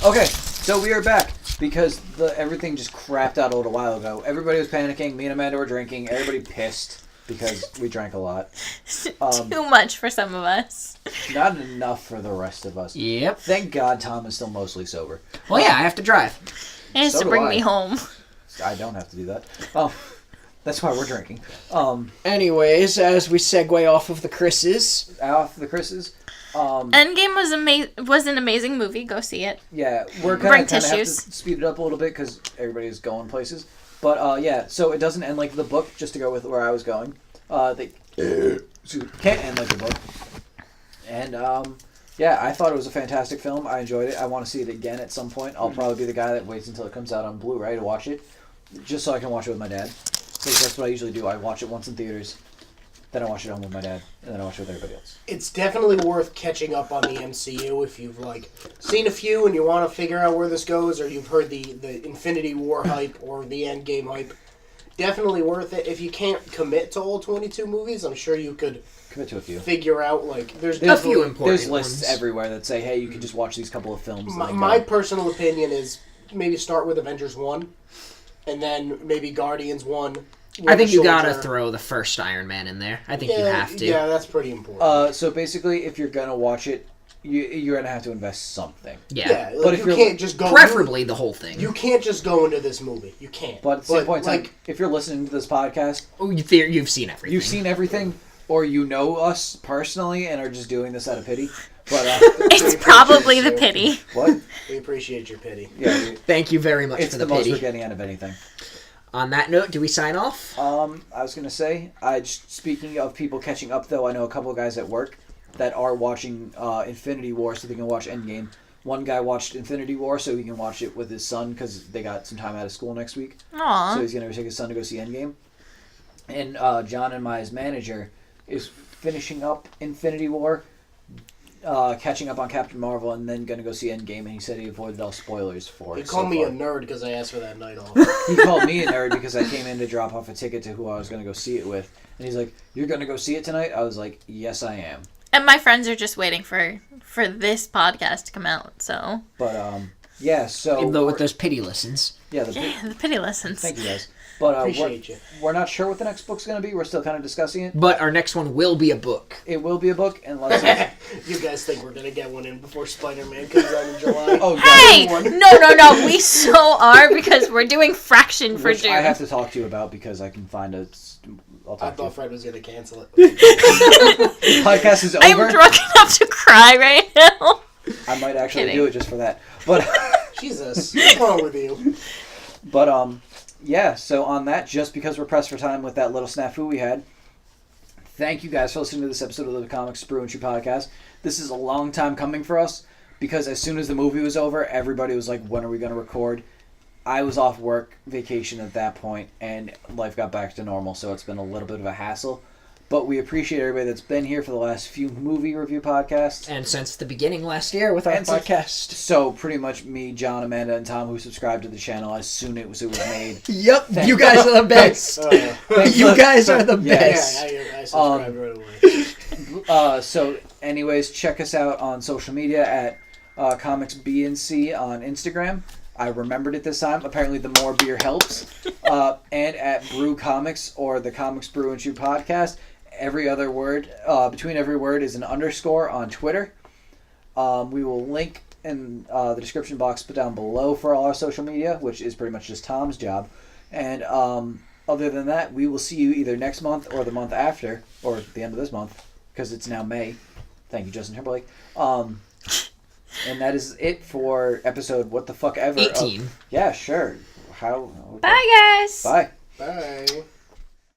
Okay, so we are back because everything just crapped out a little while ago. Everybody was panicking. Me and Amanda were drinking. Everybody pissed because we drank a lot. Too much for some of us. Not enough for the rest of us. Yep. Thank God Tom is still mostly sober. Well, yeah, I have to drive. It has So to do bring I. me home. I don't have to do that. That's why we're drinking. Anyways, as we segue off of the Chris's, Off the Chris's. Endgame was an amazing movie. Go see it. Yeah, we're Bring kind of have to tissues. speed it up a little bit because everybody's going places. But yeah, so it doesn't end like the book. Just to go with where I was going, they can't end like the book. And yeah, I thought it was a fantastic film. I enjoyed it. I want to see it again at some point. I'll probably be the guy that waits until it comes out on Blu-ray to watch it, just so I can watch it with my dad. Because that's what I usually do. I watch it once in theaters, then I watch it at home with my dad, and then I watch it with everybody else. It's definitely worth catching up on the MCU if you've seen a few and you want to figure out where this goes, or you've heard the Infinity War hype or the Endgame hype. Definitely worth it. If you can't commit to all 22 movies, I'm sure you could Commit to a few. figure out there's a few important There's lists ones. everywhere that say, hey, you can just watch these couple of films. My personal opinion is maybe start with Avengers 1, and then maybe Guardians 1. I think you Winter gotta Soldier. throw the first Iron Man in there. I think you have to. Yeah, that's pretty important. So basically, if you're gonna watch it, you're gonna have to invest something. Yeah. But if you you're- can't just go. Preferably the whole thing. You can't just go into this movie. You can't. But at the same point in time, if you're listening to this podcast, You've seen everything. you've seen everything, or you know us personally and are just doing this out of pity. But It's probably the pity. what? we appreciate your pity. Yeah, Thank you very much it's for the the most pity. we're getting out of anything. On that note, do we sign off? I was gonna say, speaking of people catching up, though, I know a couple of guys at work that are watching Infinity War so they can watch Endgame. One guy watched Infinity War so he can watch it with his son because they got some time out of school next week. Aww. So he's going to take his son to go see Endgame. And John and his manager is finishing up Infinity War, catching up on Captain Marvel, and then going to go see Endgame. And he said he avoided all spoilers for it. He called me a nerd because I asked for that night off. He called me a nerd because I came in to drop off a ticket to who I was going to go see it with. And he's like, "You're going to go see it tonight?" I was like, "Yes, I am." And my friends are just waiting for this podcast to come out, so. But, yeah, so... Even though with those pity listens. Yeah, the pity listens. Thank you, guys. But Appreciate you. We're not sure what the next book's going to be. We're still kind of discussing it. But our next one will be a book. It will be a book, unless it's... You guys think we're going to get one in before Spider-Man comes out in July? Oh, God. Hey! No, we so are, because we're doing Fraction for Which June. I have to talk to you about because I can find a... I'll talk I to thought you. Fred was going to cancel it. The podcast is over. I'm drunk enough to cry right now. I might actually Kidding. do it just for that. But... Jesus, what's wrong with you? But, yeah, so on that, just because we're pressed for time with that little snafu we had, thank you guys for listening to this episode of the Comics Brew and Chew podcast. This is a long time coming for us, because as soon as the movie was over, everybody was like, when are we going to record? I was off work vacation at that point, and life got back to normal, so it's been a little bit of a hassle. But we appreciate everybody that's been here for the last few movie review podcasts. And since the beginning last year with our And podcast. So pretty much me, John, Amanda, and Tom, who subscribed to the channel as soon as it was made. Yep, you guys are the best. You guys are the best. Yeah, I subscribed right away. So anyways, check us out on social media at Comics B and C on Instagram. I remembered it this time. Apparently the more beer helps. And at Brew Comics or the Comics Brew and Chew podcast. Every other word, between every word is an underscore on Twitter. We will link in the description box down below for all our social media, which is pretty much just Tom's job. And other than that, we will see you either next month or the month after, or the end of this month, because it's now May. Thank you, Justin Timberlake. And that is it for episode What the Fuck Ever. 18. Yeah, sure. How? Bye, guys. Bye. Bye.